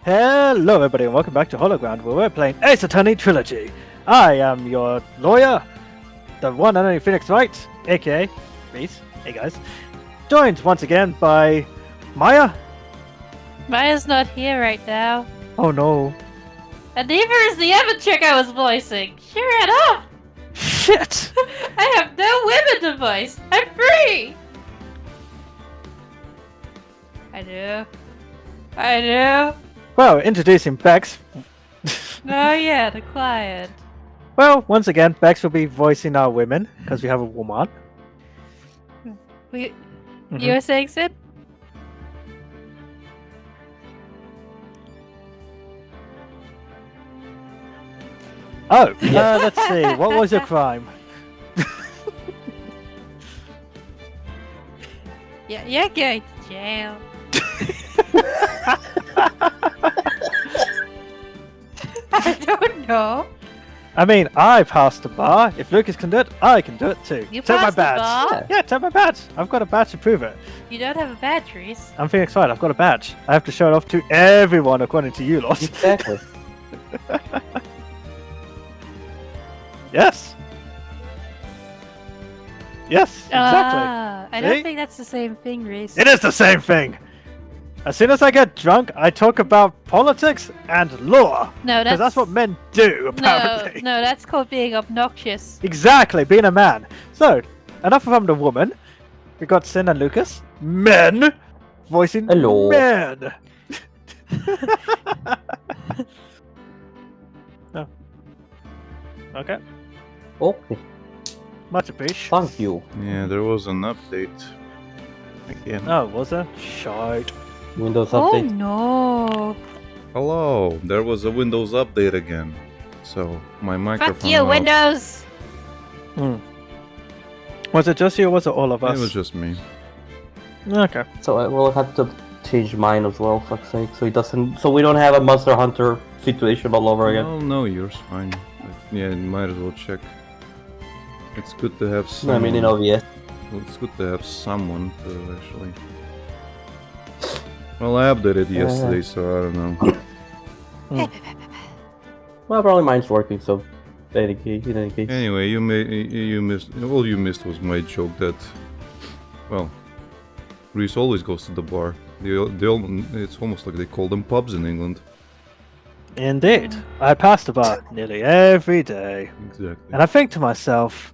Hello everybody and welcome back to Hologround where we're playing Ace Attorney Trilogy. I am your lawyer, the one and only Phoenix Wright, aka Rhys. Hey guys. Joined once again by Maya. Maya's not here right now. Oh no. And neither is the other chick I was voicing. She ran off. Shit! I have no women to voice. I'm free. I do. Well, introducing Bex. Oh yeah, the client. Well, once again, Bex will be voicing our women, because we have a woman. You were saying, Sid? Oh, let's see, what was your crime? Yeah, you're going to jail. I don't know. I mean, I passed the bar. If Lucas can do it, I can do it too. You Take my passed the badge. bar? Yeah, take my badge. I've got a badge to prove it. You don't have a badge, Rhys. I'm Phoenix Wright. I've got a badge. I have to show it off to everyone, according to you lot. Exactly. Yes. Yes, exactly. I don't See? think that's the same thing, Rhys. It is the same thing. As soon as I get drunk, I talk about politics and law. No, Because that's what men do, no, apparently. no, that's called being obnoxious. Exactly, being a man. So, enough from the woman. We got Sin and Lucas. Men. Voicing Hello. men. Oh. Okay. Okay, Much appreciated. thank you. Yeah, there was an update. Again. Oh, was there? Shite. Windows Oh update. no. Hello, there was a Windows update again. So, my microphone... Fuck you, Windows! Was it just you or was it all of us? It was just me. Okay. So I will have to change mine as well, fuck's sake. So it doesn't. So we don't have a Monster Hunter situation all over again. Oh, no, yours fine. But, yeah, you might as well check. It's good to have I someone... mean, in OBS. Well, it's good to have someone to actually... Well, I updated yesterday, so I don't know. Well, probably mine's working. So, in any case. Anyway, you missed... All you missed was my joke that... Well... Rhys always goes to the bar. It's almost like they call them pubs in England. Indeed. I pass the bar nearly every day. Exactly. And I think to myself,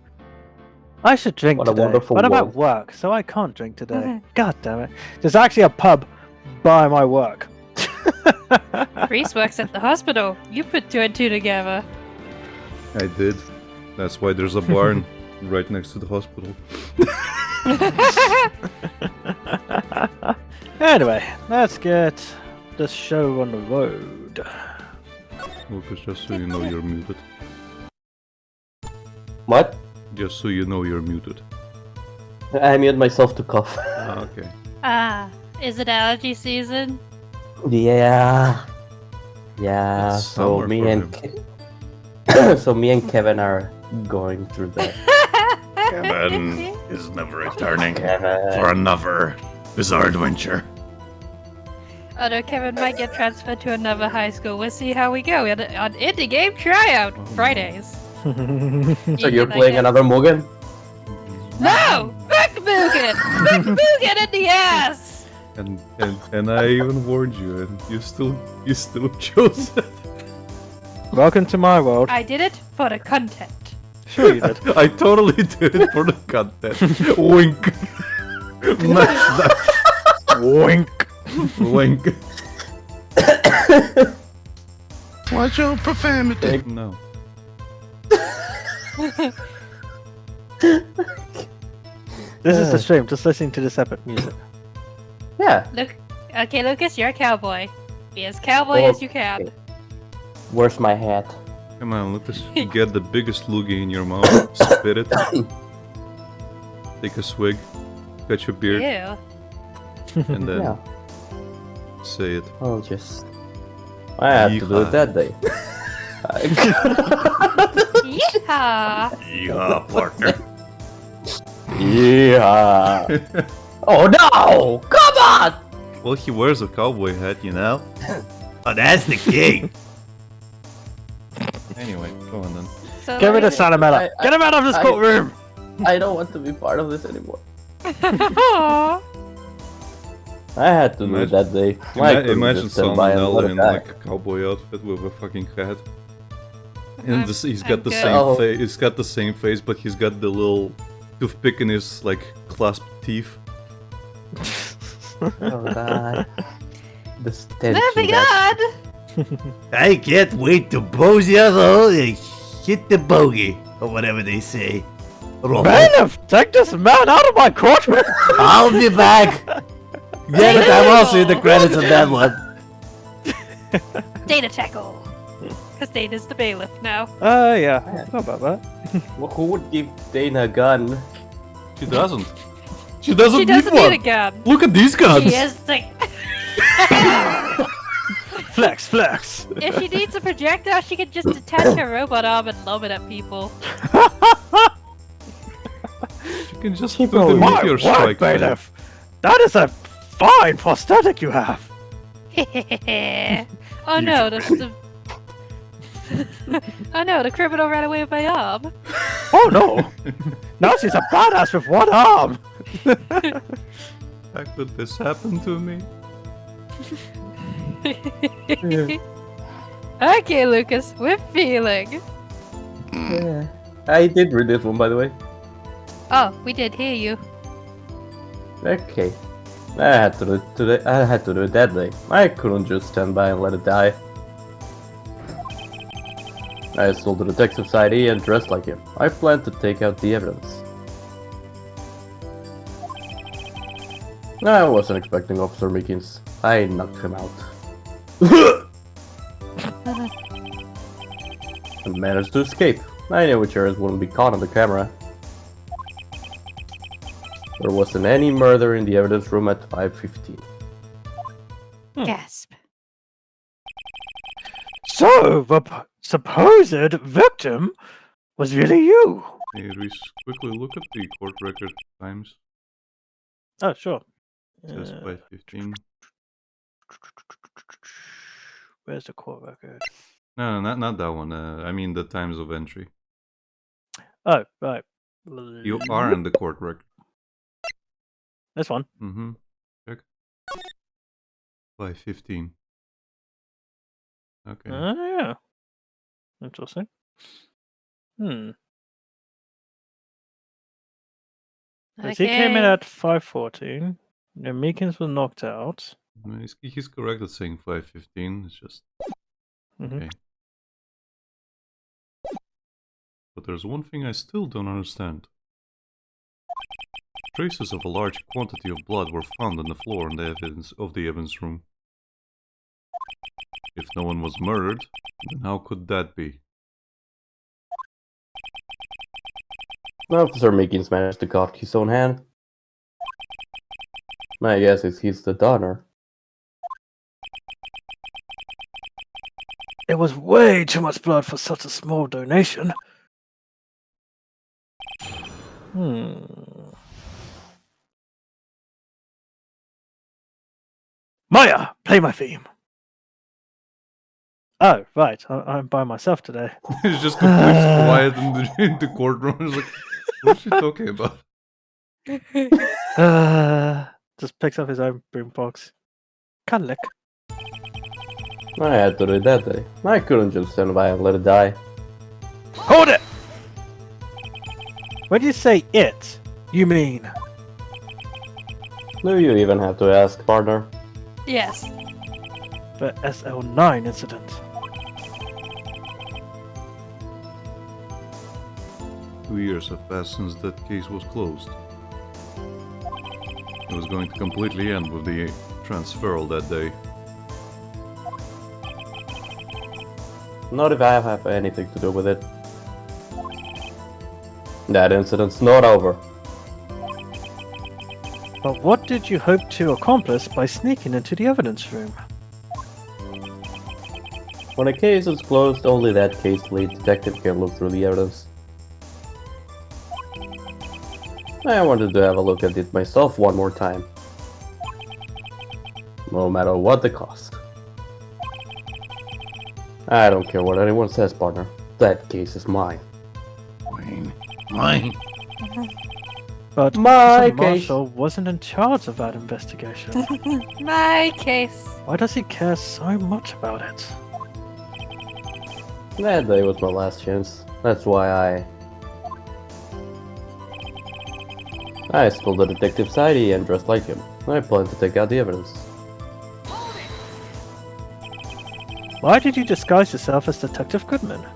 I should drink What a today. wonderful But I'm at world. work, so I can't drink today. God damn it. There's actually a pub by my work. Rhys works at the hospital. You put two and two together. I did. That's why there's a barn right next to the hospital. Anyway, let's get the show on the road. Lucas, just so you know you're muted. What? Just so you know you're muted. I mute myself to cough. Ah, okay. Is it allergy season? Yeah. Yeah. It's So summer me for and so me and Kevin are going through that. Kevin is never returning Kevin. for another bizarre adventure. Although Kevin might get transferred to another high school. We'll see how we go on indie game tryout Fridays. So you're playing another Mugen? No! Fuck Mugen! Fuck Mugen in the ass! And I even warned you, and you still chose it. Welcome to my world. I did it for the content. Sure you did. I totally did it for the content. Wink. Mash that. Wink. Wink. Watch your profanity. No. This is the stream, just listening to this epic music. Yeah. Look, okay, Lucas, you're a cowboy. Be as cowboy Oh, as you can. Where's my hat? Come on, Lucas. Get the biggest loogie in your mouth. Spit it. Take a swig. Cut your beard. Ew. And then Yeah. say it. I'll just. I had to do it that day. Yeehaw! Yeah, partner. Yeah. Oh no! Come on! Well, he wears a cowboy hat, you know? Oh, that's the king. Anyway, go on then. So Get rid of like- Salamella. Get him out of this courtroom. I don't want to be part of this anymore. Aw. I had to do it that day. I couldn't Imagine just stand by and let Salmonella it in die. like a cowboy outfit with a fucking hat. And he's I'm got the good. same Oh. face. He's got the same face, but he's got the little toothpick in his like clasped teeth. Oh god. The stench. Moving in that- on. I can't wait to bosey us all and hit the bogey, or whatever they say. Bailiff, take this man out of my courtroom. I'll be back. Yeah, but I'm also in the credits of that one. Data tackle. Because Data's the bailiff now. Yeah. I forgot about that. Well, who would give Dana a gun? She doesn't. She doesn't, She doesn't need one. need a gun. Look at these guns. She is the... Flex, flex. If she needs a projectile, she can just detach her robot arm and lob it at people. You can just Keep do the rolling. My meteor word, strike thing. bailiff. That is a fine prosthetic you have. Oh no, the... Oh no, the criminal ran away with my arm. Oh no. Now she's a badass with one arm. How could this happen to me? Okay, Lucas, we're feeling. Yeah. I did read this one, by the way. Oh, we did hear you. Okay. I had to do it today. I had to do it that day. I couldn't just stand by and let it die. I stole the detective's ID and dressed like him. I planned to take out the evidence. I wasn't expecting Officer Meekins. I knocked him out. And managed to escape. I knew which areas wouldn't be caught on the camera. There wasn't any murder in the evidence room at 5:15. Gasp. So, the supposed victim was really you. Hey, Rhys, quickly look at the court record times. Oh, sure. It says 5:15. Where's the court record? No, not that one. I mean the times of entry. Oh, right. You are in the court record. This one. Mm-hmm. Check. 5:15. Okay. Oh, yeah. Interesting. So he came in Okay. at 5:14. The Meekins was knocked out. No, he's correct at saying 5:15. It's just Mhm. okay. But there's one thing I still don't understand. Traces of a large quantity of blood were found on the floor in the evidence room. If no one was murdered, then how could that be? Officer Meekins managed to cut his own hand. My guess is he's the donor. It was way too much blood for such a small donation. Maya, play my theme. Oh, right. I'm by myself today. He's just completely quiet in the courtroom. He's like, what's she talking about? Just picks up his own boombox. Can't lick. I had to do it that day. I couldn't just stand by and let it die. Hold it! When you say it, you mean Do you even have to ask, partner? Yes. the SL9 incident. Two years have passed since that case was closed. It was going to completely end with the transferal that day. Not if I have anything to do with it. That incident's not over. But what did you hope to accomplish by sneaking into the evidence room? When a case is closed, only that case lead detective can look through the evidence. I wanted to have a look at it myself one more time. No matter what the cost. I don't care what anyone says, partner. That case is mine. Mine. But My Officer case. Marshall wasn't in charge of that investigation. My case. Why does he care so much about it? That day was my last chance. That's why I stole the detective's ID and dressed like him. I plan to take out the evidence. Why did you disguise yourself as Detective Goodman?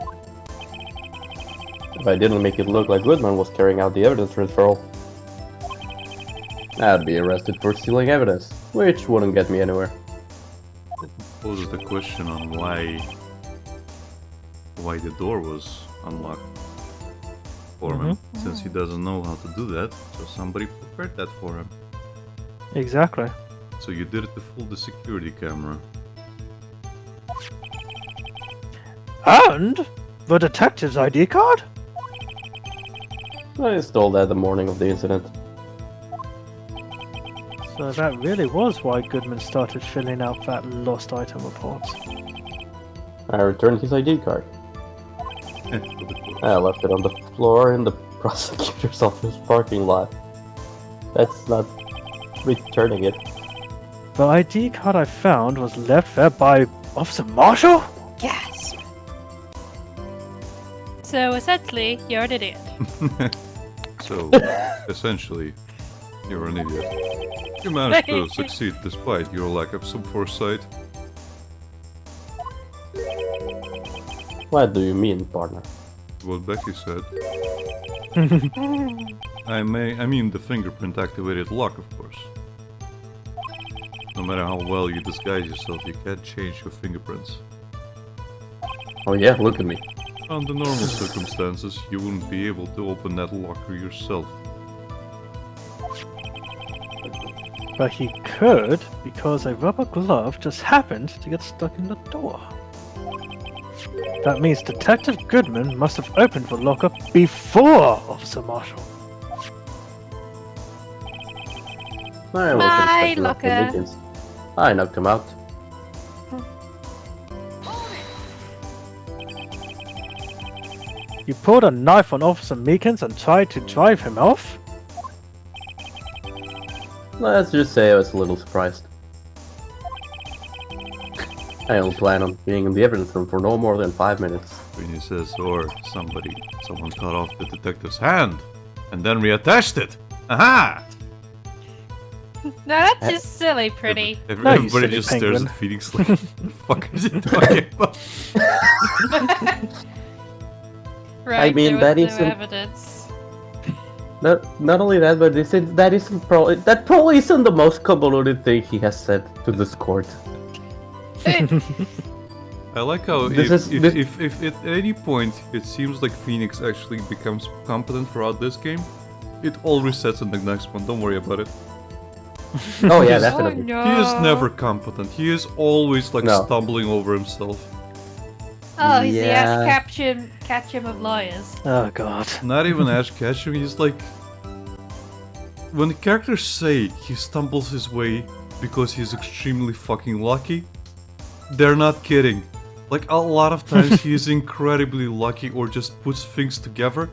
If I didn't make it look like Goodman was carrying out the evidence referral, I'd be arrested for stealing evidence, which wouldn't get me anywhere. Poses the question on why the door was unlocked for him, since he doesn't know how to do that. So somebody prepared that for him. Exactly. So you did it to fool the security camera. And the detective's ID card? I stole that the morning of the incident. So that really was why Goodman started filling out that lost item report. I returned his ID card. I left it on the floor in the prosecutor's office parking lot. That's not returning it. The ID card I found was left there by Officer Marshall? Yes. So essentially, you're an idiot. So, essentially, you're an idiot. You managed to succeed despite your lack of some foresight. What do you mean, partner? What Becky said. I mean the fingerprint activated lock, of course. No matter how well you disguise yourself, you can't change your fingerprints. Oh yeah, look at me. Under normal circumstances, you wouldn't be able to open that locker yourself. But he could, because a rubber glove just happened to get stuck in the door. That means Detective Goodman must have opened the locker before Officer Marshall. I wasn't My expecting that from locker. Wiggins. I knocked him out. You pulled a knife on Officer Meekins and tried to drive him off? Let's just say I was a little surprised. I don't plan on being in the evidence room for no more than 5 minutes. When he says, or someone cut off the detective's hand, and then reattached it. Aha! No, that's just silly, pretty. No, you Everybody silly just penguin. stares at Phoenix like, what the fuck is he talking about? Right, mean, there that was no isn't- evidence. Not only that, but that probably isn't the most convoluted thing he has said to this court. I like how if at any point it seems like Phoenix actually becomes competent throughout this game, it all resets in the next one, don't worry about it. Oh yeah, Oh definitely. no. He is never competent, he is always like No. stumbling over himself. Oh, he's the Yeah. Ash Ketchum of lawyers. Oh god. Not even Ash Ketchum, he's like... When the characters say he stumbles his way because he's extremely fucking lucky, they're not kidding. Like, a lot of times he is incredibly lucky or just puts things together,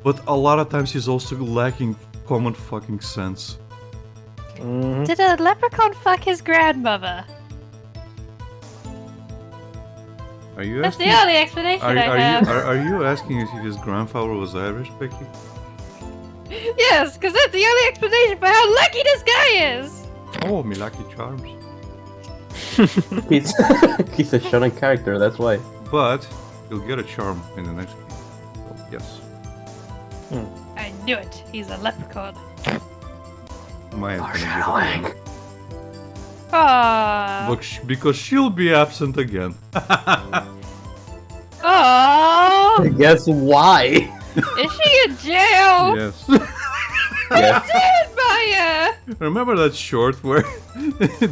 but a lot of times he's also lacking common fucking sense. Mhm. Did a leprechaun fuck his grandmother? Are you That's asking? the only explanation I have. Are you asking if his grandfather was Irish, Becky? Yes, because that's the only explanation for how lucky this guy is. Oh, me lucky charms. He's a shonen character, that's why. But he'll get a charm in the next game. So, yes. I knew it. He's a leprechaun. Maya gonna get a charm. Aww. Look, because she'll be absent again. Aww. Guess why? Is she in jail? Yes. Yeah. Damn it, Maya! Remember that short where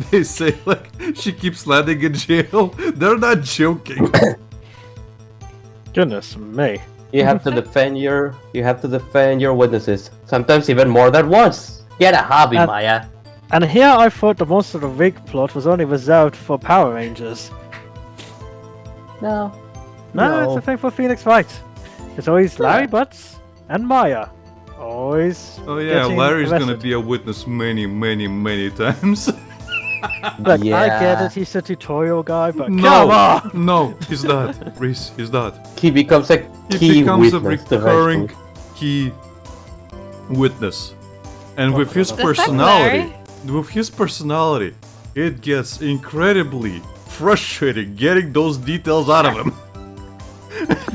they say like she keeps landing in jail? They're not joking. Goodness me. You have to defend your witnesses. Sometimes even more than once. Get a hobby, Maya. And here I thought the Monster of the Week plot was only reserved for Power Rangers. No. No, it's a thing for Phoenix Wright. It's always Larry Butts and Maya. Always. Oh yeah, getting Larry's gonna arrested. be a witness many, many, many times. Look, I get Yeah. it. He's the tutorial guy, but come no, on. no, he's not. Rhys, he's not. He becomes a He key becomes a witness recurring eventually. key witness, and with his The fuck, personality, Larry? it gets incredibly frustrating getting those details out of him.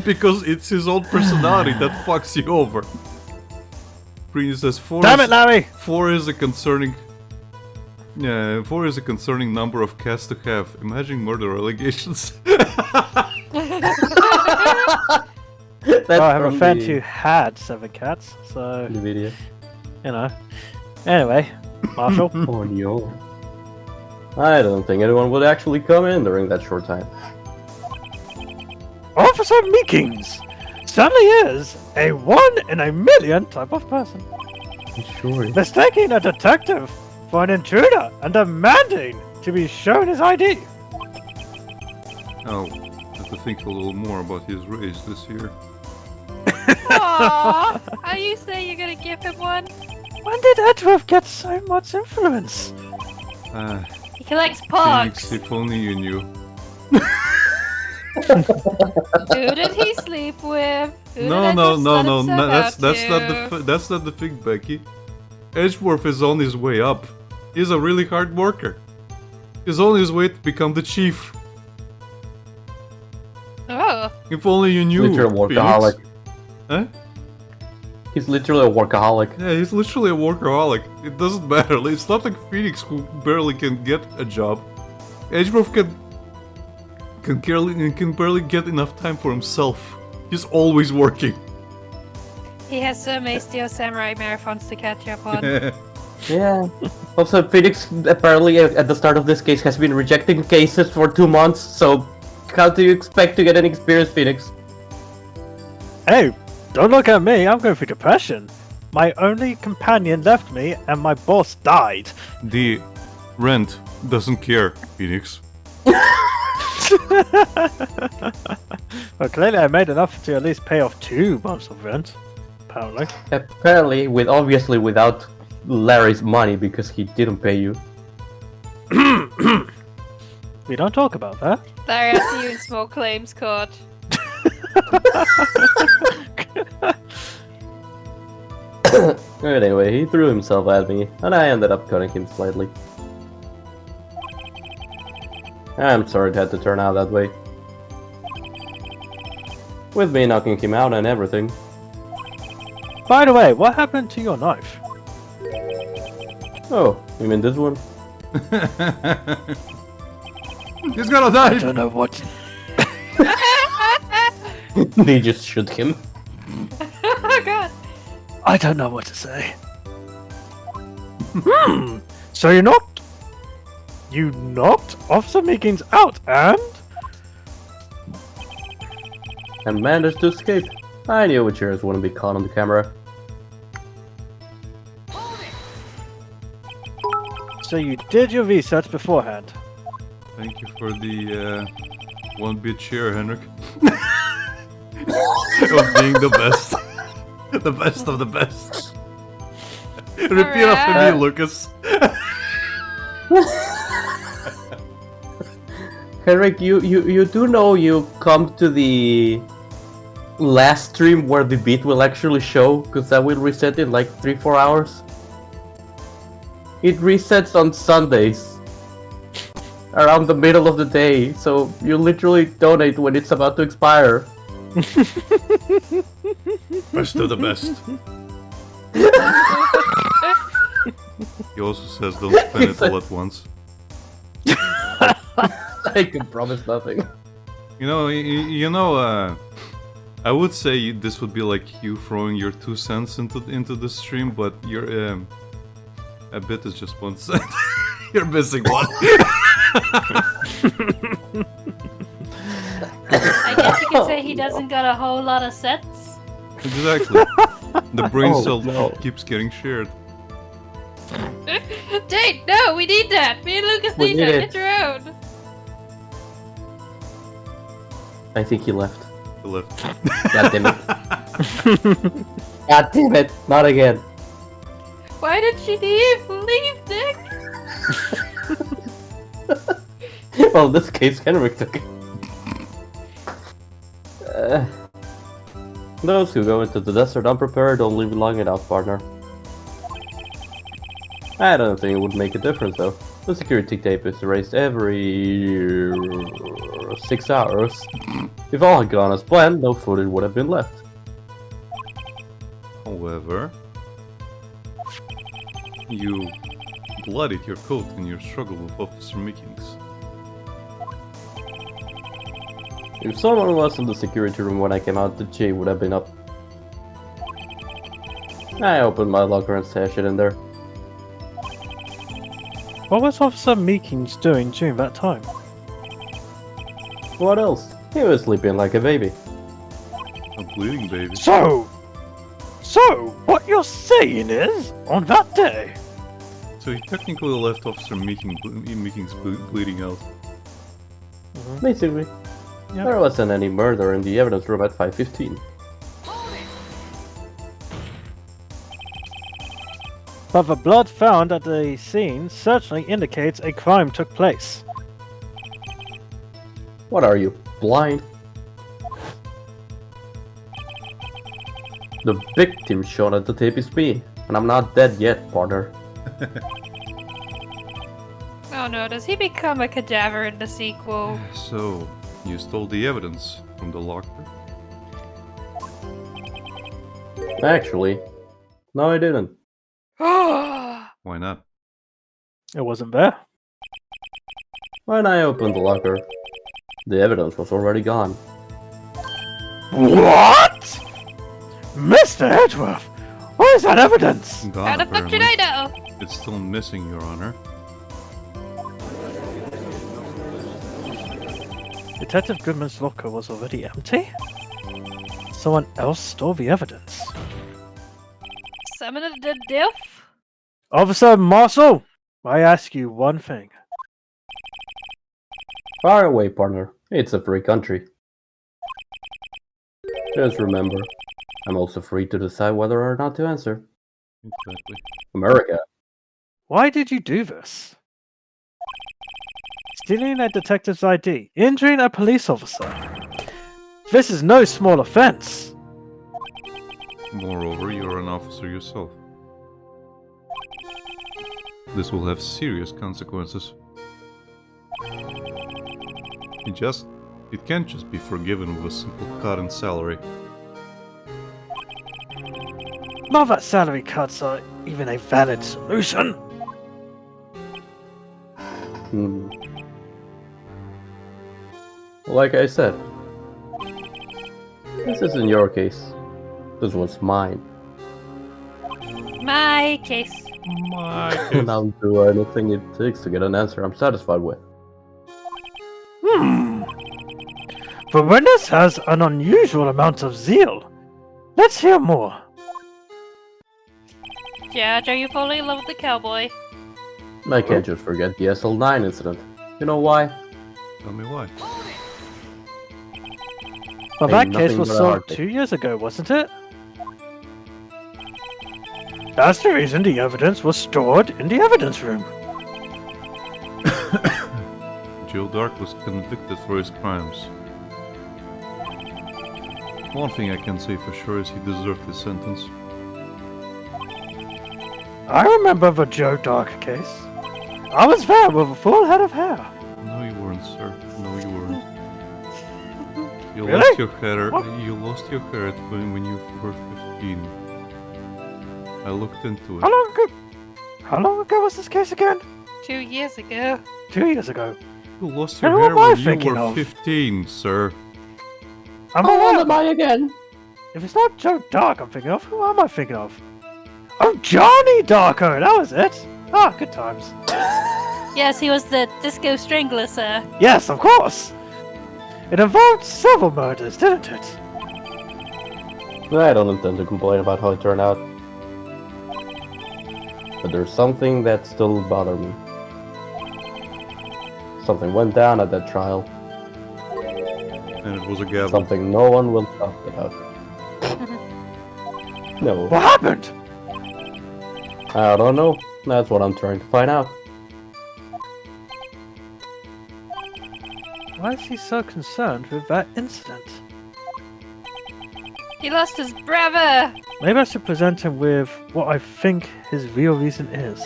Because it's his own personality that fucks you over. Prince says Damn it, Larry! 4 is a concerning. Yeah, 4 is a concerning number of cats to have. Imagine murder allegations. That's Well, I have a from friend the- who had 7 cats, so, the video. you know. Anyway, Marshall. Oh no. I don't think anyone would actually come in during that short time. Officer Meekings certainly is a 1 in a million type of person. Sure. Mistaking a detective for an intruder and demanding to be shown his ID. Oh, have to think a little more about his race this year. Aww, are you saying you're gonna give him one? When did Edgeworth get so much influence? Ah, He collects Phoenix, pogs. if only you knew. Who did he sleep with? Who did I No, just no, let no, himself no, out that's not the thing, Becky. Edgeworth is on his way up. He's a really hard worker. He's on his way to become the chief. Oh, If only you knew. Literal workaholic. Phoenix. Huh? He's literally a workaholic. Yeah, he's literally a workaholic. It doesn't matter. It's not like Phoenix who barely can get a job. Edgeworth can barely get enough time for himself. He's always working. he has so many Steel Samurai marathons to catch up on. Yeah. Also, Phoenix apparently at the start of this case has been rejecting cases for 2 months, so how do you expect to get any experience, Phoenix? Hey, don't look at me. I'm going through depression. My only companion left me, and my boss died. The rent doesn't care, Phoenix. Well, clearly I made enough to at least pay off 2 months of rent. Apparently. Apparently, obviously without Larry's money because he didn't pay you. We don't talk about that. Larry, I see you in small claims court. Anyway, he threw himself at me, and I ended up cutting him slightly. I'm sorry it had to turn out that way. With me knocking him out and everything. By the way, what happened to your knife? Oh, you mean this one? He's gonna I die! don't know what. They just shoot him. Oh god. I don't know what to say. So you knocked Officer Meekins out And managed to escape. I knew witchers wouldn't be caught on the camera. So you did your research beforehand. Thank you for the 1-bit share, Henrik. Of being the best. The best of the best. Repeat after me, Alright. Lucas. Henrik, you do know you come to the last stream where the beat will actually show, because that will reset in like 3-4 hours. It resets on Sundays. Around the middle of the day, so you literally donate when it's about to expire. Best of the best. He also says don't spend it all at once. I can promise nothing. I would say this would be like you throwing your 2 cents into the stream, but your a bit is just 1 cent. You're missing one. I guess you could say he doesn't got a whole lot of sets. Exactly. The brain Oh, cell no. keeps getting shared. Date, no, we need that. Me and Lucas We need need that. it. Get your own. I think he left. He left. God damn it. God damn it. Not again. Why did she leave? Leave, Nick! Well, in this case, Henrik took it. Those who go into the desert unprepared don't leave long enough, partner. I don't think it would make a difference, though. The security tape is erased every 6 hours. If all had gone as planned, no footage would have been left. However, you bloodied your coat in your struggle with officer meetings. If someone was in the security room when I came out, the J would have been up. I opened my locker and stashed it in there. What was Officer Meekins doing during that time? What else? He was sleeping like a baby. A bleeding baby. So, what you're saying is, on that day, So he technically left Officer Meekins bleeding out. Basically. Yep. There wasn't any murder in the evidence room at 5:15. but the blood found at the scene certainly indicates a crime took place. What are you, blind? The victim shown at the tape is me, and I'm not dead yet, partner. Oh no, does he become a cadaver in the sequel? So, you stole the evidence from the locker? Actually, no I didn't. Why not? It wasn't there. When I opened the locker, the evidence was already gone. What? Mr. Edgeworth, what is that evidence? Gone, How the fuck should apparently. I know? It's still missing, Your Honor. Detective Goodman's locker was already empty? Someone else stole the evidence. Summon the diff? Officer Marshall, I ask you one thing. Far away, partner. It's a free country. Just remember, I'm also free to decide whether or not to answer. Exactly. America. Why did you do this? Stealing a detective's ID, injuring a police officer. This is no small offense. Moreover, you're an officer yourself. This will have serious consequences. It can't just be forgiven with a simple cut in salary. Not that salary cuts are even a valid solution. Like I said, this isn't your case. This was mine. My case. And I'll do anything it takes to get an answer I'm satisfied with. The witness has an unusual amount of zeal. Let's hear more. Judge, are you falling in love with the cowboy? I can't just forget the SL9 incident. You know why? Tell me why. Well, Ain't that case nothing was but a solved heartbeat. 2 years ago, wasn't it? That's the reason the evidence was stored in the evidence room. Joe Dark was convicted for his crimes. One thing I can say for sure is he deserved his sentence. I remember the Joe Dark case. I was there with a full head of hair. No, you weren't, sir. No, you weren't. You Really? lost your hair. What? You lost your hair when you were 15. I looked into it. How long ago was this case again? 2 years ago. 2 years ago. You lost Then your who hair am I when you thinking were of? 15, sir. I'm How old aware. am I again? If it's not Joe Dark I'm thinking of, who am I thinking of? Oh, Johnny Darko, that was it. Ah, good times. Yes, he was the disco strangler, sir. Yes, of course. It involved several murders, didn't it? I don't intend to complain about how it turned out. But there's something that still bothers me. Something went down at that trial. And it was a gavel. Something no one will talk about. No, What happened? I don't know. That's what I'm trying to find out. Why is he so concerned with that incident? He lost his brother! Maybe I should present him with what I think his real reason is.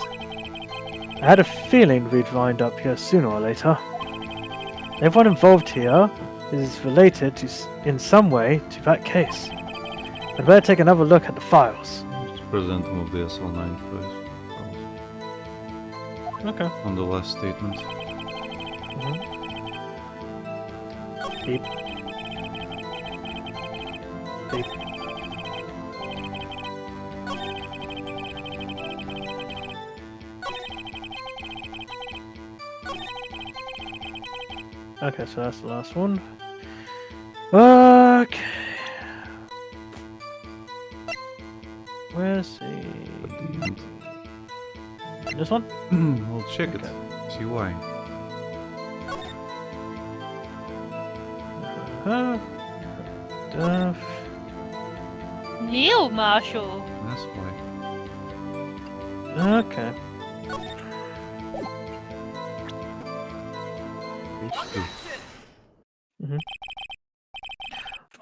I had a feeling we'd wind up here sooner or later. Everyone involved here is related in some way to that case. I'd better take another look at the files. Just present him with the SL9 first. Okay. On the last statement. Beep. Beep. Okay, so that's the last one. Okay. Where's the... This one? We'll check it. See why. Uh, Neil Marshall! That's why. okay.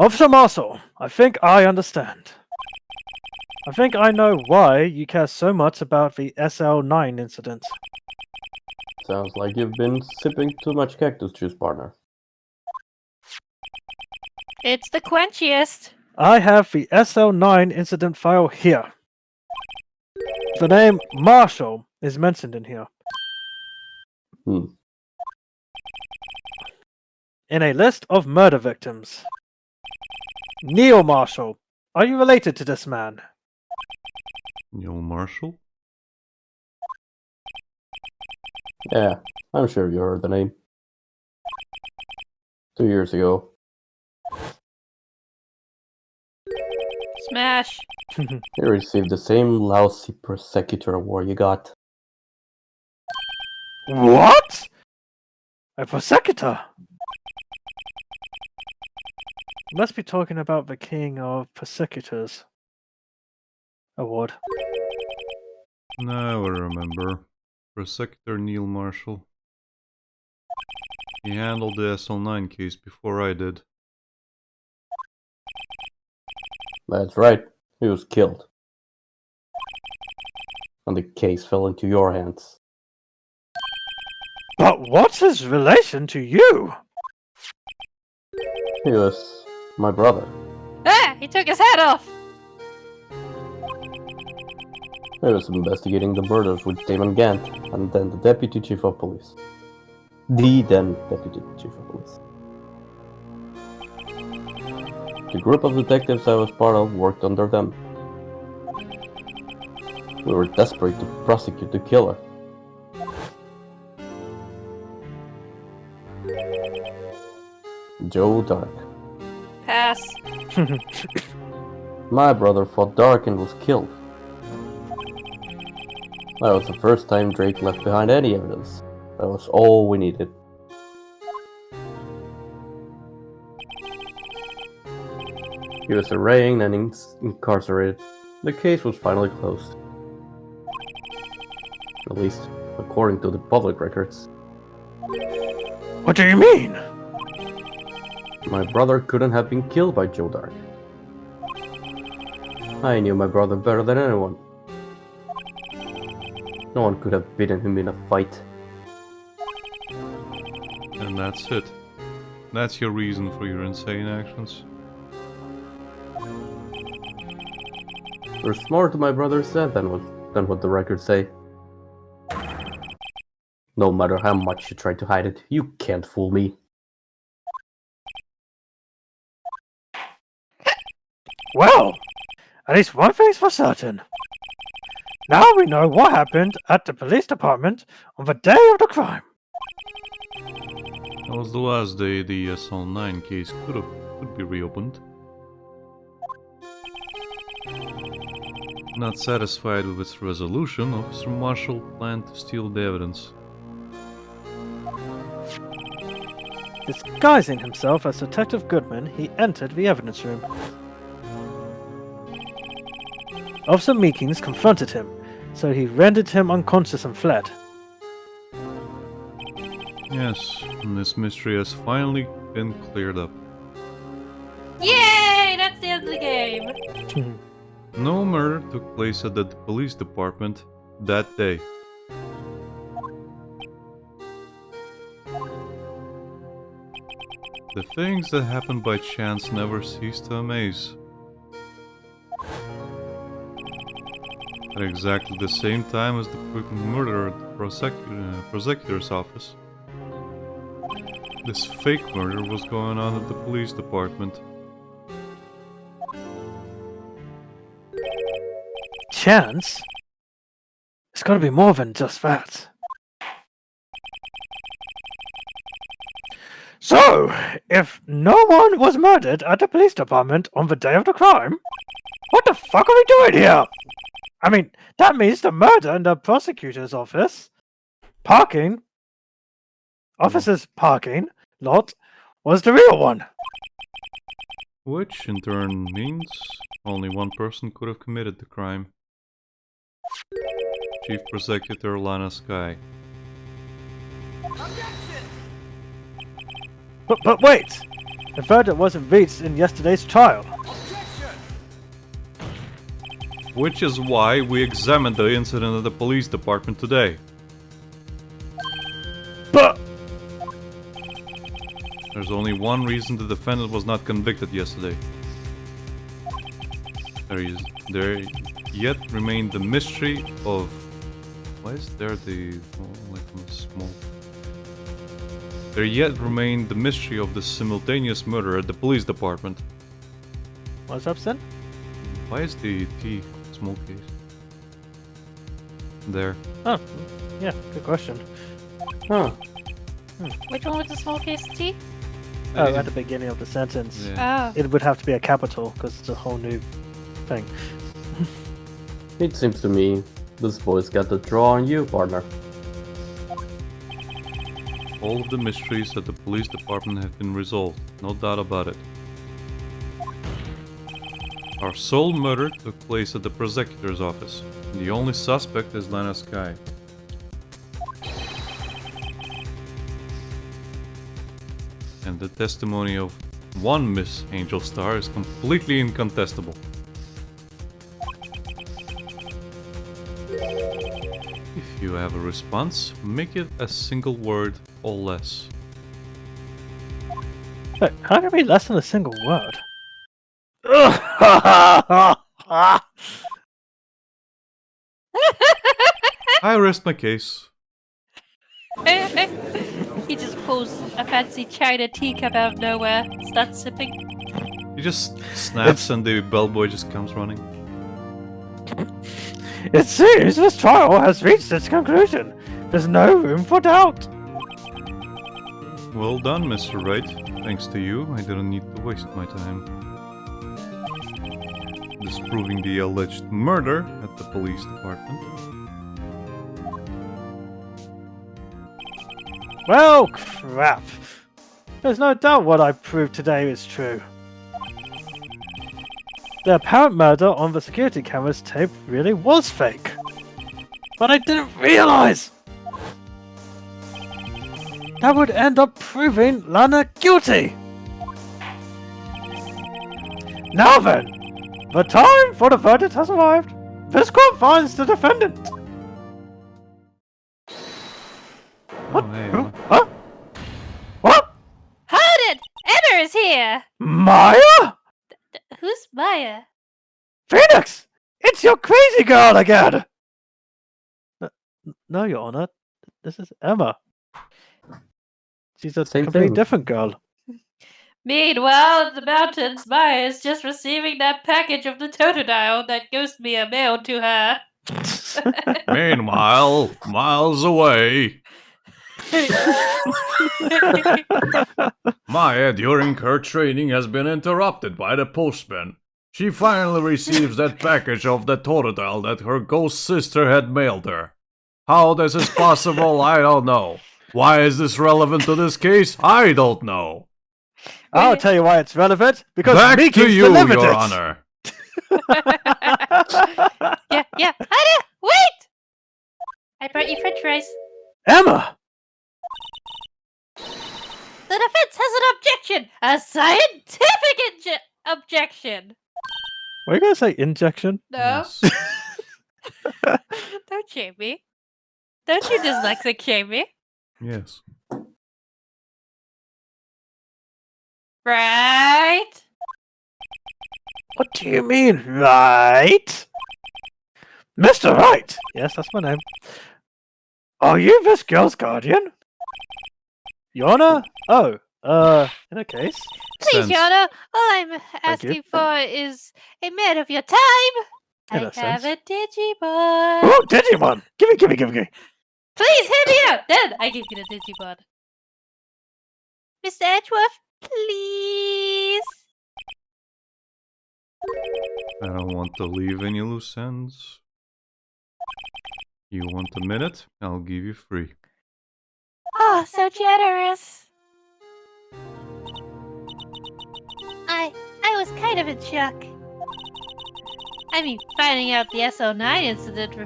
Officer Marshall, I think I understand. I think I know why you care so much about the SL9 incident. Sounds like you've been sipping too much cactus juice, partner. It's the quenchiest! I have the SL9 incident file here. The name Marshall is mentioned in here. In a list of murder victims. Neil Marshall, are you related to this man? Neil Marshall? Yeah, I'm sure you heard the name. 2 years ago. Smash! You received the same lousy prosecutor award you got. What? A prosecutor? You must be talking about the King of Prosecutors award. Now I remember. Prosecutor Neil Marshall. He handled the SL9 case before I did. That's right, he was killed. And the case fell into your hands. But what's his relation to you? He was my brother. Ah! He took his head off! He was investigating the murders with Damon Gant, and then the Deputy Chief of Police. The then Deputy Chief of Police. The group of detectives I was part of worked under them. We were desperate to prosecute the killer. Joe Dark. Pass. My brother fought Dark and was killed. That was the first time Drake left behind any evidence. That was all we needed. He was arraigned and incarcerated. The case was finally closed. At least, according to the public records. What do you mean? My brother couldn't have been killed by Joe Dark. I knew my brother better than anyone. No one could have beaten him in a fight. And that's it. That's your reason for your insane actions. There's more to my brother's death than what the records say. No matter how much you try to hide it, you can't fool me. Well, at least one thing's for certain. Now we know what happened at the police department on the day of the crime. That was the last day the SL9 case could be reopened. Not satisfied with its resolution, Officer Marshall planned to steal the evidence. Disguising himself as Detective Goodman, he entered the evidence room. Officer Meekins confronted him, so he rendered him unconscious and fled. Yes, and this mystery has finally been cleared up. Yay! That's the end of the game. No murder took place at the police department that day. The things that happen by chance never cease to amaze. At exactly the same time as the quick murder at the prosecutor's office, this fake murder was going on at the police department. Chance? It's gotta be more than just that. So, if no one was murdered at the police department on the day of the crime, what the fuck are we doing here? I mean, that means the murder in the prosecutor's office, officer's parking lot, was the real one. Which in turn means only one person could have committed the crime. Chief Prosecutor Lana Sky. But wait! The verdict wasn't reached in yesterday's trial. Which is why we examined the incident at the police department today. But There's only one reason the defendant was not convicted yesterday. There yet remained the mystery of... Why is there the... Oh, like small... There yet remained the mystery of the simultaneous murder at the police department. what's up, Sin? Why is the T small case? There. Oh, yeah, good question. Huh. Which one was the small case T? Oh, at the beginning of the sentence. Yeah. Oh. It would have to be a capital, because it's a whole new thing. It seems to me this boy's got the draw on you, partner. All of the mysteries at the police department have been resolved, no doubt about it. Our sole murder took place at the prosecutor's office. The only suspect is Lana Sky. And the testimony of one Miss Angel Star is completely incontestable. If you have a response, make it a single word or less. Wait, how can it be less than a single word? I rest my case. He just pulls a fancy china teacup out of nowhere, starts sipping. He just snaps and the bellboy just comes running. It seems this trial has reached its conclusion. There's no room for doubt. Well done, Mr. Wright. Thanks to you, I didn't need to waste my time disproving the alleged murder at the police department. Well, crap. There's no doubt what I proved today is true. The apparent murder on the security camera's tape really was fake. But I didn't realize! That would end up proving Lana guilty! Now then, the time for the verdict has arrived. This court finds the defendant. What? Oh, hey, Who? Huh? What? Hold it! Enter is here! Maya? Who's Maya? Phoenix! It's your crazy girl again! No, Your Honor. This is Emma. She's a Same completely thing. different girl. Meanwhile, in the mountains, Maya is just receiving that package of the Totodile that Ghost Mia mailed to her. Meanwhile, miles away, Maya during her training has been interrupted by the postman. She finally receives that package of the Totodile that her ghost sister had mailed her. How this is possible, I don't know. Why is this relevant to this case? I don't know. I'll tell you why it's relevant. Because Back to Mickey's you, delivered Your it. Honor. Yeah. Anna, wait! I brought you french fries. Emma! The defense has an objection! A scientific objection! Were you going to say injection? No? Yes. Don't shame me. Don't you dyslexic shame me. Yes. Right? What do you mean, right? Mr. Wright! Yes, that's my name. Are you this girl's guardian? Your Honor? Oh, in that case. Please, Sense. Your Honor, all I'm you. asking for is a minute of your time. In I a have sense. a Digimon. Oh, Digimon! Gimme! Please hear me out. Then I give you the Digimon. Mr. Edgeworth, please. I don't want to leave any loose ends. You want a minute? I'll give you 3. Oh, so generous. I was kind of in shock. I mean, finding out the SO9 incident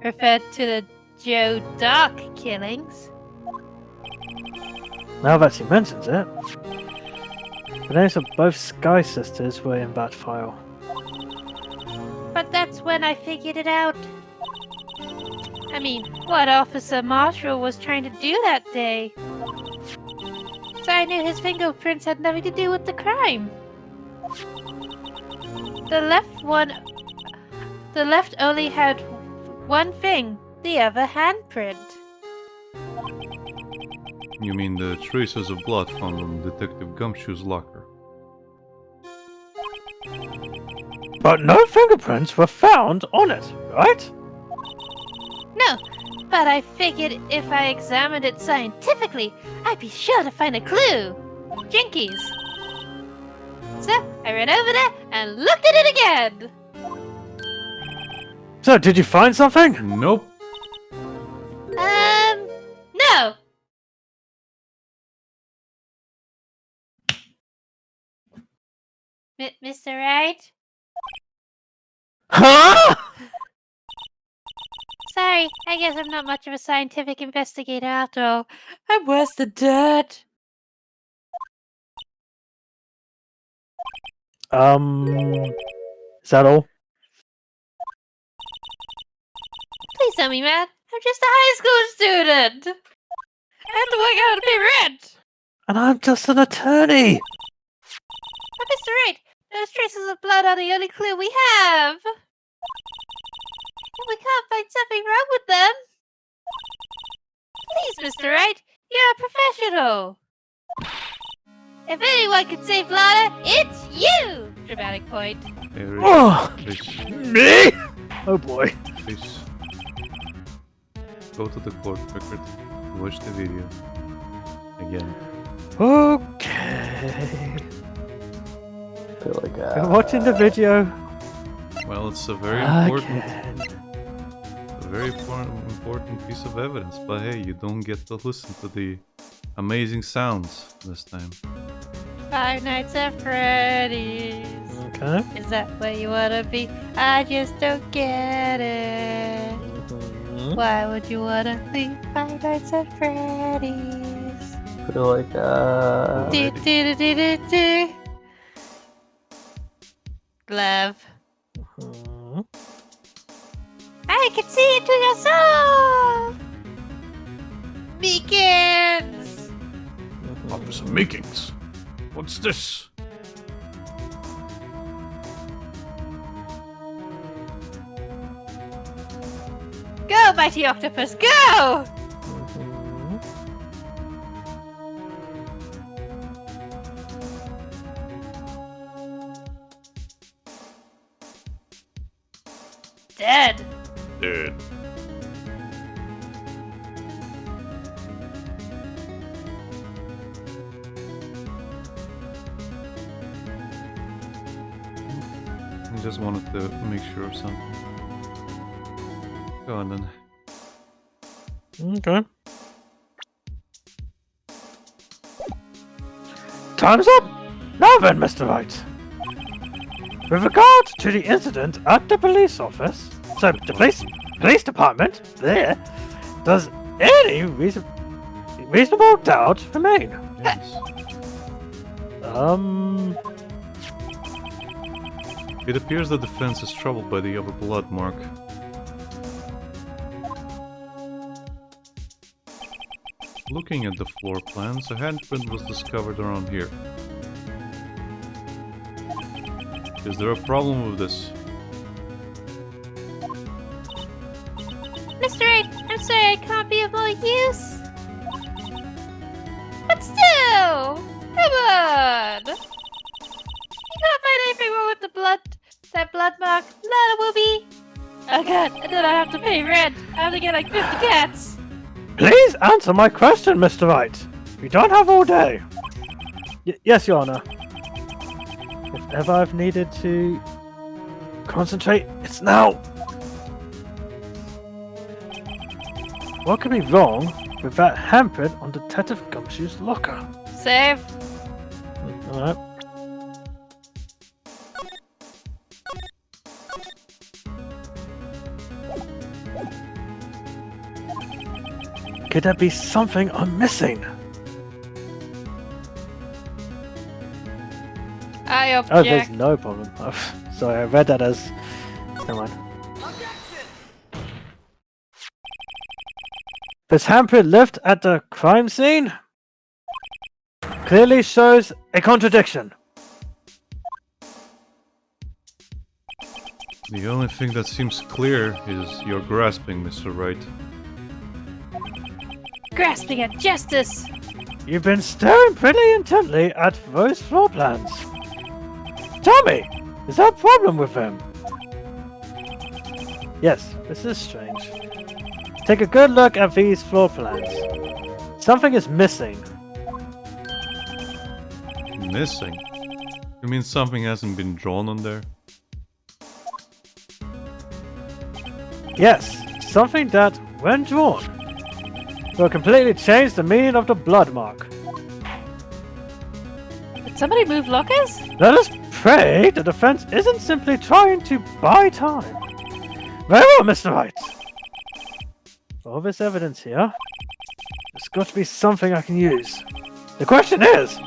referred to the Joe Dark killings. Now that she mentions it, the names of both Sky Sisters were in that file. But that's when I figured it out. I mean, what Officer Marshall was trying to do that day. So I knew his fingerprints had nothing to do with the crime. The left only had one thing, the other handprint. You mean the traces of blood found on Detective Gumshoe's locker? But no fingerprints were found on it, right? No, but I figured if I examined it scientifically, I'd be sure to find a clue. Jinkies. So I ran over there and looked at it again. So, did you find something? Nope. No. Mr. Wright? Huh? Sorry, I guess I'm not much of a scientific investigator after all. I'm worse than dirt. Is that all? Please tell me, man. I'm just a high school student. I have to work out to pay rent. And I'm just an attorney! But Mr. Wright, those traces of blood are the only clue we have. And we can't find something wrong with them. Please, Mr. Wright, you're a professional. If anyone can save Lana, it's you! Dramatic point. Hey, Rhys. Oh! Rhys. Me? Oh boy. Rhys. Go to the court record. Watch the video. Again. Okay. I feel like, I'm watching the video. Well, it's a very important, Again. important piece of evidence. But hey, you don't get to listen to the amazing sounds this time. Five Nights at Freddy's. Okay. Is that where you wanna be? I just don't get it. Why would you wanna leave Five Nights at Freddy's? I feel like, Do, do, do, do, do, do. Glove. I can see into your soul! Beacons! Officer Meekings. What's this? Go, mighty octopus, go! Dead. Dead. I just wanted to make sure of something. Go on then. Okay. time's up! Now then, Mr. Wright. With regard to the incident at the police office, so the police department, there, does any reasonable doubt remain? Yes. It appears the defense is troubled by the other blood mark. Looking at the floor plans, a handprint was discovered around here. Is there a problem with this? Mr. Wright, I'm sorry I can't be of more use. But still, come on. You can't find anything wrong with the blood, that blood mark, not a whoopee. Oh god, and then I have to pay rent. I have to get like 50 cats. Please answer my question, Mr. Wright. We don't have all day. Yes, Your Honor. If ever I've needed to concentrate, it's now. What could be wrong with that handprint on Detective Gumshoe's locker? Save. Alright. Could there be something I'm missing? I Oh, there's object. no problem. Oh, sorry, I read that as... Never mind. This handprint left at the crime scene clearly shows a contradiction. The only thing that seems clear is your grasping, Mr. Wright. Grasping at justice. You've been staring pretty intently at those floor plans. Tell me, is there a problem with them? Yes, this is strange. Take a good look at these floor plans. Something is missing. Missing? You mean something hasn't been drawn on there? Yes, something that, when drawn, will completely change the meaning of the blood mark. Did somebody move lockers? Let us pray the defense isn't simply trying to buy time. Very well, Mr. Wright. All this evidence here, there's got to be something I can use. The question is,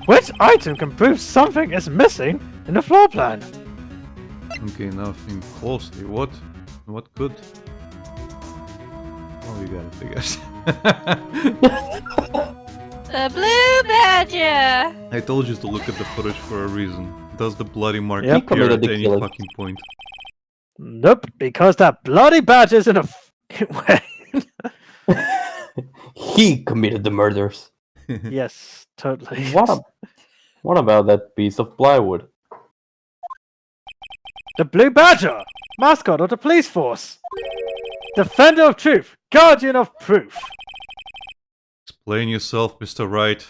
which item can prove something is missing in the floor plan? Okay, now think closely. What could? Oh, you got it, I guess. The blue badger. I told you to look at the footage for a reason. Does the bloody mark Yep. appear at Committed the any killing. fucking point? Nope, because that bloody badger's in a fucking way. He committed the murders. Yes, totally. What about that piece of plywood? The Blue Badger, mascot of the police force. Defender of truth, guardian of proof. Explain yourself, Mr. Wright.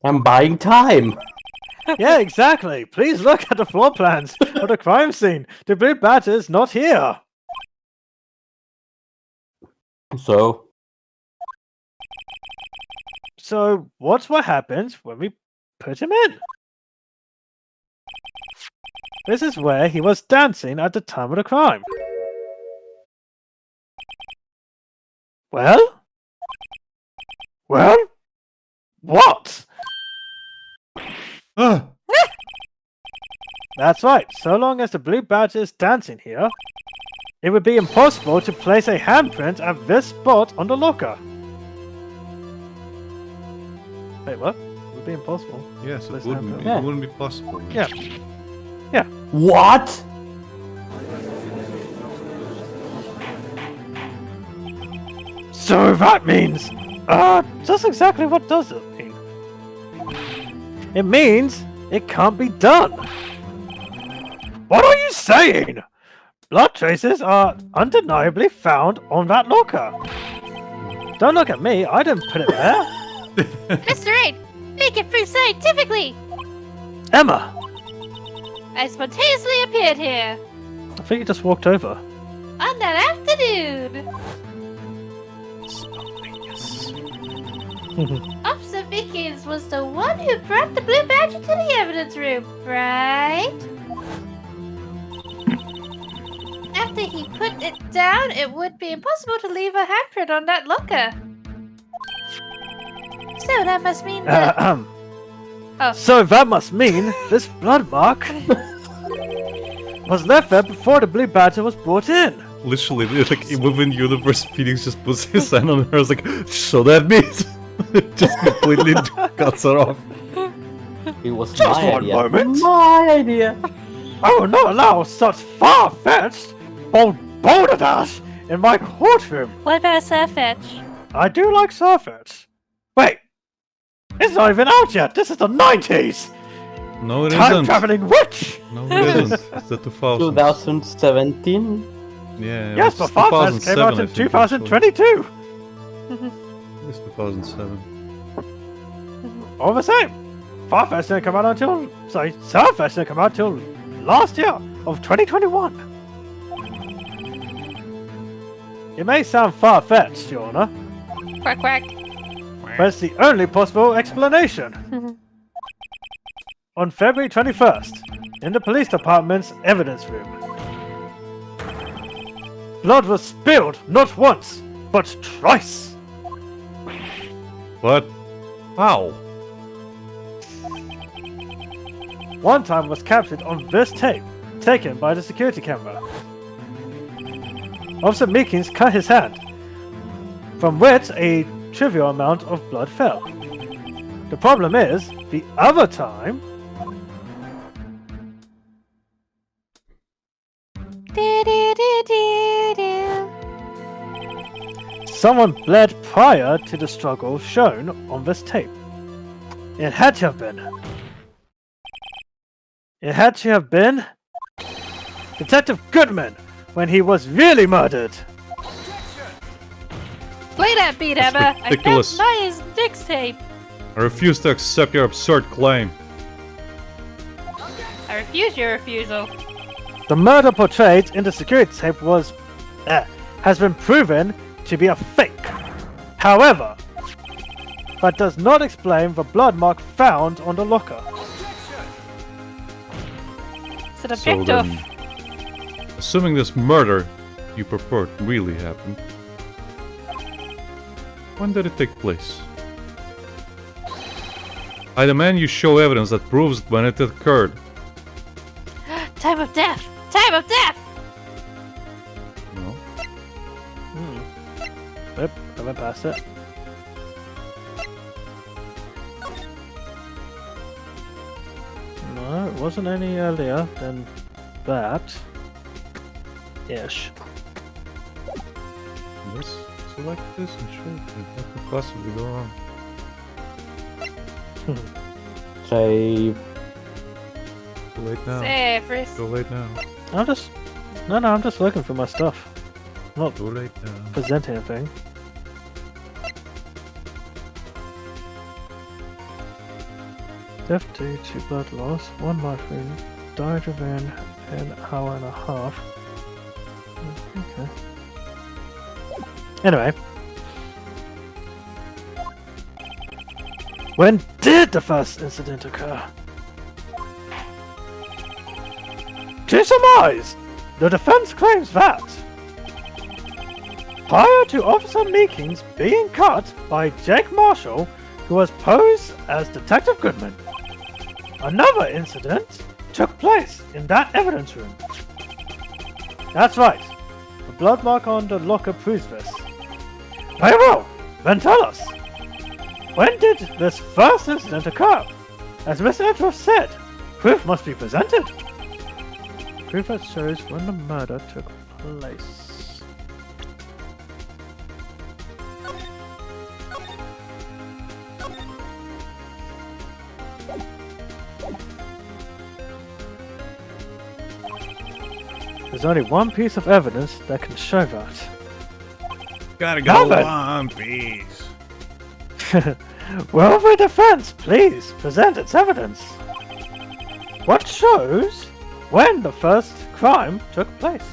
I'm buying time. Yeah, exactly. Please look at the floor plans of the crime scene. The Blue Badger's not here. So what's what happens when we put him in? This is where he was dancing at the time of the crime. Well? Well? What? Ah! That's right. So long as the Blue Badger is dancing here, it would be impossible to place a handprint at this spot on the locker. Wait, what? It would be impossible. Yes, it Let's wouldn't, have be, that. it wouldn't be possible. Yeah. What? So that means... just exactly what does it mean? It means it can't be done. What are you saying? Blood traces are undeniably found on that locker. Don't look at me, I didn't put it there. Mr. Wright, make it prove scientifically. Emma! I spontaneously appeared here I think you just walked over. on that afternoon. Officer Mickens was the one who brought the blue badge into the evidence room, right? After he put it down, it would be impossible to leave a handprint on that locker. So that must mean that... Oh. So that must mean this blood mark was left there before the blue badger was brought in. Literally, like within universe, Phoenix just puts his hand on her. I was like, so that means just completely cuts her off. It was Just my one idea. moment. My idea. I will not allow such far-fetched balderdash in my courtroom. What about Surfetch? I do like Surfetch. Wait, it's not even out yet. This is the 90s. No, it Time isn't. traveling witch. No, it isn't. It's the 2000s. 2017. Yeah. Yes, but Farfetch came out in 2022. It's 2007. All the same, Farfetch didn't come out until Surfetch didn't come out until last year of 2021. It may sound far-fetched, Your Honor, Quack quack. but it's the only possible explanation. On February 21st, in the police department's evidence room, blood was spilled not once, but twice. What? How? One time was captured on this tape, taken by the security camera. Officer Meekins cut his hand, from which a trivial amount of blood fell. The problem is, the other time, someone bled prior to the struggle shown on this tape. It had to have been. It had to have been Detective Goodman when he was really murdered. Play that beat, Emma. I got ridiculous. my mixtape. I refuse to accept your absurd claim. I refuse your refusal. The murder portrayed in the security tape has been proven to be a fake. However, that does not explain the blood mark found on the locker. It's an So objective. then, assuming this murder you purport really happened, when did it take place? I demand you show evidence that proves when it occurred. Time of death! Time of death! No? Yep, I went past it. No, it wasn't any earlier than that. Ish. Let's select this and show it. What could possibly go wrong? Say Too late now. Say, Rhys. Too late now. I'm just... No, I'm just looking for my stuff. I'm not Too late now. presenting anything. Death due to blood loss, 1 life wound, died within an hour and a half. Okay. Anyway. When did the first incident occur? To surmise, the defense claims that prior to Officer Meekins being cut by Jake Marshall, who was posed as Detective Goodman, another incident took place in that evidence room. That's right. The blood mark on the locker proves this. Very well, then tell us. When did this first incident occur? As Mr. Edgeworth said, proof must be presented. Proof that shows when the murder took place. There's only one piece of evidence that can show that. Gotta Now go then. One Piece. Well, the defense, please present its evidence. What shows when the first crime took place?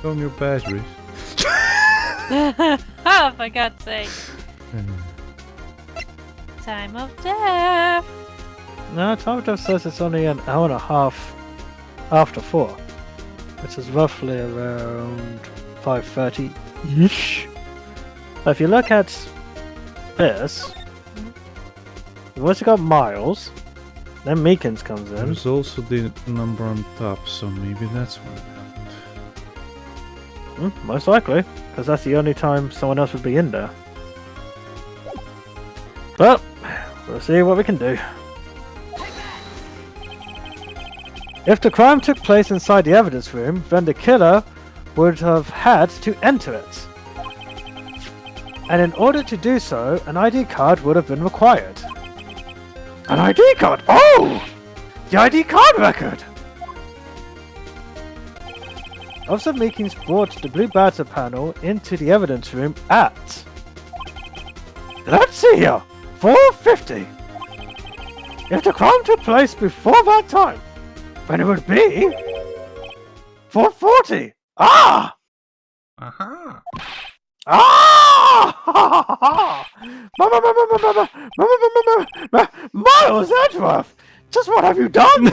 Show me your badge, Rhys. Oh, for God's sake. Time of death. No, time of death says it's only an hour and a half after 4, which is roughly around 5:30-ish. But if you look at this, you've also got Miles, then Meekins comes in. There's also the number on top, so maybe that's what happened. Most likely, because that's the only time someone else would be in there. But, we'll see what we can do. If the crime took place inside the evidence room, then the killer would have had to enter it. And in order to do so, an ID card would have been required. An ID card? Oh! The ID card record! Officer Meekins brought the blue badger panel into the evidence room at... Let's see here! 4:50! If the crime took place before that time, then it would be... 4:40! Ah! Aha! Ah! Miles Edgeworth! Just what have you done?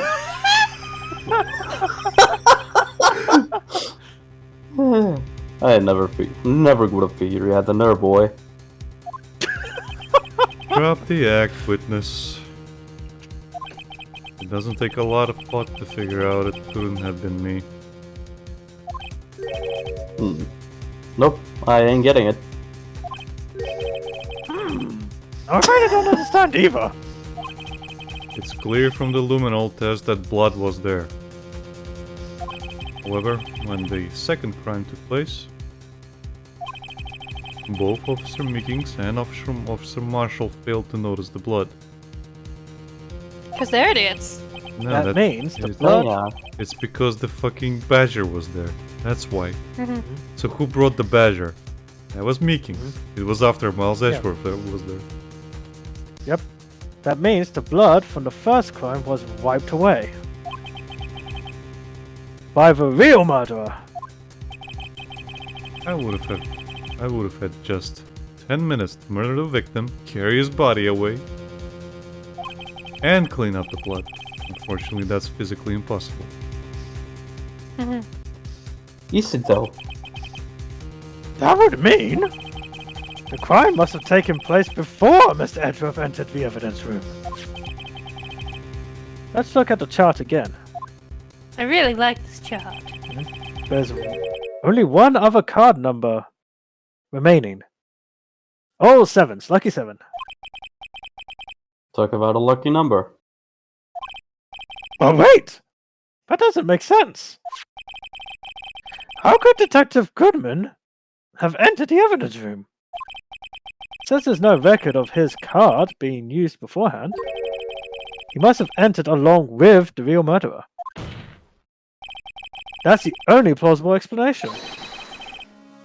I never would have figured you had the nerve, boy. Drop the act, witness. It doesn't take a lot of thought to figure out it couldn't have been me. Nope, I ain't getting it. I'm afraid I don't understand either. It's clear from the luminol test that blood was there. However, when the second crime took place, both Officer Meekins and Officer Marshall failed to notice the blood. Because they're idiots. No, That means the it's- blood... Yeah. It's because the fucking badger was there. That's why. Mhm. So who brought the badger? That was Meekins. It was after Miles Edgeworth that was there. Yep. That means the blood from the first crime was wiped away. By the real murderer. I would have had just 10 minutes to murder the victim, carry his body away, and clean up the blood. Unfortunately, that's physically impossible. Easy though. That would mean... The crime must have taken place before Mr. Edgeworth entered the evidence room. Let's look at the chart again. I really like this chart. There's only one other card number remaining. All 7s, lucky 7. Talk about a lucky number. Oh wait! That doesn't make sense. How could Detective Goodman have entered the evidence room? Since there's no record of his card being used beforehand, he must have entered along with the real murderer. That's the only plausible explanation.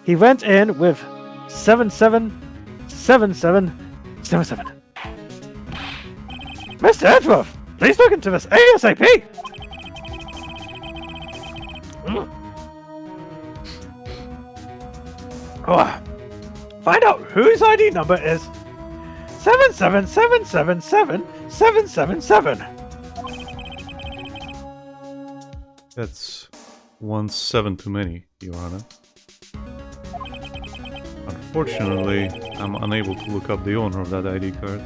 He went in with 777777. Mr. Edgeworth, please look into this ASAP! Oh, find out whose ID number is 777777777. That's 1-7 too many, Your Honor. Unfortunately, I'm unable to look up the owner of that ID card.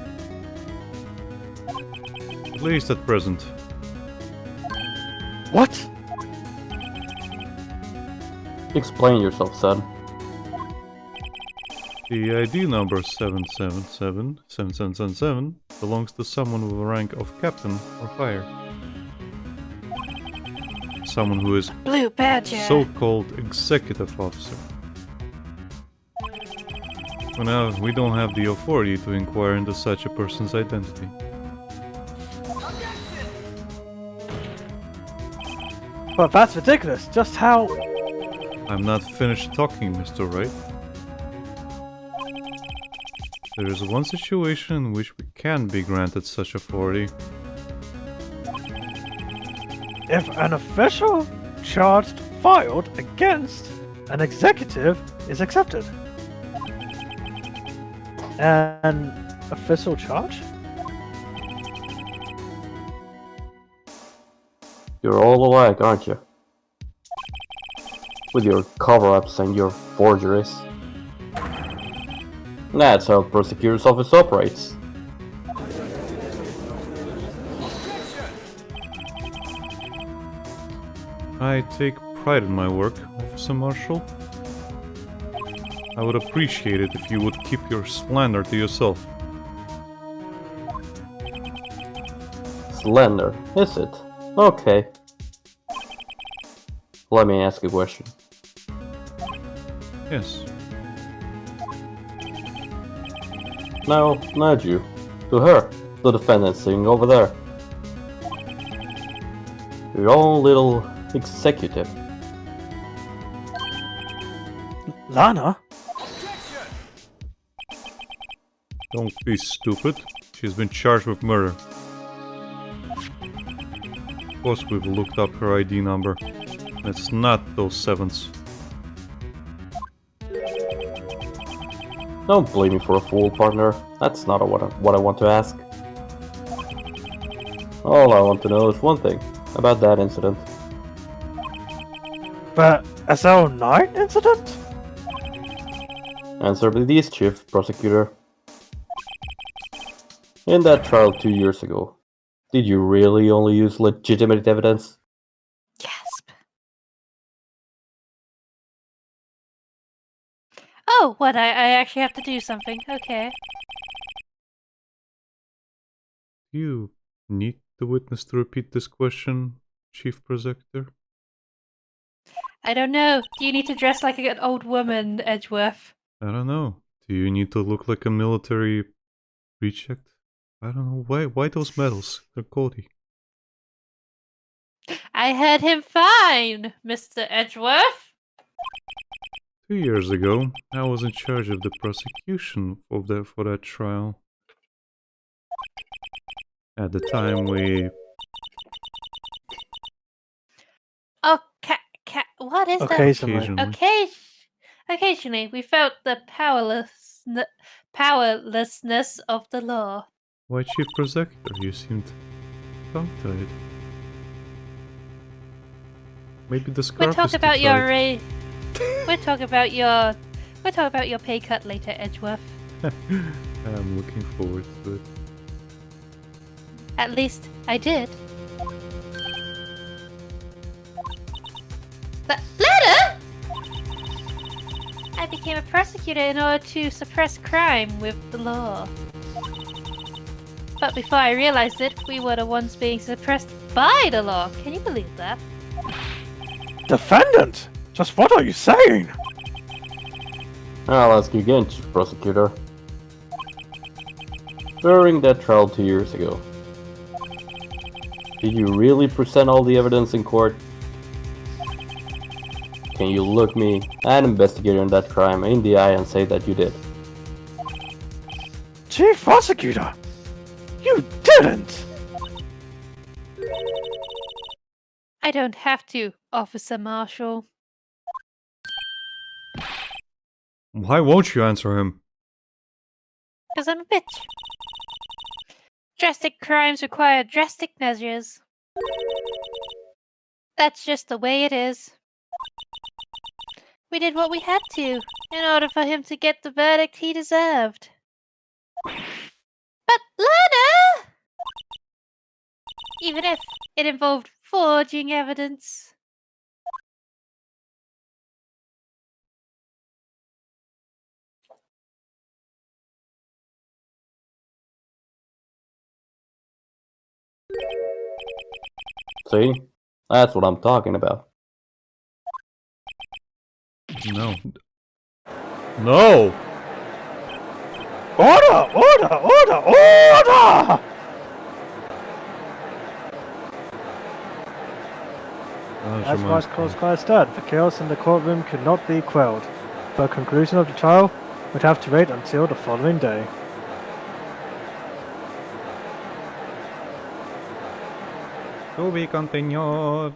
At least at present. What? Explain yourself, son. The ID number 7777777 belongs to someone with a rank of captain or higher. Someone who is Blue badger. so-called executive officer. For now, we don't have the authority to inquire into such a person's identity. But that's ridiculous. Just how... I'm not finished talking, Mr. Wright. There is one situation in which we can be granted such authority. If an official charged filed against an executive is accepted. An official charge? You're all alike, aren't you? With your cover-ups and your forgeries. That's how prosecutor's office operates. I take pride in my work, Officer Marshall. I would appreciate it if you would keep your slander to yourself. Slender, is it? Okay. Let me ask you a question. Yes. No, not you. To her, the defendant sitting over there. Your own little executive. Lana? Don't be stupid. She's been charged with murder. Of course we've looked up her ID number. It's not those sevens. Don't blame me for a fool, partner. That's not what I want to ask. All I want to know is one thing about that incident. But SL9 incident? Answer please, Chief Prosecutor. In that trial 2 years ago, did you really only use legitimate evidence? Gasp. Oh, what? I actually have to do something. Okay. Do you need the witness to repeat this question, Chief Prosecutor? I don't know. Do you need to dress like an old woman, Edgeworth? I don't know. Do you need to look like a military reject? I don't know. Why those medals? They're gaudy. I heard him fine, Mr. Edgeworth. 2 years ago, I was in charge of the prosecution for that trial. At the time, we... Oh, what is that? Occasionally. Occasionally, we felt the powerlessness of the law. Why, Chief Prosecutor? You seemed tongue-tied. Maybe the scarf We'll talk is too about your tight. We'll talk about your pay cut later, Edgeworth. I'm looking forward to it. At least I did. The letter? I became a prosecutor in order to suppress crime with the law. But before I realized it, we were the ones being suppressed by the law. Can you believe that? Defendant? Just what are you saying? I'll ask you again, Chief Prosecutor. During that trial 2 years ago, did you really present all the evidence in court? Can you look me, an investigator in that crime, in the eye and say that you did? Chief Prosecutor! You didn't! I don't have to, Officer Marshall. Why won't you answer him? Because I'm a bitch. Drastic crimes require drastic measures. That's just the way it is. We did what we had to, in order for him to get the verdict he deserved. But Lana! Even if it involved forging evidence. See? That's what I'm talking about. No. No! Order! Order! Order! Order! As Vice Clause Class stood, the chaos in the courtroom could not be quelled. The conclusion of the trial would have to wait until the following day. To be continued.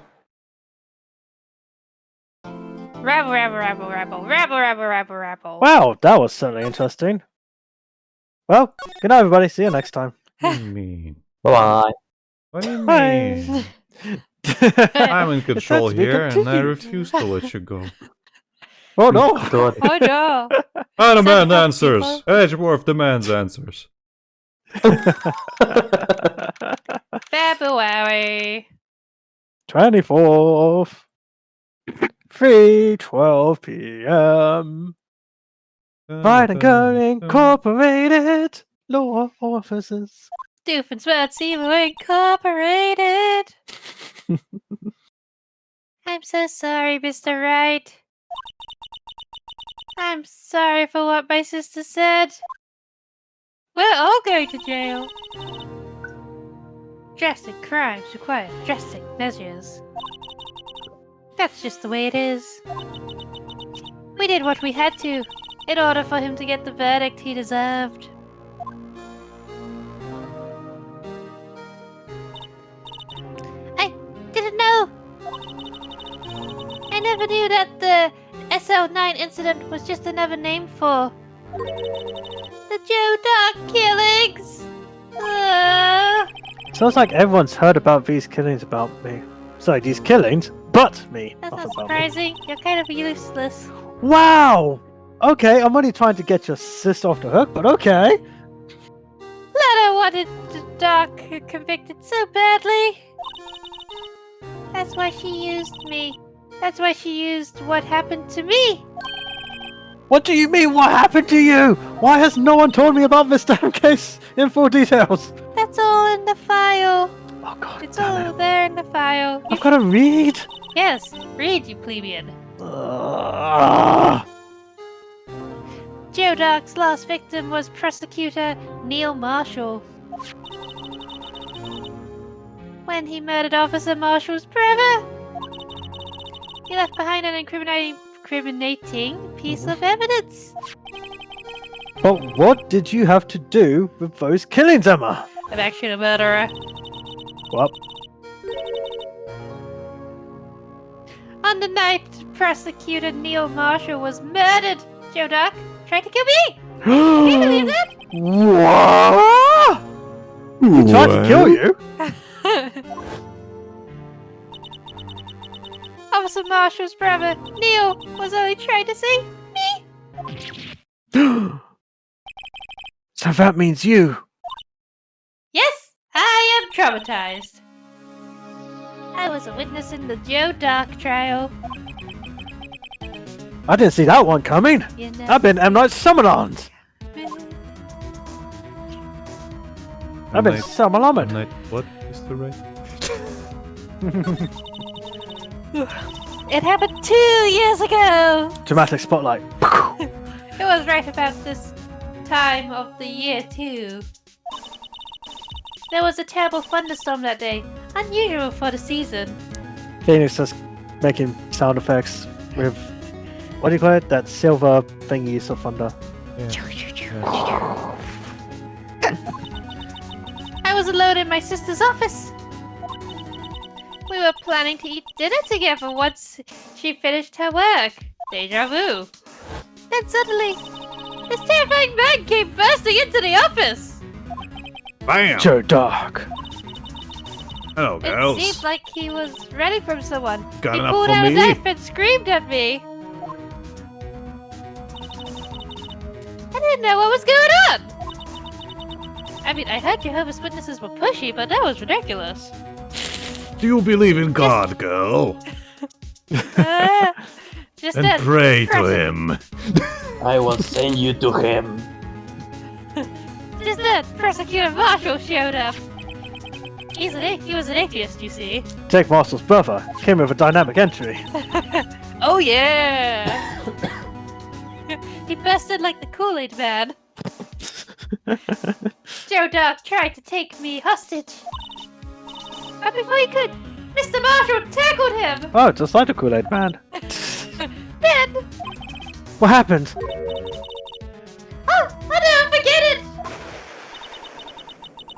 Rabble, rabble, rabble, rabble, rabble, rabble, rabble, rabble. Wow, that was certainly interesting. Well, good night, everybody. See you next time. What do you mean? Bye. What do you Bye. mean? I'm in It's time control to be here, and I continued. refuse to let you go. Oh no! God. Oh no! I Send demand it up, answers. people. Edgeworth demands answers. February. 24th, 3:12 p.m. Wright and Girl Incorporated. Law officers. Doofenshmirtz Incorporated. I'm so sorry, Mr. Wright. I'm sorry for what my sister said. We're all going to jail. Drastic crimes require drastic measures. That's just the way it is. We did what we had to in order for him to get the verdict he deserved. I didn't know. I never knew that the SL9 incident was just another name for the Joe Dark killings. Sounds like everyone's heard about these killings about me. Sorry, these killings, but me. That's not not about me. surprising. You're kind of useless. Wow! Okay, I'm only trying to get your sister off the hook, but okay. Lana wanted the Dark convicted so badly. That's why she used me. That's why she used what happened to me. What do you mean, what happened to you? Why has no one told me about this damn case in full details? That's all in the file. Oh god, It's damn all it. there in the file. I've got to read. Yes, read, you plebeian. Joe Dark's last victim was prosecutor Neil Marshall. When he murdered Officer Marshall's brother, he left behind an incriminating piece of evidence. But what did you have to do with those killings, Emma? I'm actually a murderer. Well, On the night prosecutor Neil Marshall was murdered, Joe Dark tried to kill me. Can you believe that? what? He tried to kill you? Officer Marshall's brother, Neil, was only trying to save me. So that means you. Yes, I am traumatized. I was a witness in the Joe Dark trial. I didn't see that one coming. You know, I've been M. Night Shyamalan. I've been Night- Shyamalan. Night, what, Mr. Wright? it happened 2 years ago. Dramatic spotlight. It was right about this time of the year, too. There was a terrible thunderstorm that day, unusual for the season. Phoenix just making sound effects with, what do you call it? That silver thingy of thunder. I was alone in my sister's office. We were planning to eat dinner together once she finished her work. Deja vu. Then suddenly, this terrifying man came bursting into the office. Bam! Joe Dark. Hello, It girls. seemed like he was running from someone. Got He enough pulled for out a me? knife and screamed at me. I didn't know what was going on. I mean, I heard Jehovah's Witnesses were pushy, but that was ridiculous. Do you believe in God, girl? Just Then that pray to present- him. I will send you to him. Just that prosecutor Marshall showed up. He was an atheist, you see. Jake Marshall's brother came with a dynamic entry. Oh yeah! He busted like the Kool-Aid man. Joe Dark tried to take me hostage. But before he could, Mr. Marshall tackled him. Oh, just like the Kool-Aid man. Then, What happened? oh, I'll never forget it!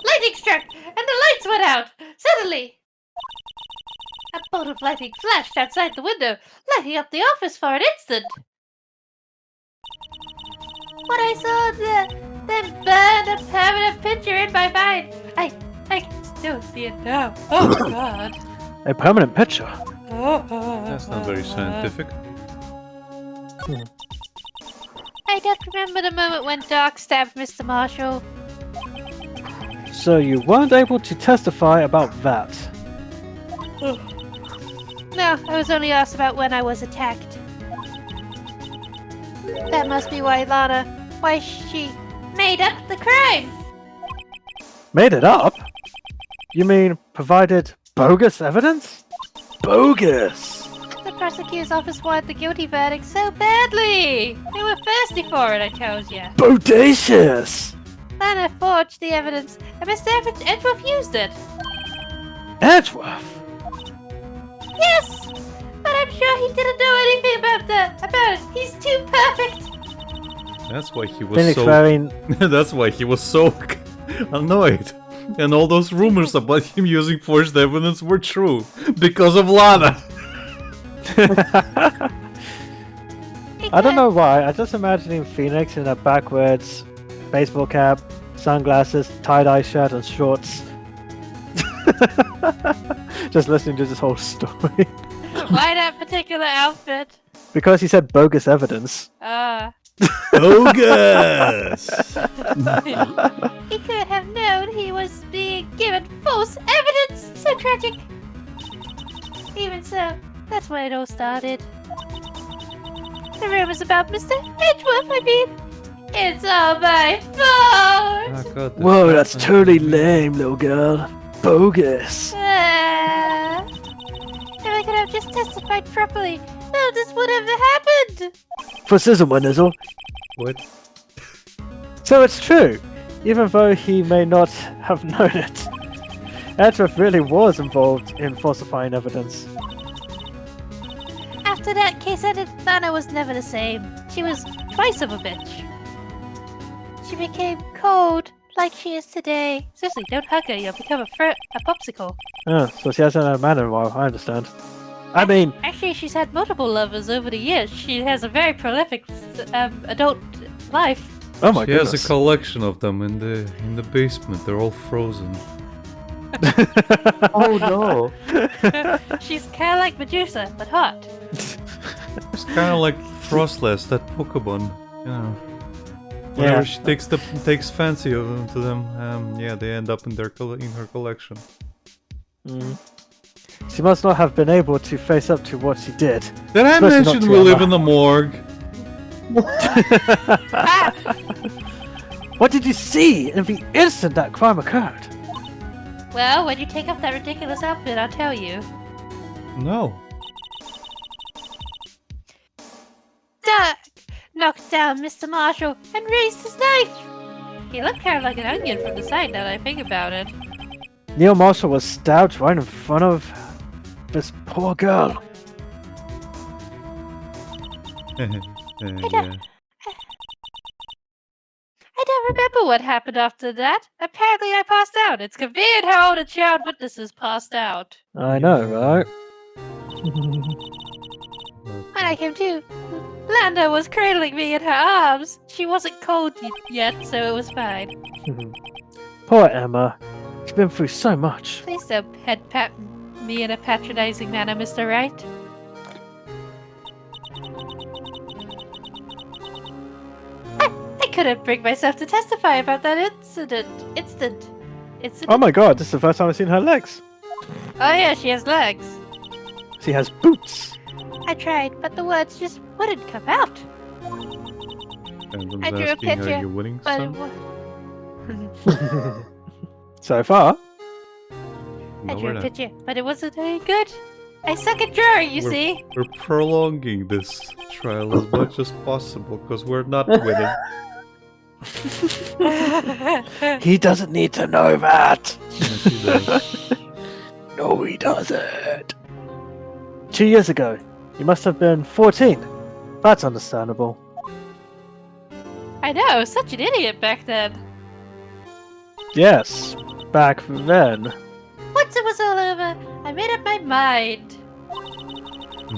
Lightning struck, and the lights went out, suddenly. A bolt of lightning flashed outside the window, lighting up the office for an instant. What I saw then burned a permanent picture in my mind. I can still see it now. Oh God. A permanent picture. That's not very scientific. I don't remember the moment when Doc stabbed Mr. Marshall. So you weren't able to testify about that. No, I was only asked about when I was attacked. That must be why she made up the crime. Made it up? You mean provided bogus evidence? Bogus! The prosecutor's office wanted the guilty verdict so badly. They were thirsty for it, I told you. Bodacious! Lana forged the evidence, and Mr. Edgeworth used it. Edgeworth? Yes! But I'm sure he didn't know anything about it. He's too perfect. That's why he was Phoenix so. wearing... That's why he was so annoyed. And all those rumors about him using forged evidence were true because of Lana. I don't know why, I just imagining Phoenix in a backwards baseball cap, sunglasses, tie-dye shirt and shorts. Just listening to this whole story. Why that particular outfit? Because he said bogus evidence. Bogus! He could have known he was being given false evidence. So tragic. Even so, that's where it all started. The rumors about Mr. Edgeworth, I mean. It's all my fault! Whoa, that's totally lame, little girl. Bogus. If I could have just testified properly, none of this would have happened! For sizzle, my nizzle. What? So it's true, even though he may not have known it. Edgeworth really was involved in falsifying evidence. After that case ended, Lana was never the same. She was twice of a bitch. She became cold, like she is today. Seriously, don't hug her, you'll become a popsicle. So she hasn't had a man in a while, I understand. I mean... Actually, she's had multiple lovers over the years. She has a very prolific adult life. Oh my She goodness. has a collection of them in the basement. They're all frozen. Oh no! She's kind of like Medusa, but hot. It's kind of like Frostless, that Pokemon. You know. Whenever she takes fancy to them, yeah, they end up in her collection. She must not have been able to face up to what she did. Did I Especially not mention to we live Emma. in the morgue? What did you see in the instant that crime occurred? Well, when you take off that ridiculous outfit, I'll tell you. No. Doc knocked down Mr. Marshall and raised his knife. He looked kind of like an onion from the side now that I think about it. Neil Marshall was stabbed right in front of this poor girl. Yeah. I don't remember what happened after that. Apparently I passed out. It's convenient how old a child witnesses passed out. I know, right? When I came to, Landa was cradling me in her arms. She wasn't cold yet, so it was fine. Poor Emma. She's been through so much. Please don't head pat me in a patronizing manner, Mr. Wright. I couldn't bring myself to testify about that incident. Oh my god, this is the first time I've seen her legs. Oh yeah, she has legs. She has boots. I tried, but the words just wouldn't come out. And I drew a asking, picture, are you winning, but son? So far. I No, drew we're a not. picture, but it wasn't any good. I suck at drawing, you see. We're prolonging this trial as much as possible because we're not winning. He doesn't need to know that. Yes, he does. No, he doesn't. 2 years ago, you must have been 14. That's understandable. I know, I was such an idiot back then. Yes, back then. Once it was all over, I made up my mind.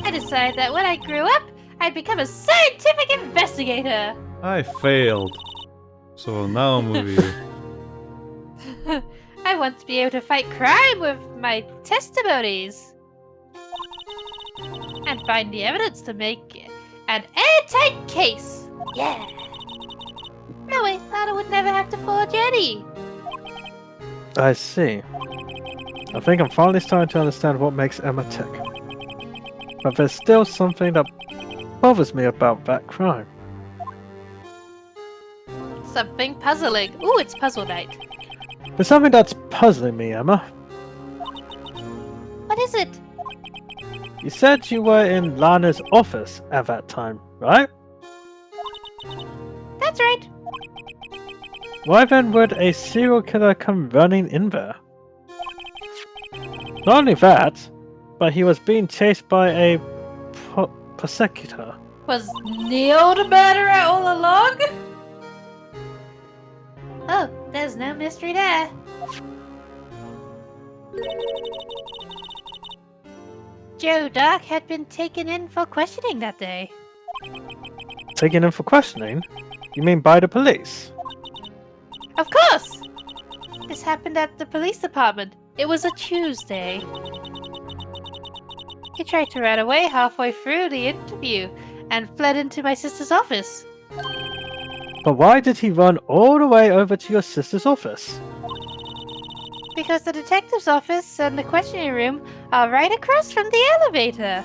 I decided that when I grew up, I'd become a scientific investigator. I failed. So now I'm with you. I want to be able to fight crime with my testimonies. And find the evidence to make an airtight case. Yeah. That way, Lana would never have to forge any. I see. I think I'm finally starting to understand what makes Emma tick. But there's still something that bothers me about that crime. Something puzzling. Ooh, it's puzzle night. There's something that's puzzling me, Emma. What is it? You said you were in Lana's office at that time, right? That's right. Why then would a serial killer come running in there? Not only that, but he was being chased by a persecutor. Was Neil the murderer all along? Oh, there's no mystery there. Joe Dark had been taken in for questioning that day. Taken in for questioning? You mean by the police? Of course! This happened at the police department. It was a Tuesday. He tried to run away halfway through the interview and fled into my sister's office. But why did he run all the way over to your sister's office? Because the detective's office and the questioning room are right across from the elevator.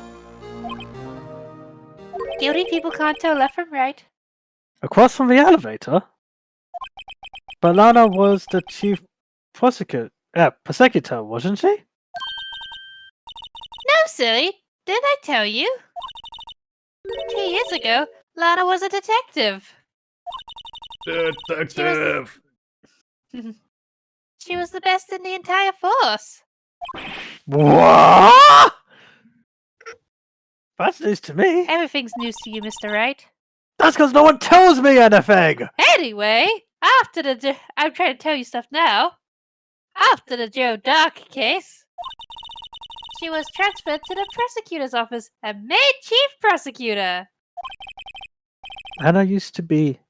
Guilty people can't tell left from right. Across from the elevator? But Lana was the chief persecutor, wasn't she? No, silly. Didn't I tell you? 2 years ago, Lana was a detective. Detective! She was the best in the entire force. What? That's news to me. Everything's news to you, Mr. Wright. That's because no one tells me anything! Anyway, after the I'm trying to tell you stuff now. After the Joe Dark case, she was transferred to the prosecutor's office and made chief prosecutor. Anna used to be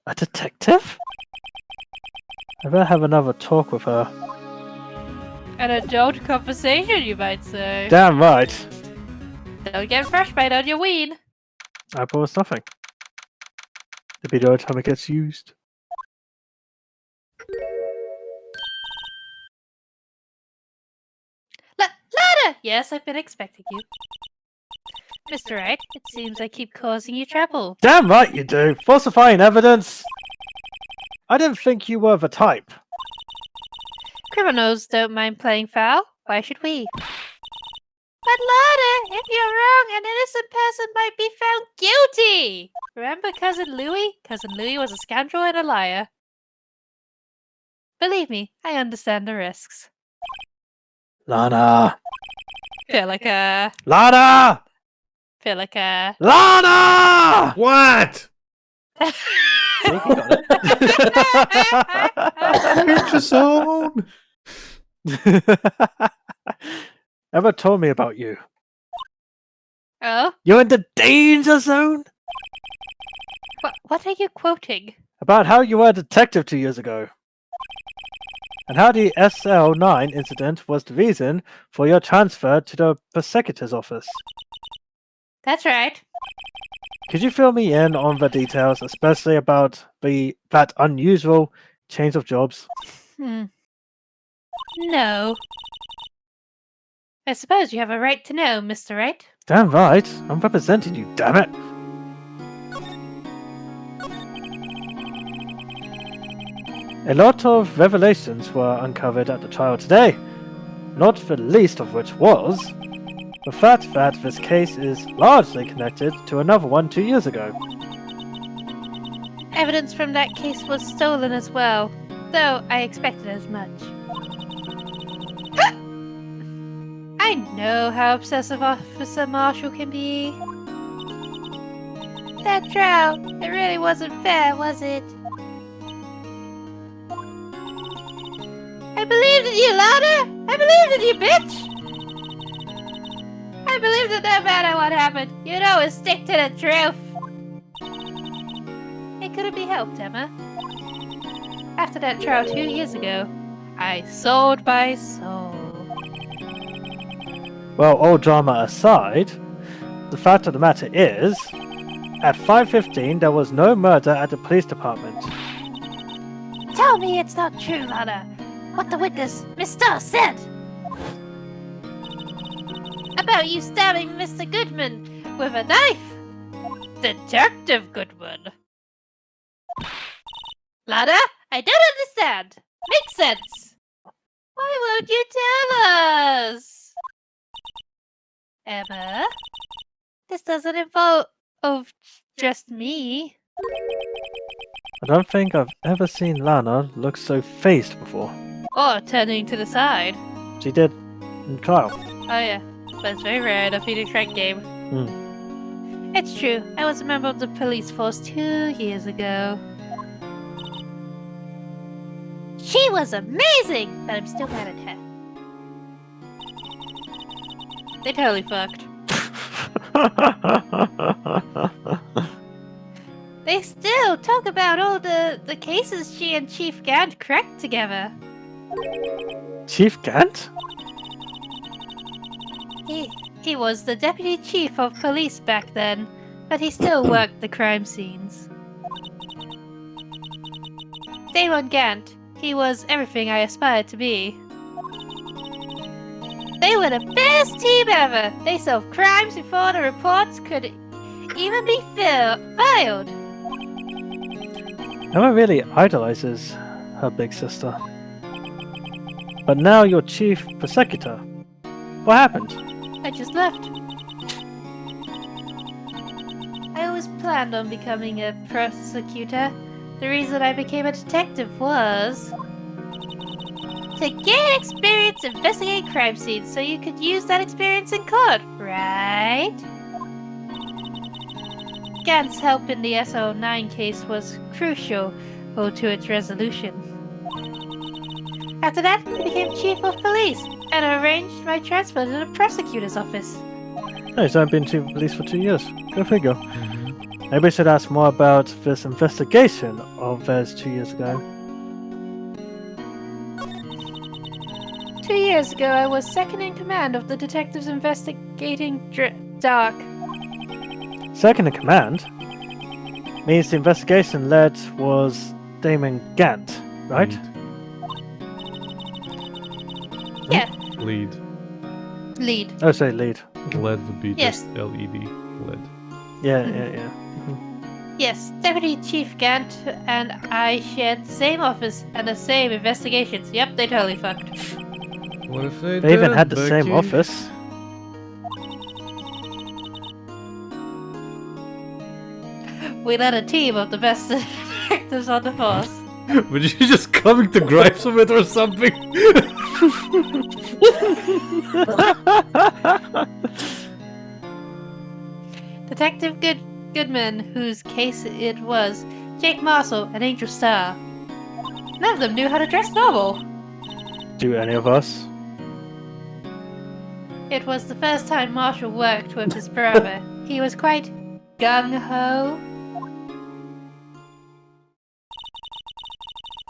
a detective? I better have another talk with her. An adult conversation, you might say. Damn right. Don't get frostbite on your ween. I promise nothing. It'll be the only time it gets used. Lana! Yes, I've been expecting you. Mr. Wright, it seems I keep causing you trouble. Damn right you do! Falsifying evidence! I didn't think you were the type. Criminals don't mind playing foul. Why should we? But Lana, if you're wrong, an innocent person might be found guilty! Remember Cousin Louie? Cousin Louie was a scoundrel and a liar. Believe me, I understand the risks. Lana! Filica. Lana! Filica. Lana! What? See, he got Danger zone! it. Emma told me about you. Oh? You're in the danger zone? What are you quoting? About how you were a detective 2 years ago. And how the SL9 incident was the reason for your transfer to the prosecutor's office. That's right. Could you fill me in on the details, especially about that unusual change of jobs? No. I suppose you have a right to know, Mr. Wright. Damn right. I'm representing you, damn it. A lot of revelations were uncovered at the trial today, not the least of which was the fact that this case is largely connected to another one 2 years ago. Evidence from that case was stolen as well, though I expected as much. I know how obsessive Officer Marshall can be. That trial, it really wasn't fair, was it? I believed in you, Lana! I believed in you, bitch! I believed that no matter what happened, you'd always stick to the truth. It couldn't be helped, Emma. After that trial 2 years ago, I sold my soul. Well, all drama aside, the fact of the matter is, at 5:15 there was no murder at the police department. Tell me it's not true, Lana. What the witness, Miss Starr, said about you stabbing Mr. Goodman with a knife. Detective Goodman. Lana, I don't understand. Makes sense. Why won't you tell us? Emma? This doesn't involve just me. I don't think I've ever seen Lana look so phased before. Or turning to the side. She did in trial. Oh yeah, but it's very rare in a Phoenix Wright game. It's true, I was a member of the police force 2 years ago. She was amazing, but I'm still mad at her. They totally fucked. They still talk about all the cases she and Chief Gant cracked together. Chief Gant? He was the deputy chief of police back then, but he still worked the crime scenes. Damon Gant, he was everything I aspired to be. They were the best team ever! They solved crimes before the reports could even be filed. Emma really idolizes her big sister. But now you're chief prosecutor. What happened? I just left. I always planned on becoming a prosecutor. The reason I became a detective was to gain experience investigating crime scenes so you could use that experience in court, right? Gant's help in the SO9 case was crucial to its resolution. After that, he became chief of police and arranged my transfer to the prosecutor's office. No, he's only been chief of police for 2 years. Go figure. Maybe I should ask more about this investigation of theirs 2 years ago. 2 years ago, I was second in command of the detectives investigating Dark. Second in command means the investigation led was Damon Gant, right? Yeah, Lead. lead. Oh, sorry, lead. LED would be Yes. just LED. LED. Yeah. Yes, Deputy Chief Gant and I shared the same office and the same investigations. Yep, they totally fucked. What if they They even did, had the same Becky? office. We led a team of the best detectives on the force. Were you just coming to gripes with it or something? Detective Goodman, whose case it was, Jake Marshall, and Angel Starr. None of them knew how to dress normal. Do any of us? It was the first time Marshall worked with his brother. He was quite gung-ho.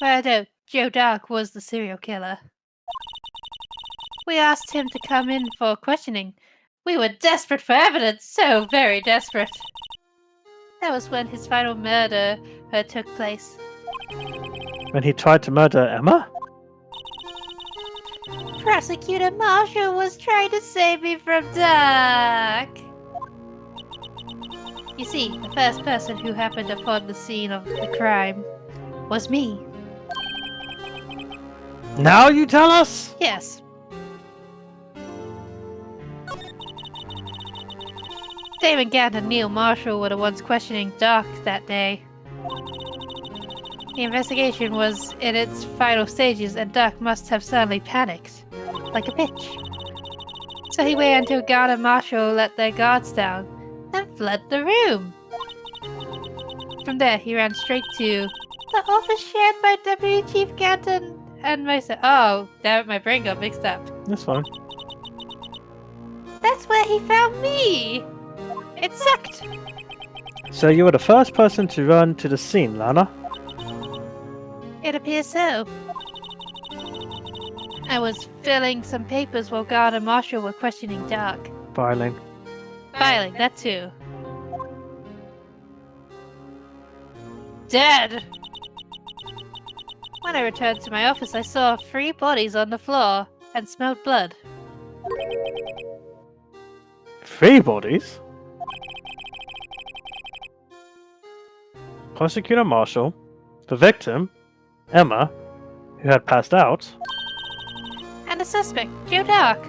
Well, no, Joe Dark was the serial killer. We asked him to come in for questioning. We were desperate for evidence, so very desperate. That was when his final murder took place. When he tried to murder Emma? Prosecutor Marshall was trying to save me from Dark. You see, the first person who happened upon the scene of the crime was me. Now you tell us? Yes. Damon Gant and Neil Marshall were the ones questioning Dark that day. The investigation was in its final stages and Dark must have suddenly panicked, like a bitch. So he waited until Gant and Marshall let their guards down, and fled the room. From there, he ran straight to the office shared by Deputy Chief Gant and myself. Oh, damn it, my brain got mixed up. That's fine. That's where he found me! It sucked! So you were the first person to run to the scene, Lana? It It appears so. I was filling some papers while Guard and Marshall were questioning Doc. Filing. Filing, that too. Dead! When I returned to my office, I saw 3 bodies on the floor and smelled blood. 3 bodies? Prosecutor Marshall, the victim, Emma, who had passed out, And the suspect, Joe Doc.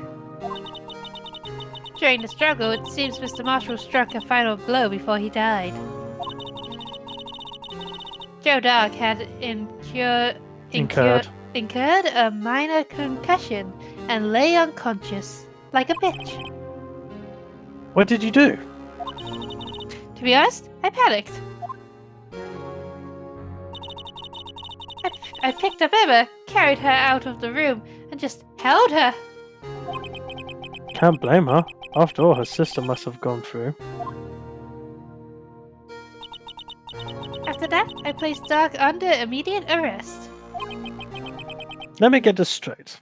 During the struggle, it seems Mr. Marshall struck a final blow before he died. Joe Doc had incurred a minor concussion and lay unconscious, like a bitch. what did you do? To be honest, I panicked. I picked up Emma, carried her out of the room, and just held her. Can't blame her. After all, her sister must have gone through. After that, I placed Doc under immediate arrest. Let me get this straight.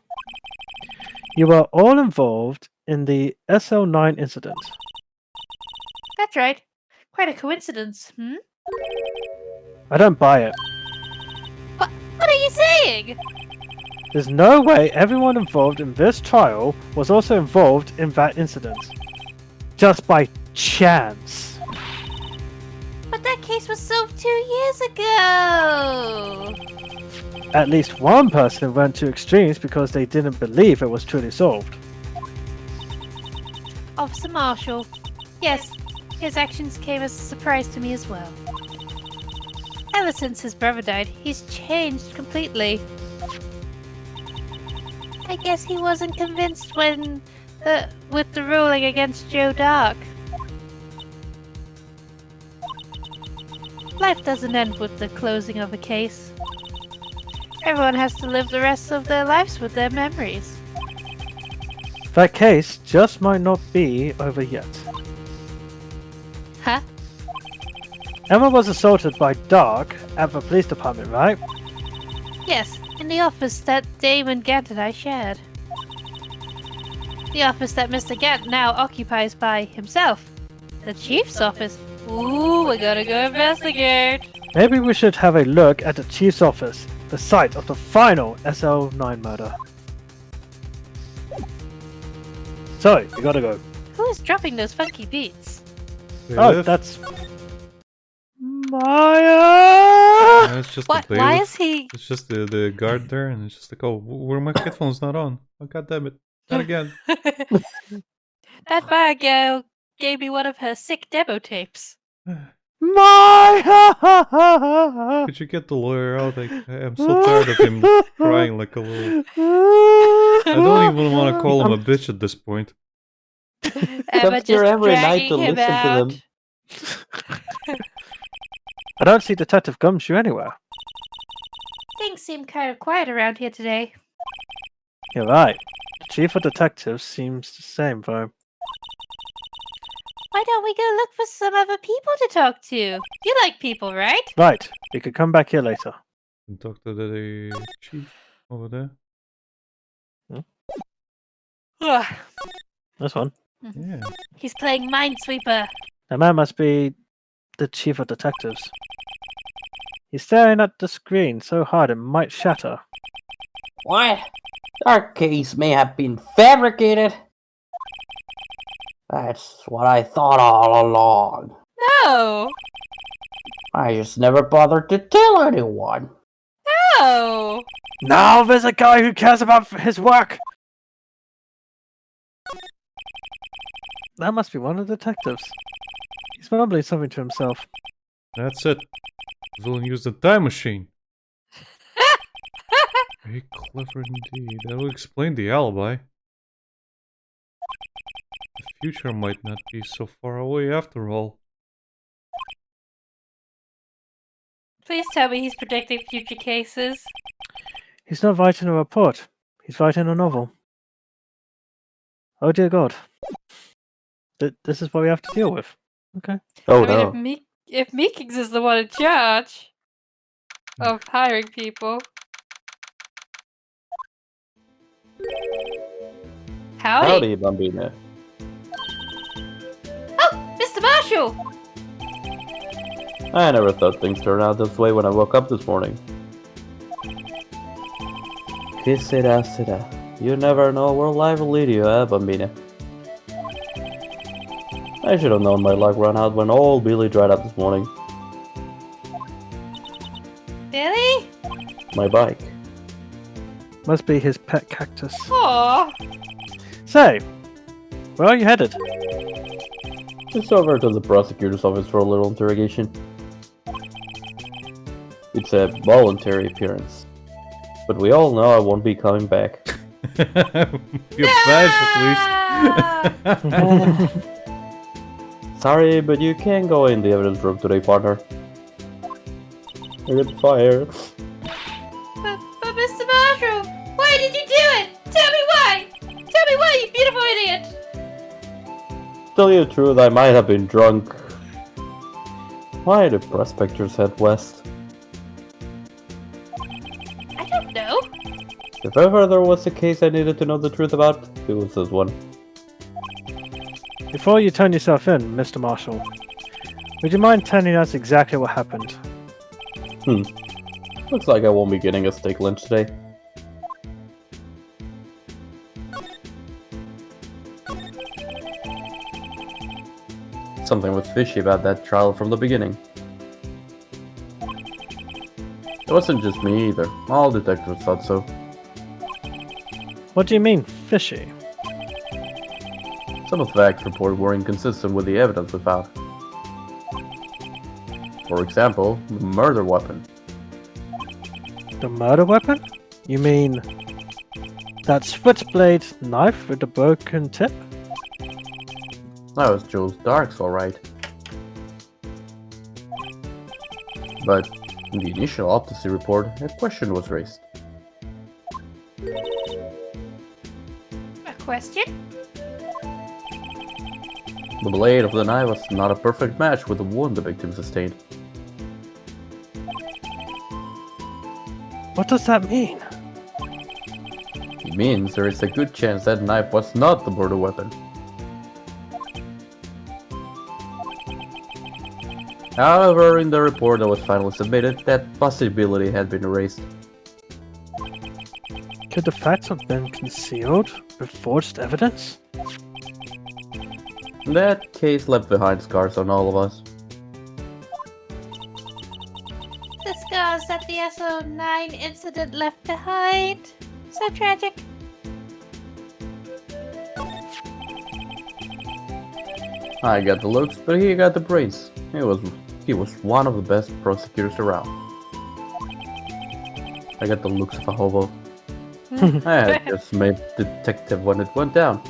You were all involved in the SL9 incident. That's right. Quite a coincidence, hmm? I don't buy it. What are you saying? There's no way everyone involved in this trial was also involved in that incident. Just by chance. But that case was solved 2 years ago! At least one person went to extremes because they didn't believe it was truly solved. Officer Marshall. Yes, his actions came as a surprise to me as well. Ever since his brother died, he's changed completely. I guess he wasn't convinced with the ruling against Joe Dark. Life doesn't end with the closing of a case. Everyone has to live the rest of their lives with their memories. That case just might not be over yet. Huh? Emma was assaulted by Dark at the police department, right? Yes, in the office that Damon Gant and I shared. The office that Mr. Gant now occupies by himself. The chief's office. Ooh, we gotta go investigate. Maybe we should have a look at the chief's office, the site of the final SL9 murder. So, we gotta go. Who is dropping those funky beats? Oh, that's... Maya! It's just What? the Why bailiff. is he? It's just the guard there, and it's just like, oh, where my headphones not on? Oh, god damn it! Not again. That bar girl gave me one of her sick demo tapes. Maya! Could you get the lawyer out? I'm so tired of him crying like a little. I don't even want to call him a bitch at this point. Emma Comes here just every night to dragging him listen to out. them. I don't see Detective Gumshoe anywhere. Things seem kind of quiet around here today. You're right. The chief of detectives seems the same, though. Why don't we go look for some other people to talk to? You like people, right? Right, we could come back here later. And talk to the chief over there. Ugh. This one. Yeah. He's playing Minesweeper. The man must be the chief of detectives. He's staring at the screen so hard it might shatter. What? Our case may have been fabricated. That's what I thought all along. No! I just never bothered to tell anyone. No! Now there's a guy who cares about his work! That must be one of the detectives. He's mumbling something to himself. That's it. The villain used a time machine. Very clever indeed. That will explain the alibi. The future might not be so far away after all. Please tell me he's predicting future cases. He's not writing a report. He's writing a novel. Oh dear God. This is what we have to deal with. Okay. Oh I mean, if Meekings is the one in charge of hiring people. Howdy. Bambina. Oh, Mr. Marshall! I never thought things turned out this way when I woke up this morning. Que sera, sera. You never know where life will lead you, Bambina? I should have known my luck ran out when old Billy dried up this morning. Billy? My bike. Must be his pet cactus. Aw. So, where are you headed? Just over to the prosecutor's office for a little interrogation. It's a voluntary appearance. But we all know I won't be coming back. Your badge at least. Sorry, but you can't go in the evidence room today, partner. I got fired. But Mr. Marshall, why did you do it? Tell me why! Tell me why, you beautiful idiot! Tell you the truth, I might have been drunk. Why did prospectors head west? I don't know. If ever there was a case I needed to know the truth about, it was this one. Before you turn yourself in, Mr. Marshall, would you mind telling us exactly what happened? Looks like I won't be getting a steak lunch today. Something was fishy about that trial from the beginning. It wasn't just me either. All detectives thought so. What do you mean, fishy? Some of the facts reported were inconsistent with the evidence we found. For example, the murder weapon. The murder weapon? You mean that switchblade knife with the broken tip? That was Jules Dark's alright. But in the initial autopsy report, a question was raised. A question? The blade of the knife was not a perfect match with the wound the victim sustained. What does that mean? It means there is a good chance that knife was not the murder weapon. However, in the report that was finally submitted, that possibility had been erased. Could the facts have been concealed with forged evidence? That case left behind scars on all of us. The scars that the SO9 incident left behind. So tragic. I got the looks, but he got the brains. He was one of the best prosecutors around. I got the looks of a hobo. I had just made detective when it went down.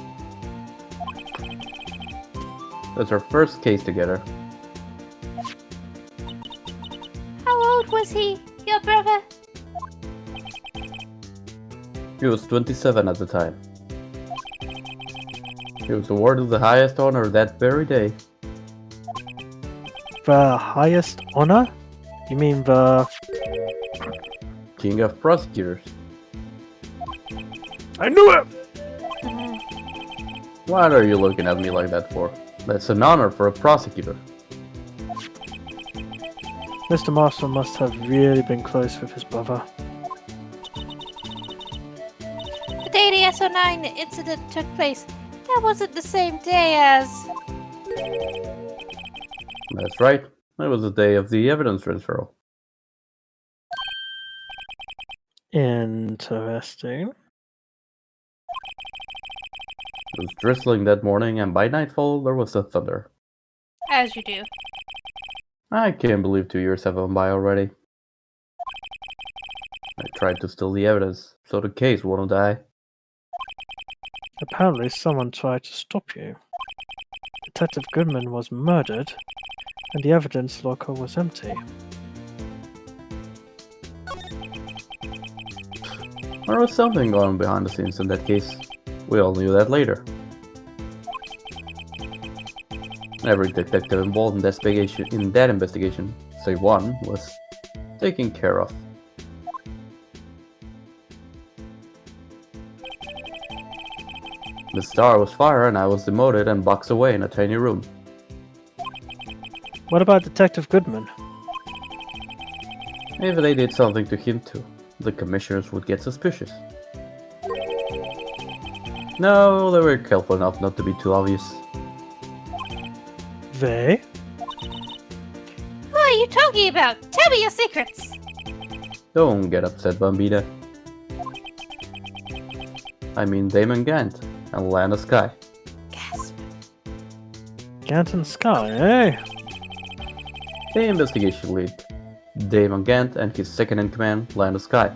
That's our first case together. How old was he, your brother? He was 27 at the time. He was awarded the highest honor that very day. The highest honor? You mean the... King of prosecutors. I knew it! What are you looking at me like that for? That's an honor for a prosecutor. Mr. Marshall must have really been close with his brother. The day the SO9 incident took place, that wasn't the same day as... That's right. It was the day of the evidence transfer. Interesting. It was drizzling that morning, and by nightfall there was a thunder. As you do. I can't believe 2 years have gone by already. I tried to steal the evidence, so the case wouldn't die. Apparently someone tried to stop you. Detective Goodman was murdered, and the evidence locker was empty. There was something going on behind the scenes in that case. We all knew that later. Every detective involved in that investigation, save one, was taken care of. The star was fired and I was demoted and boxed away in a tiny room. What about Detective Goodman? If they did something to him too, the commissioners would get suspicious. No, they were careful enough not to be too obvious. They? Who are you talking about? Tell me your secrets! Don't get upset, Bambina. I mean Damon Gant and Lana Sky. Gasp. Ganton Sky, eh? The investigation lead, Damon Gant and his second-in-command, Lana Sky.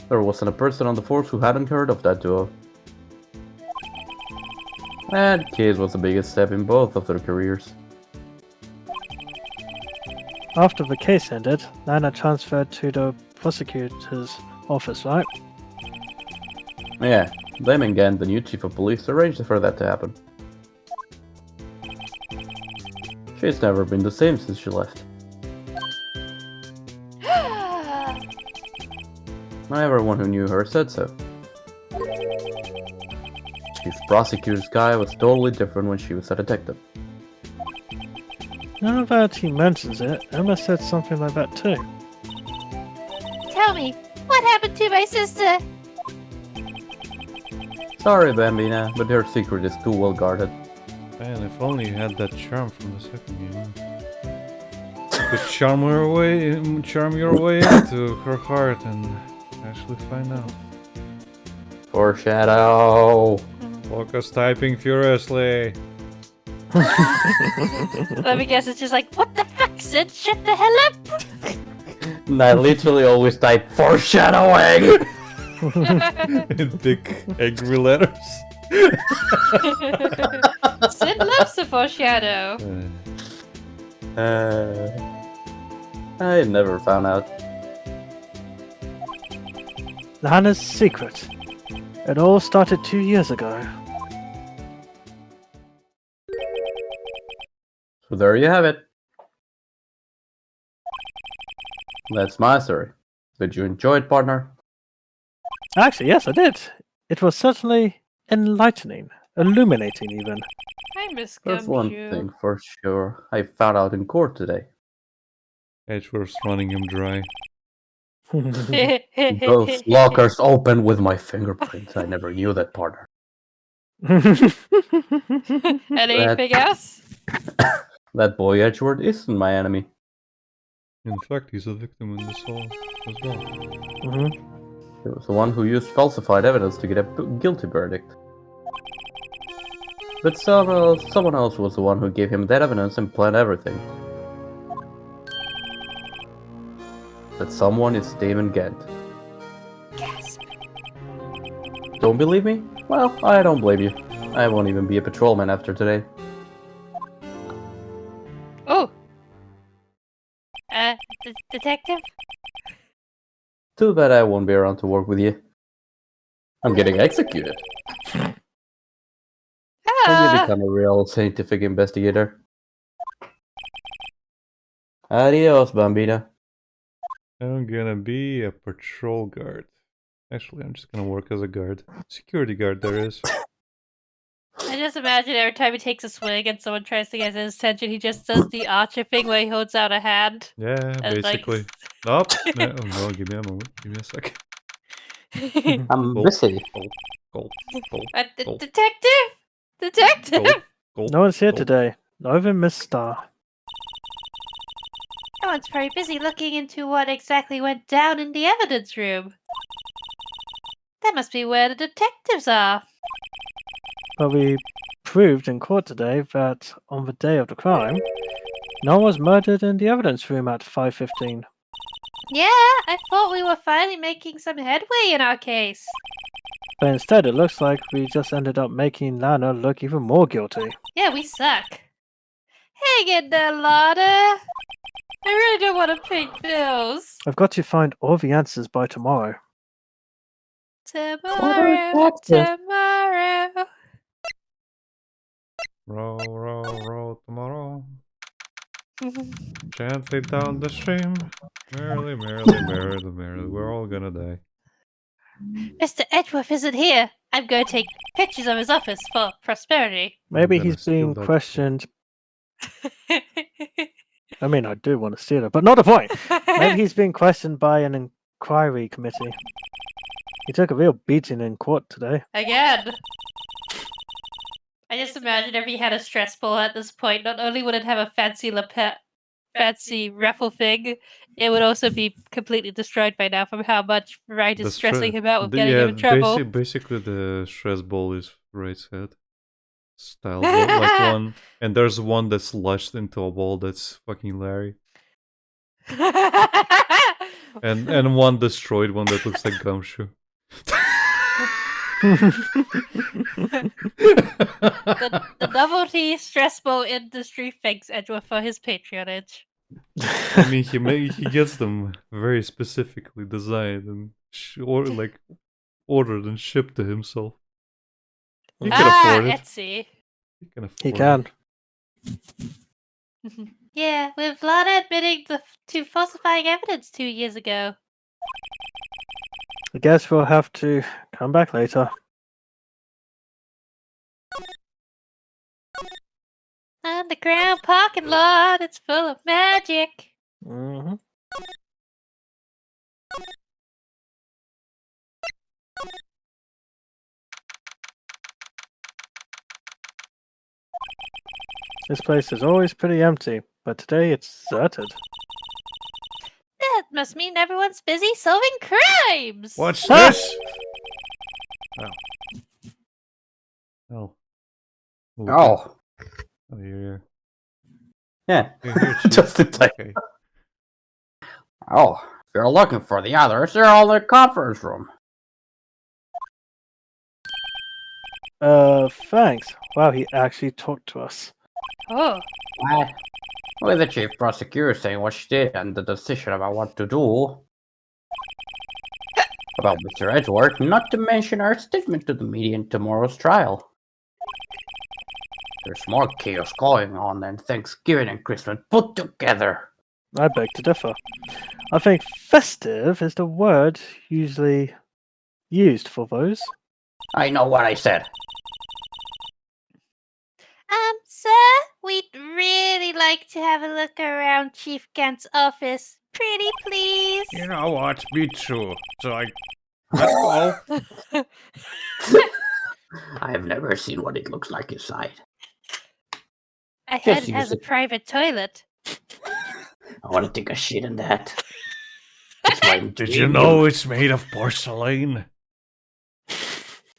There wasn't a person on the force who hadn't heard of that duo. That case was the biggest step in both of their careers. After the case ended, Lana transferred to the prosecutor's office, right? Yeah, Damon Gant, the new chief of police, arranged for that to happen. She's never been the same since she left. Everyone who knew her said so. Chief Prosecutor Sky was totally different when she was a detective. Now that he mentions it, Emma said something like that too. Tell me, what happened to my sister? Sorry, Bambina, but her secret is too well guarded. Man, if only you had that charm from the second game. Could charm your way into her heart and actually find out. Foreshadow! Focus typing furiously. Let me guess, it's just like, what the fuck, Sid? Shut the hell up! And I literally always type foreshadowing! In big angry letters. Sid loves to foreshadow. I never found out. Lana's secret. It all started 2 years ago. So there you have it. That's my story. Did you enjoy it, partner? Actually, yes, I did. It was certainly enlightening, illuminating even. I miss There's one Gumshoe. thing for sure I found out in court today. Edgeworth's running him dry. Those lockers open with my fingerprints. I never knew that, partner. Anything else? That boy Edgeworth isn't my enemy. In fact, he's a victim in this all as well. Mhm. He was the one who used falsified evidence to get a guilty verdict. But someone else was the one who gave him that evidence and planned everything. That someone is Damon Gant. Gasp. Don't believe me? Well, I don't blame you. I won't even be a patrolman after today. Oh. Detective? Too bad I won't be around to work with you. I'm getting executed. When you become a real scientific investigator. Adios, Bambina. I'm gonna be a patrol guard. Actually, I'm just gonna work as a guard. Security guard, there is. I just imagine every time he takes a swing and someone tries to get his attention, he just does the archer thing where he holds out a hand. Yeah, And basically. Nope. No, oh, no, give me a moment. Give me a second. I'm Gulp, busy. Gulp, gulp, gulp, gulp, Detective? Detective? gulp, gulp, No one's here gulp. today. Not even Miss Star. Someone's very busy looking into what exactly went down in the evidence room. That must be where the detectives are. But we proved in court today that on the day of the crime, no one was murdered in the evidence room at 5:15. Yeah, I thought we were finally making some headway in our case. But instead, it looks like we just ended up making Lana look even more guilty. Yeah, we suck. Hang in there, Lana. I really don't want to pay bills. I've got to find all the answers by tomorrow. Tomorrow, tomorrow. Row, row, row tomorrow. Gently down the stream. Merrily, merrily, merrily, merrily. We're all gonna die. Mr. Edgeworth isn't here. I'm going to take pictures of his office for prosperity. Maybe gonna he's steal being that. questioned. I mean, I do want to steal it, but not the point. Maybe he's being questioned by an inquiry committee. He took a real beating in court today. Again. I just imagine if he had a stress ball at this point, not only would it have a fancy raffle thing, it would also be completely destroyed by now from how much Wright is stressing him out with getting him in trouble. Basically, the stress ball is Wright's head. Style, like one. And there's one that's lashed into a ball that's fucking Larry. And one destroyed one that looks like Gumshoe. the novelty stress ball industry thanks Edgeworth for his patronage. I mean, he gets them very specifically designed and ordered and shipped to himself. He can afford it. Etsy. He can afford He can. Yeah, with Lana admitting to falsifying evidence 2 years ago. I guess we'll have to come back later. Underground parking lot, it's full of magic. Mm-hmm. This place is always pretty empty, but today it's deserted. That must mean everyone's busy solving crimes. What's Ah! this? Oh. Oh. Oh, Oh, you're yeah. here, Chief. Just in time. Okay. Oh, if you're looking for the others, they're all in the conference room. Thanks. Wow, he actually talked to us. Oh, What? With the chief prosecutor saying what she did and the decision about what to do. About Mr. Edgeworth, not to mention our statement to the media in tomorrow's trial. There's more chaos going on than Thanksgiving and Christmas put together. I beg to differ. I think festive is the word usually used for those. I know what I said. sir, we'd really like to have a look around Chief Gant's office. Pretty please. You know what? Me too. So let's go. I have never seen what it looks like inside. I Just heard it use has a it. private toilet. I want to take a shit in that. It's my Did you know it's made of porcelain?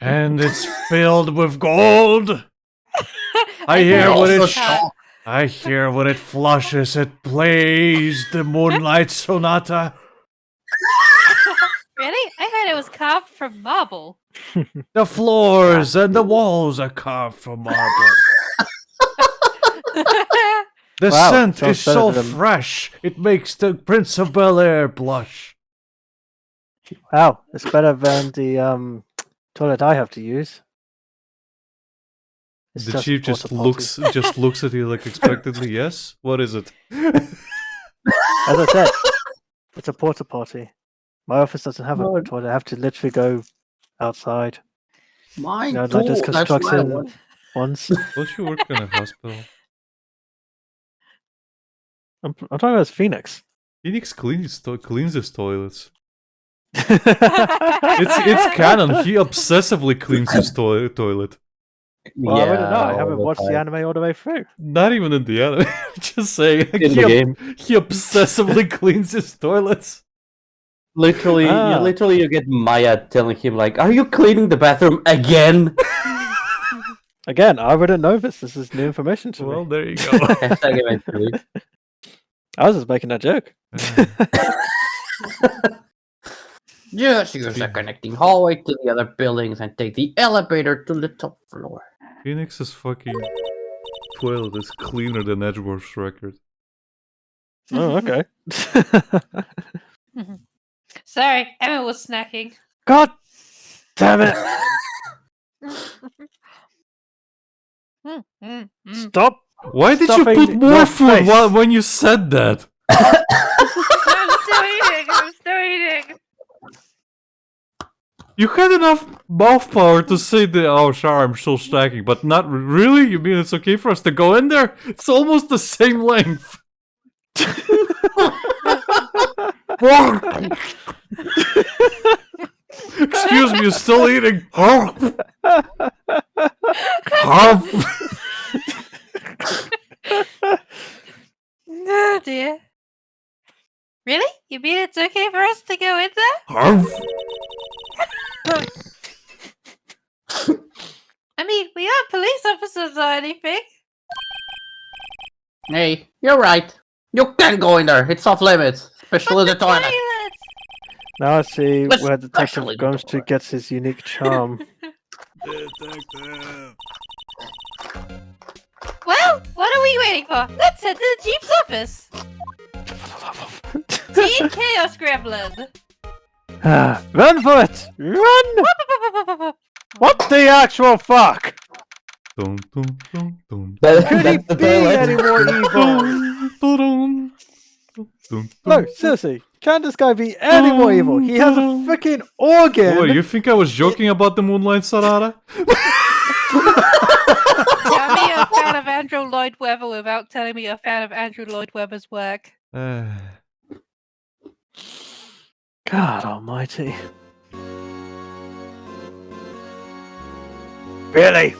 And it's filled with gold. I hear heard what it's it hot. I hear when it flushes, it plays the Moonlight Sonata. Really? I heard it was carved from marble. The floors and the walls are carved from marble. The Wow, scent sounds is so better than- fresh, it makes the Prince of Bel-Air blush. Wow, it's better than the toilet I have to use. It's The just chief a just porta-potty. looks at you like expectantly. Yes, what is it? As I said, it's a porta potty. My office doesn't have a No. toilet. I have to literally go outside. Mine You know, too. like those That's construction why I want- ones. Don't you work in a hospital? I'm talking about Phoenix. Phoenix cleans his toilets. it's It's canon. He obsessively cleans his toilet. Well, I wouldn't know. I all haven't the watched the time. anime all the way through. Not even in the anime. Just saying. In the game. He obsessively cleans his toilets. Literally, Ah. you get Maya telling him like, "Are you cleaning the bathroom again?" Again, I wouldn't know this. This is new information to Well, me. there you go. Hashtag eventually. I was just making that joke. Just use the connecting hallway to the other buildings and take the elevator to the top floor. Phoenix's fucking toilet is cleaner than Edgeworth's record. Oh, okay. Sorry, Emma was snacking. God damn it! Mm, mm, mm. Stop Why did you stuffing put more your food face. when you said that? I'm still eating. I'm still eating. You had enough mouth power to say that, oh, sure, I'm still stacking, but not really? You mean it's okay for us to go in there? It's almost the same length. Excuse me, you're still eating. Oh dear. Really? You mean it's okay for us to go in there? I mean, we aren't police officers or anything. Hey, you're right. You can't go in there. It's off limits, especially the toilet. Now I see where Especially Detective the Gumshoe toilet. gets his unique charm. Detective. Well, what are we waiting for? Let's head to the Chief's office. Team Chaos Gremlin. Run for it! Run! What the actual fuck? Dun, dun, dun, dun. Could he That's the be toilet. any more evil? Dun, dun, dun, dun, No, dun. seriously, can this guy be any more evil? He has a freaking organ! Oh, you think I was joking about the Moonlight Sonata? Tell me you're a fan of Andrew Lloyd Webber without telling me you're a fan of Andrew Lloyd Webber's work. God almighty. Really?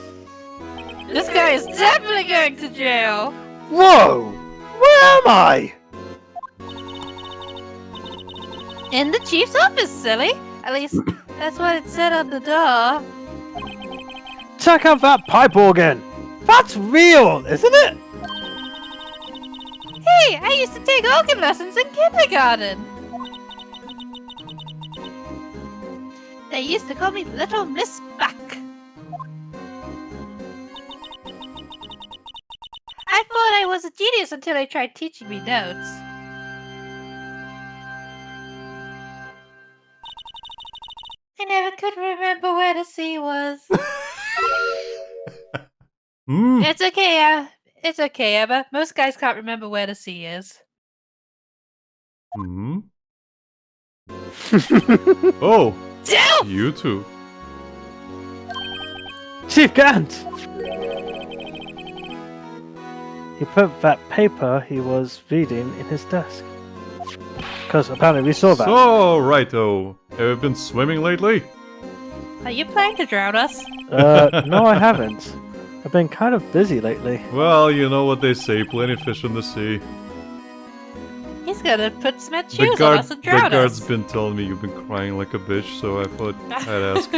This guy is definitely going to jail. Whoa! Where am I? In the Chief's office, silly. At least, that's what it said on the door. Check out that pipe organ! That's real, isn't it? Hey, I used to take organ lessons in kindergarten. They used to call me Little Miss Buck. I thought I was a genius until I tried teaching me notes. I never could remember where the C was. Hmm. It's okay, it's okay, Emma. Most guys can't remember where the C is. Hmm. Oh, Delph! you too. Chief Gant! He put that paper he was reading in his desk. Because apparently we saw that. So, righto. Have you been swimming lately? Are you planning to drown us? No, I haven't. I've been kind of busy lately. Well, you know what they say, plenty of fish in the sea. He's gonna put cement The shoes on us and drown guard's us. been telling me you've been crying like a bitch, so I thought I'd ask.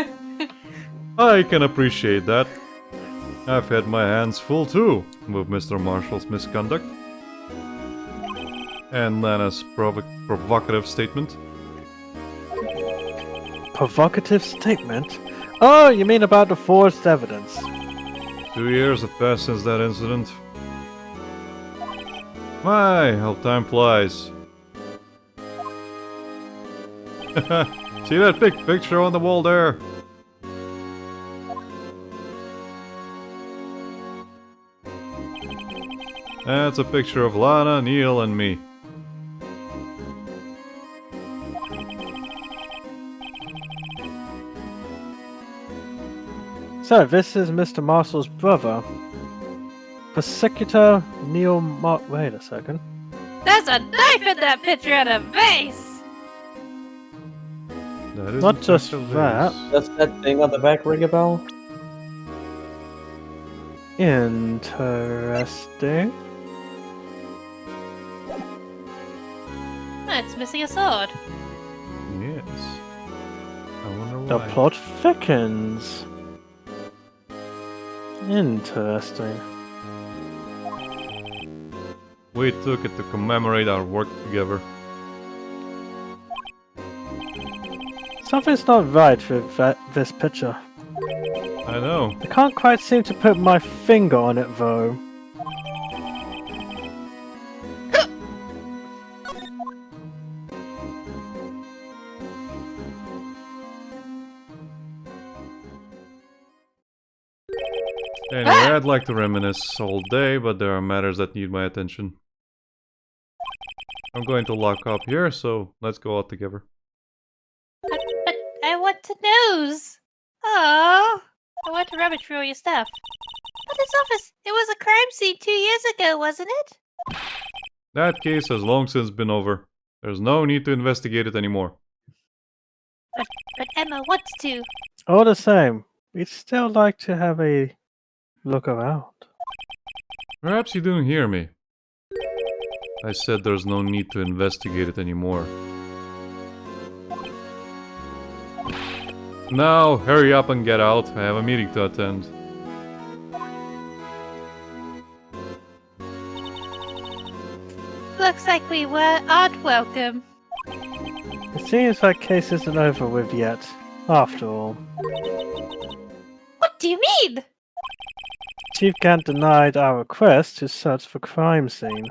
I can appreciate that. I've had my hands full too with Mr. Marshall's misconduct. And Lana's provocative statement. Provocative statement? Oh, you mean about the forged evidence? 2 years have passed since that incident. My, how time flies. See that big picture on the wall there? That's a picture of Lana, Neil, and me. So, this is Mr. Marshall's brother. Prosecutor Neil wait a second. There's a knife in that picture and a vase! That is Not in just fact a that. vase. Does that thing on the back ring a bell? Interesting. Oh, it's missing a sword. Yes. I wonder The why. plot thickens. Interesting. We took it to commemorate our work together. Something's not right with this picture. I know. I can't quite seem to put my finger on it though. Anyway, I'd like to reminisce all day, but there are matters that need my attention. I'm going to lock up here, so let's go out together. But I want to nose. Oh, I want to rummage through all your stuff. But this office, it was a crime scene 2 years ago, wasn't it? That case has long since been over. There's no need to investigate it anymore. But Emma wants to. All the same, we'd still like to have a look around. Perhaps you didn't hear me. I said there's no need to investigate it anymore. Now, hurry up and get out. I have a meeting to attend. Looks like we aren't welcome. It seems that case isn't over with yet, after all. What do you mean? Chief Gant denied our request to search the crime scene.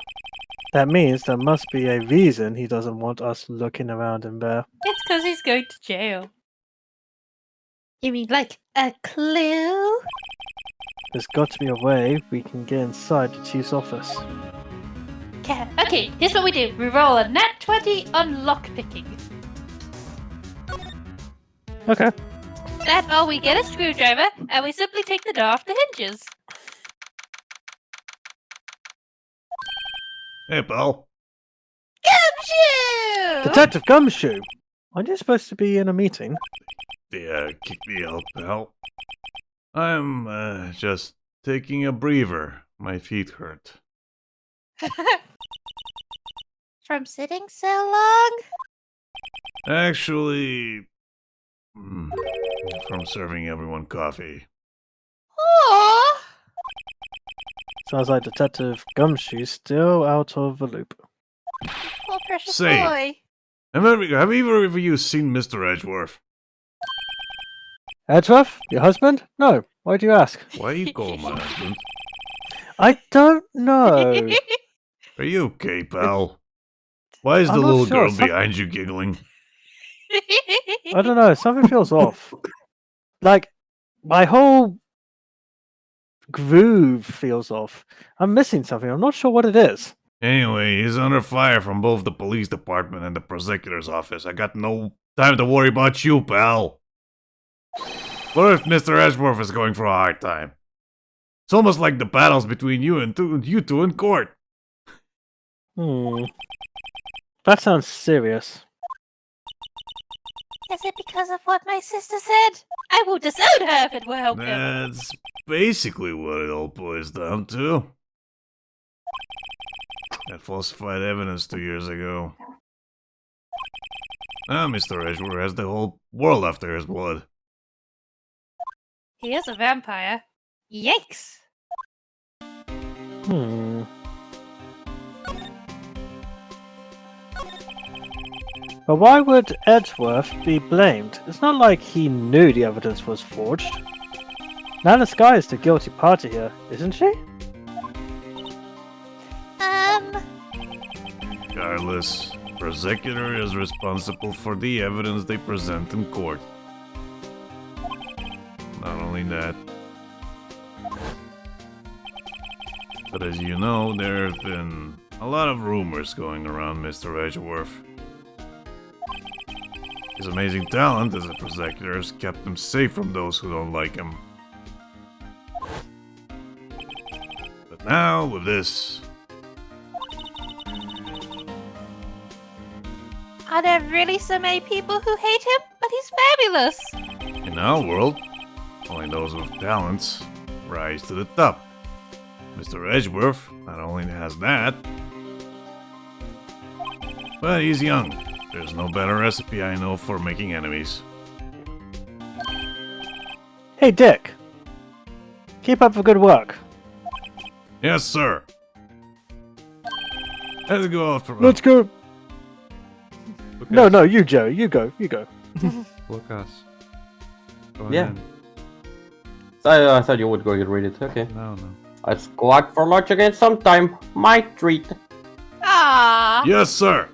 That means there must be a reason he doesn't want us looking around in there. It's because he's going to jail. You mean like a clue? There's got to be a way we can get inside the chief's office. Okay, here's what we do. We roll a nat 20 on lockpicking. Okay. That or we get a screwdriver and we simply take the door off the hinges. Hey, pal. Gumshoe! Detective Gumshoe! Aren't you supposed to be in a meeting? Yeah, kick me out, pal. I'm, just taking a breather. My feet hurt. From sitting so long? Actually, from serving everyone coffee. Aww! Sounds like Detective Gumshoe's still out of the loop. Poor precious Say. boy. Have either of you seen Mr. Edgeworth? Edgeworth? Your husband? No. Why do you ask? Why you call him my husband? I don't know. Are you okay, pal? Why is the I'm not little sure, girl behind you giggling? I don't know. Something feels off. Like, my whole groove feels off. I'm missing something. I'm not sure what it is. Anyway, he's under fire from both the police department and the prosecutor's office. I got no time to worry about you, pal. What if Mr. Edgeworth is going for a hard time? It's almost like the battles between you two in court. That sounds serious. Is it because of what my sister said? I will disown her if it will help him. That's basically what it all boils down to. That falsified evidence 2 years ago. Now Mr. Edgeworth has the whole world after his blood. He is a vampire. Yikes! But why would Edgeworth be blamed? It's not like he knew the evidence was forged. Nana Sky is the guilty party here, isn't she? Regardless, prosecutor is responsible for the evidence they present in court. Not only that, but as you know, there have been a lot of rumors going around Mr. Edgeworth. His amazing talent as a prosecutor has kept him safe from those who don't like him. But now, with this, Are there really so many people who hate him? But he's fabulous! in our world, only those with talents rise to the top. Mr. Edgeworth not only has that, but he's young. There's no better recipe I know for making enemies. Hey, Dick. Keep up the good work. Yes, sir. Let's go out for Let's go. Lucas, No, you, Joe. You go. Lucas. Go Yeah. ahead. I thought you would go and read it. Okay. No. Let's go out for lunch again sometime. My treat. Ah! Yes, sir.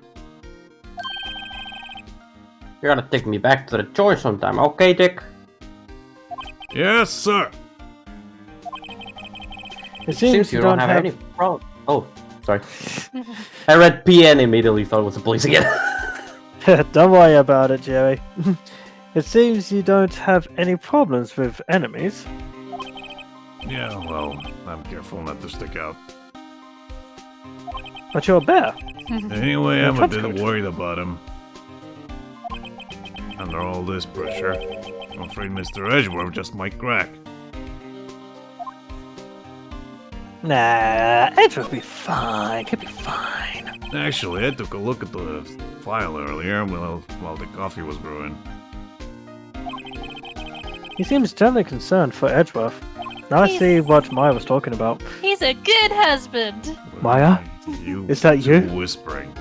You're gonna take me back to the joint sometime, okay, Dick? Yes, sir. It Seems you don't have any problem. Oh, sorry. I read PN immediately thought it was the police again. Don't worry about it, Jerry. It seems you don't have any problems with enemies. Yeah, well, I'm careful not to stick out. But you're a bear. Anyway, I'm a That's bit good. worried about him. Under all this pressure, I'm afraid Mr. Edgeworth just might crack. Nah, Edge will be fine. He'll be fine. Actually, I took a look at the file earlier while the coffee was brewing. He seems generally concerned for Edgeworth. Now I He's- see what Maya was talking about. He's a good husband. Maya? You Is that you? two whispering.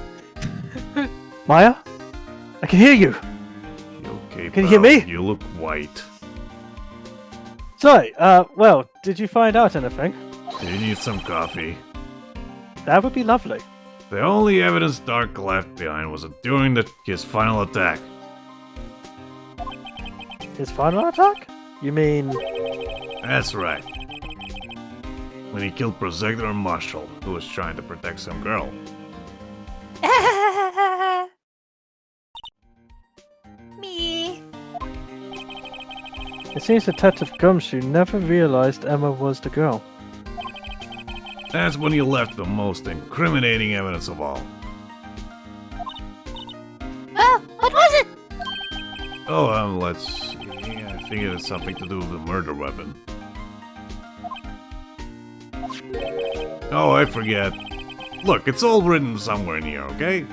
Maya? I can hear you. You okay, Can you hear pal? me? You look white. Sorry, well, did you find out anything? Do you need some coffee? That would be lovely. The only evidence Dark left behind was during his final attack. His final attack? You mean... That's right. When he killed Protector Marshall, who was trying to protect some girl. Me. It seems Detective Gumshoe never realized Emma was the girl. That's when he left the most incriminating evidence of all. Oh, what was it? Oh, let's see. I think it has something to do with the murder weapon. Oh, I forget. Look, it's all written somewhere in here, okay?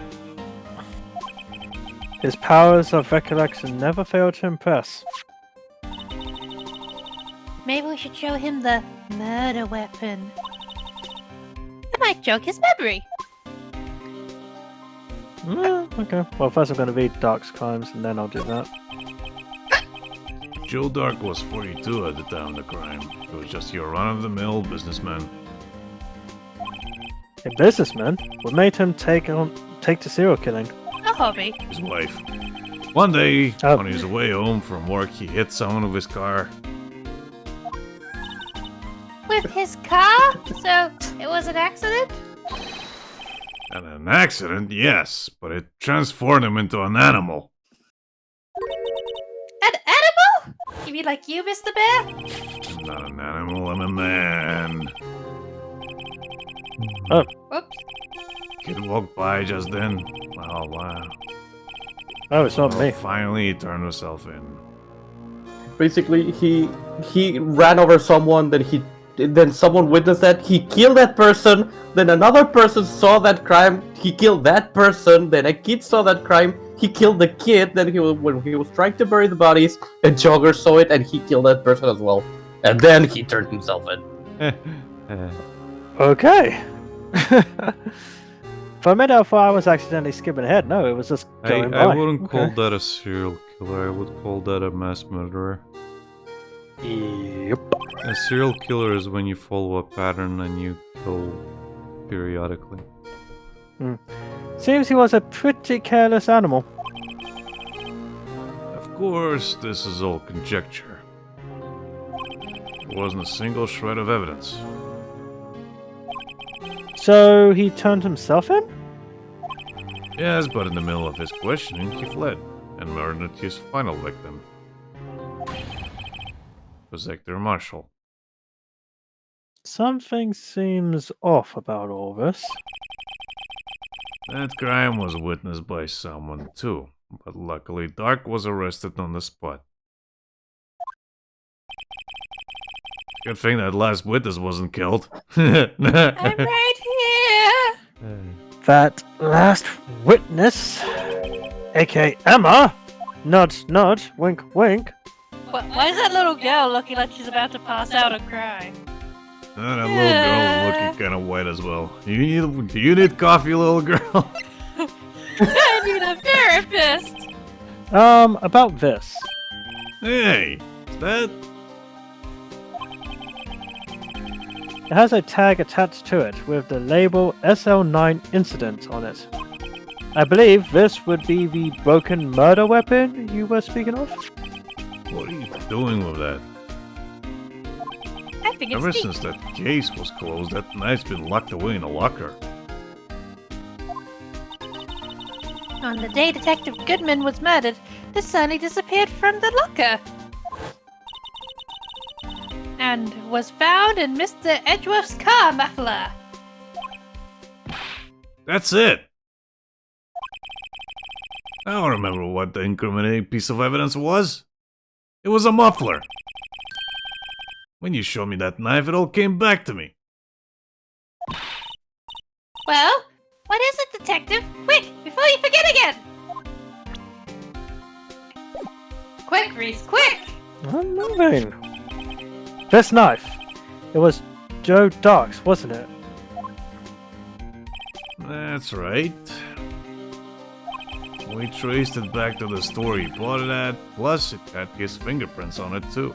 His powers of recollection never fail to impress. Maybe we should show him the murder weapon. That might jog his memory. Okay. Well, first I'm going to read Dark's crimes and then I'll do that. Joe Dark was 42 at the time of the crime. He was just your run-of-the-mill businessman. A businessman? What made him take to serial killing? A hobby. His wife. One day, Oh. on his way home from work, he hit someone with his car. With his car? So, it was an accident? And an accident, yes, but it transformed him into an animal. An animal? You mean like you, Mr. Bear? I'm not an animal, I'm a man. Whoops. Kid walked by just then. Wow. Oh, it's not me. Finally, he turned himself in. Basically, he ran over someone, then someone witnessed that, he killed that person, then another person saw that crime, he killed that person, then a kid saw that crime, he killed the kid, then when he was trying to bury the bodies, a jogger saw it and he killed that person as well. And then he turned himself in. Okay. For a minute I thought I was accidentally skipping ahead. No, it was just going by. I wouldn't call Okay. that a serial killer, I would call that a mass murderer. Yep. A serial killer is when you follow a pattern and you kill periodically. Seems he was a pretty careless animal. Of course, this is all conjecture. There wasn't a single shred of evidence. So he turned himself in? Yes, but in the middle of his questioning, he fled and murdered his final victim. Protector Marshall. Something seems off about all this. That crime was witnessed by someone too, but luckily Dark was arrested on the spot. Good thing that last witness wasn't killed. I'm right here. That last witness, aka Emma, nudge nudge, wink wink. Why is that little girl looking like she's about to pass out and cry? That little girl looking kind of white as well. Do you need coffee, little girl? I need a therapist. About this. Hey, is that? It has a tag attached to it with the label SL9 Incident on it. I believe this would be the broken murder weapon you were speaking of? What are you doing with that? I think it's Ever neat. since that case was closed, that knife's been locked away in a locker. On the day Detective Goodman was murdered, the Sunny disappeared from the locker. And was found in Mr. Edgeworth's car muffler. That's it! I don't remember what the incriminating piece of evidence was. It was a muffler. When you showed me that knife, it all came back to me. Well, what is it, Detective? Quick, before you forget again! Quick, Rhys, quick! I'm moving. This knife. It was Joe Dark's, wasn't it? That's right. We traced it back to the store he bought it at, plus it had his fingerprints on it too.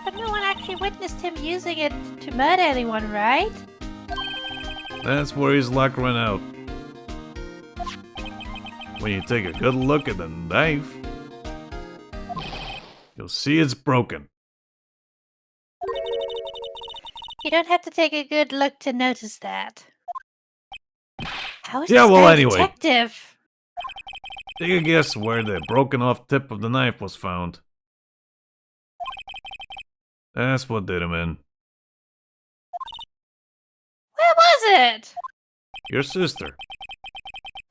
But no one actually witnessed him using it to murder anyone, right? That's where his luck ran out. When you take a good look at the knife, you'll see it's broken. You don't have to take a good look to notice that. How is Yeah, this well, guy a anyway. detective? Take a guess where the broken off tip of the knife was found. That's what did him in. Where was it? Your sister.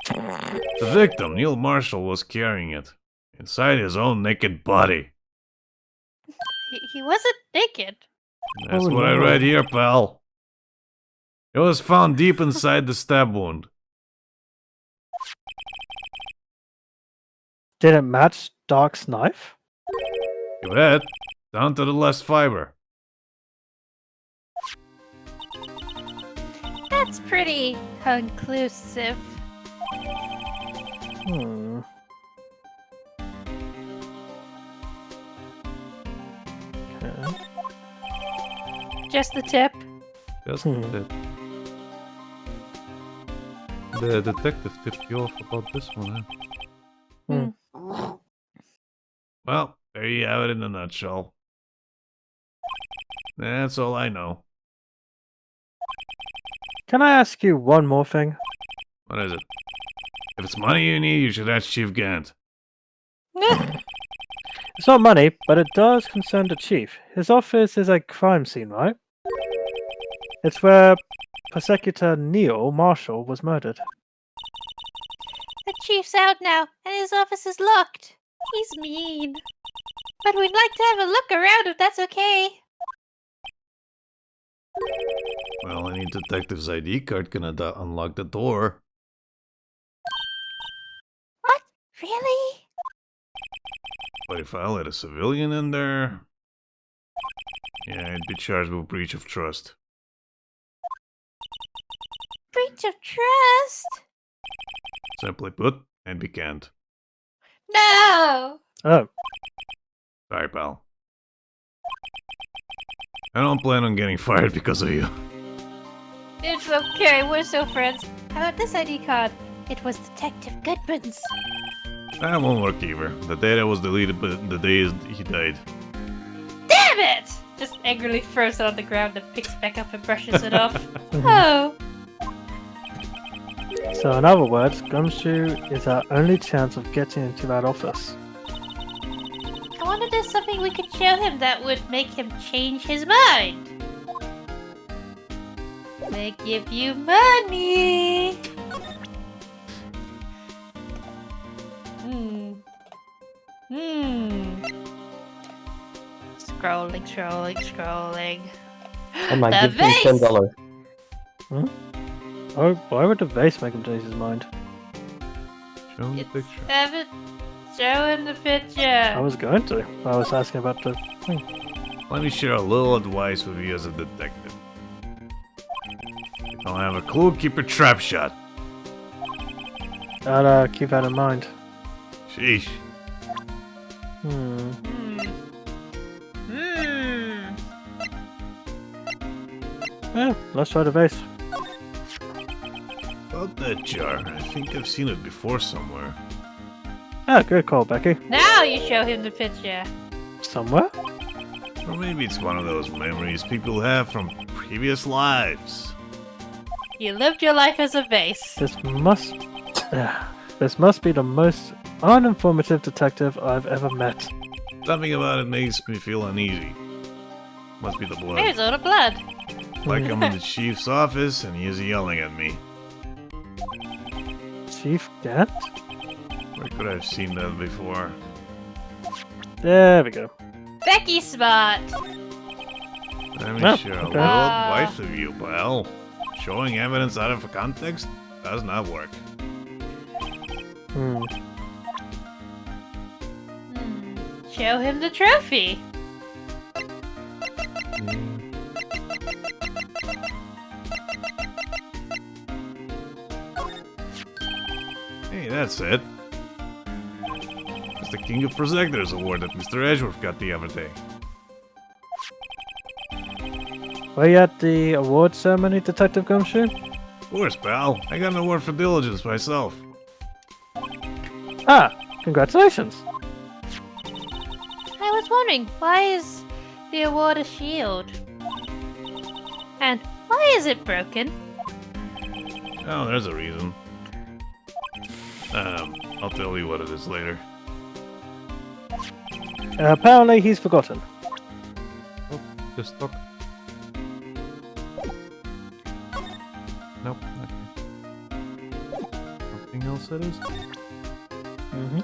The victim, Neil Marshall, was carrying it inside his own naked body. He wasn't naked. That's Oh, what I no. read here, pal. It was found deep inside the stab wound. Did it match Dark's knife? You bet. Down to the last fiber. That's pretty conclusive. Hmm. Okay. Just the tip. Just Hmm. that. The detective tipped you off about this one, huh? Well, there you have it in a nutshell. That's all I know. Can I ask you one more thing? What is it? If it's money you need, you should ask Chief Gant. It's not money, but it does concern the chief. His office is a crime scene, right? It's where Prosecutor Neil Marshall was murdered. The chief's out now, and his office is locked. He's mean. But we'd like to have a look around if that's okay. Well, any detective's ID card can unlock the door. What? Really? But if I let a civilian in there... Yeah, I'd be charged with breach of trust. Breach of trust? Simply put, I'd be canned. No! Oh, Sorry, pal. I don't plan on getting fired because of you. It's okay, we're still friends. How about this ID card? It was Detective Goodman's. That won't work either. The data was deleted but the day he died. Damn it! Just angrily throws it on the ground and picks it back up and brushes it off. Oh. so in other words, Gumshoe is our only chance of getting into that office. I wonder if there's something we could show him that would make him change his mind. They give you money. Scrolling. I might The give him vase! $10. Oh, why would the vase make him change his mind? Show him the It's picture. Evan. Show him the picture. I was going to. I was asking about the thing. Let me share a little advice with you as a detective. If you don't have a clue, keep your trap shut. I'll keep that in mind. Sheesh. Hmm. Yeah, let's try the vase. About that jar, I think I've seen it before somewhere. Ah, good call, Becky. Now you show him the picture. Somewhere? Or maybe it's one of those memories people have from previous lives. You lived your life as a vase. This must be the most uninformative detective I've ever met. Something about it makes me feel uneasy. Must be the blood. There's all the blood. Like I'm in the chief's office and he is yelling at me. Chief Gant? Where could I have seen that before? There we go. Becky spot. Let me Oh, share a okay. little advice with you, pal. Showing evidence out of context does not work. Hmm. Show him the trophy. Hey, that's it. It's the King of Projectors award that Mr. Edgeworth got the other day. Were you at the award ceremony, Detective Gumshoe? Of course, pal. I got an award for diligence myself. Ah, congratulations. I was wondering, why is the award a shield? And why is it broken? Oh, there's a reason. I'll tell you what it is later. Apparently he's forgotten. Oh, just talk. Nope. Okay. Nothing else that is? Mm-hmm.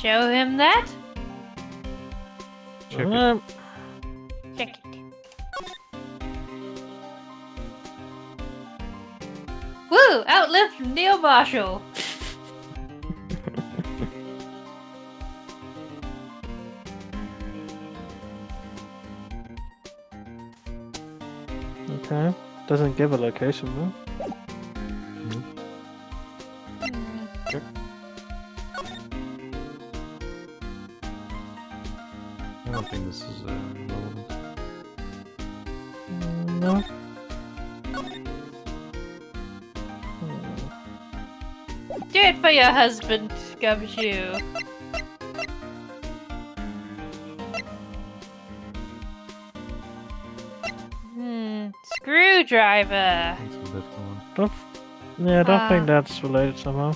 Show him that? Check it. Check it. Woo! Outlived Neil Marshall. Okay. Doesn't give a location though. I don't think this is relevant. No. Do it for your husband, Gumshoe. Screwdriver. That's a different one. I don't think that's related somehow.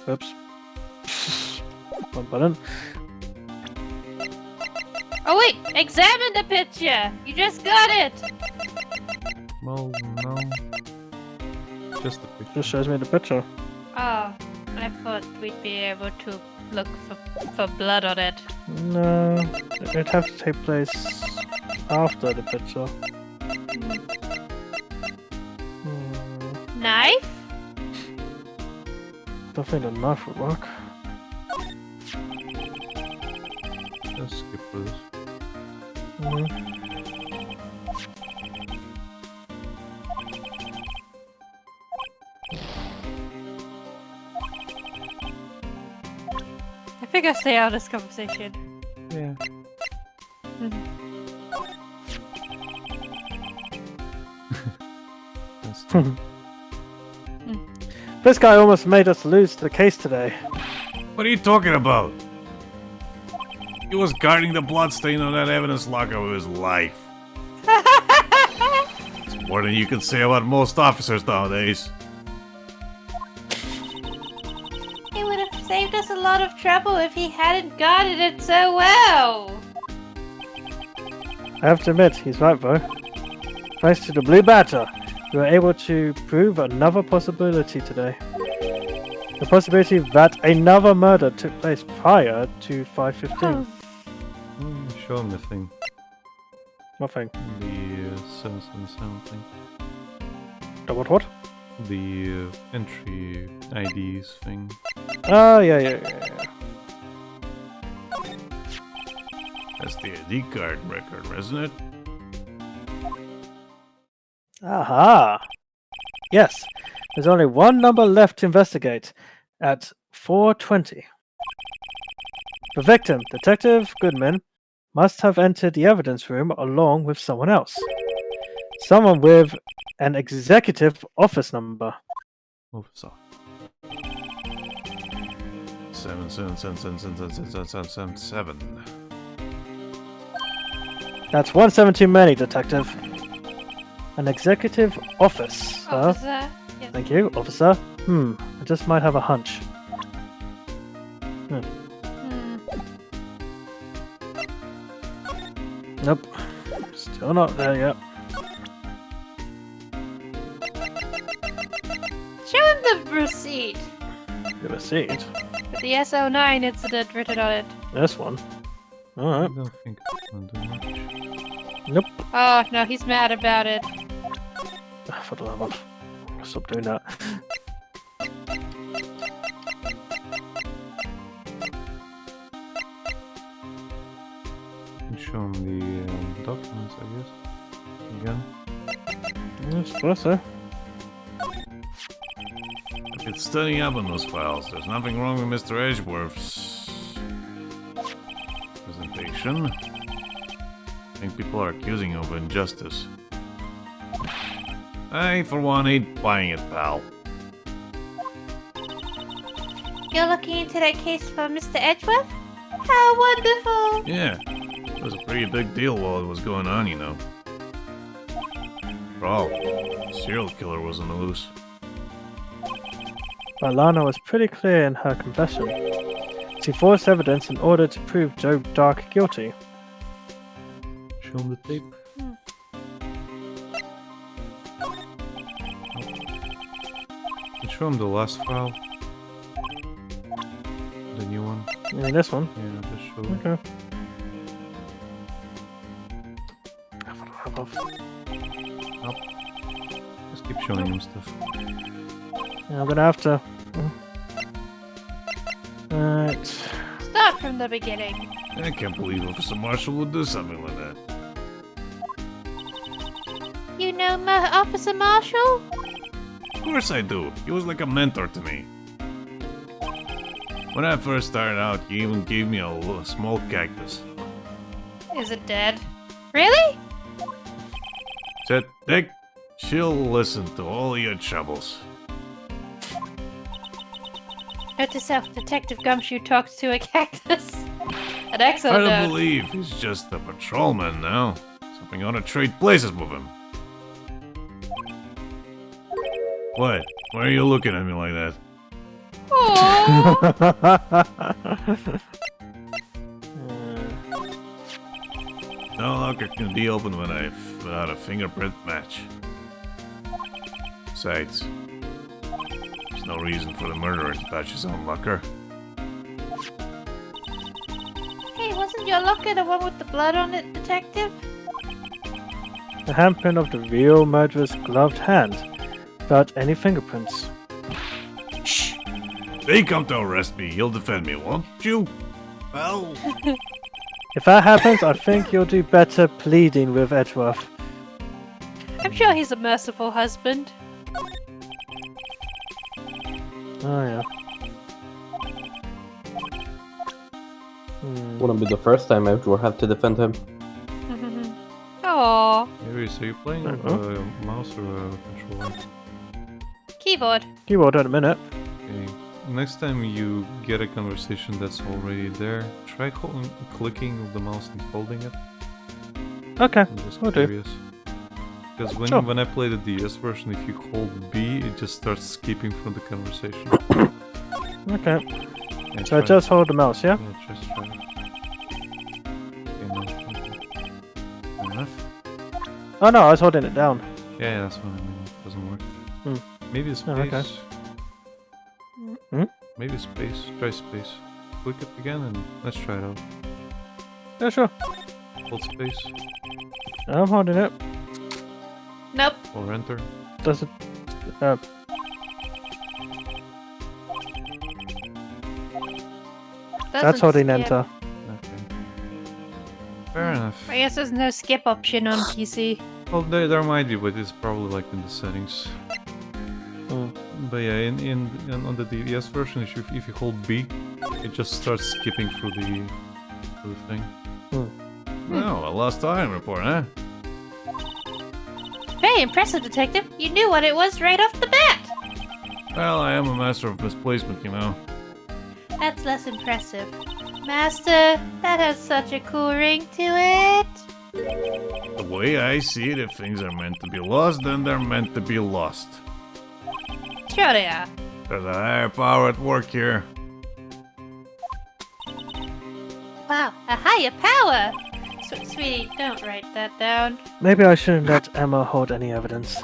Oops. One button. Oh wait, examine the picture. You just got it. Well, no. Just a picture. Just shows me the picture. Oh, I thought we'd be able to look for blood on it. No, it'd have to take place after the picture. Knife? Don't think the knife would work. Let's skip for this. I think I stay out of this conversation. Yeah. That's This guy almost made us lose the case today. What are you talking about? He was guarding the bloodstain on that evidence locker with his life. It's more than you can say about most officers nowadays. It would have saved us a lot of trouble if he hadn't guarded it so well. I have to admit, he's right though. Thanks to the blue batter, we were able to prove another possibility today. The possibility that another murder took place prior to 5:15. show him the thing. Nothing. The 777 thing. The what? The entry IDs thing. Oh, yeah. That's the ID card record, isn't it? Aha! Yes, there's only one number left to investigate at 420. The victim, Detective Goodman, must have entered the evidence room along with someone else. Someone with an executive office number. Officer. 7. That's 170 many, Detective. An executive office. Officer. Yes. Thank you, officer. I just might have a hunch. Hmm. Nope. Still not there yet. Show him the receipt. The receipt. With the SO9 incident written on it. This one. I Alright. don't think it's gonna do much. Nope. Oh, no, he's mad about it. For the love of. Stop doing that. Show him the documents, I guess. Again. I suppose so. I've been studying up on those files. There's nothing wrong with Mr. Edgeworth's presentation. I think people are accusing him of injustice. I, for one, ain't buying it, pal. You're looking into that case for Mr. Edgeworth? How wonderful! Yeah, it was a pretty big deal while it was going on, you know. Bro, a serial killer was on the loose. But Lana was pretty clear in her confession. She forced evidence in order to prove Joe Dark guilty. Show him the tape. And show him the last file. The new one. Yeah, this one. Yeah, just show him. Okay. Just keep showing him stuff. Yeah, I'm gonna have to. Alright. Start from the beginning. I can't believe Officer Marshall would do something like that. You know Officer Marshall? Of course I do. He was like a mentor to me. When I first started out, he even gave me a little small cactus. Is it dead? Really? Said, Dick, she'll listen to all your troubles. Note to self, Detective Gumshoe talks to a cactus. An I excellent don't note. believe he's just a patrolman now. Something ought to trade places with him. What? Why are you looking at me like that? Aww. No locker can be opened without a fingerprint match. Besides, there's no reason for the murderer to touch his own locker. Hey, wasn't your locker the one with the blood on it, Detective? The handprint of the real murderer's gloved hand, without any fingerprints. Shh! They come to arrest me, he'll defend me, won't you? Well, If that happens, I think you'll do better pleading with Edgeworth. I'm sure he's a merciful husband. Oh yeah. Wouldn't be the first time I would have to defend him. Aww. Maybe, so you're playing with a mouse or a controller? Keyboard. Keyboard in a minute. Okay. Next time you get a conversation that's already there, try clicking the mouse and holding it. Okay, I'm just will do. curious. Because when, Sure. when I play the DS version, if you hold B, it just starts skipping from the conversation. Okay. Yeah, So try just hold the mouse, yeah? Yeah, just try it. Okay, no. Okay. enough. Oh no, I was holding it down. Yeah, that's what I mean. It doesn't work. Maybe space. Oh, okay. Hmm? Maybe space. Try space. Click it again and let's try it out. Yeah, sure. Hold space I'm holding it. Nope. or enter. Does it? That's Doesn't holding skip. enter. Okay. Fair enough. I guess there's no skip option on PC. Well, there might be, but it's probably like in the settings. But yeah, on the DS version, if you hold B, it just starts skipping through the thing. Oh, a lost item report, huh? Very impressive, Detective. You knew what it was right off the bat. Well, I am a master of misplacement, you know. That's less impressive. Master, that has such a cool ring to it. The way I see it, if things are meant to be lost, then they're meant to be lost. Sure they are. There's a higher power at work here. Wow, a higher power. Sweetie, don't write that down. Maybe I shouldn't let Emma hold any evidence.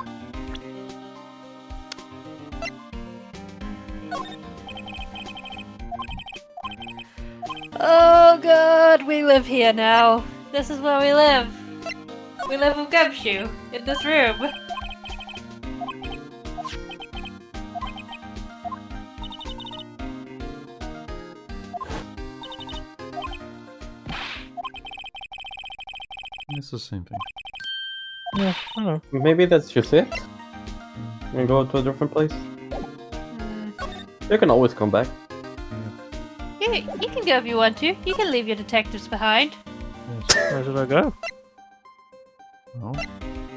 Oh god, we live here now. This is where we live. We live with Gumshoe in this room. It's the same thing. Yeah, I don't know. Maybe that's just it. And go to a different place. You can always come back. You can go if you want to. You can leave your detectives behind. Yes. Where should I go? Well,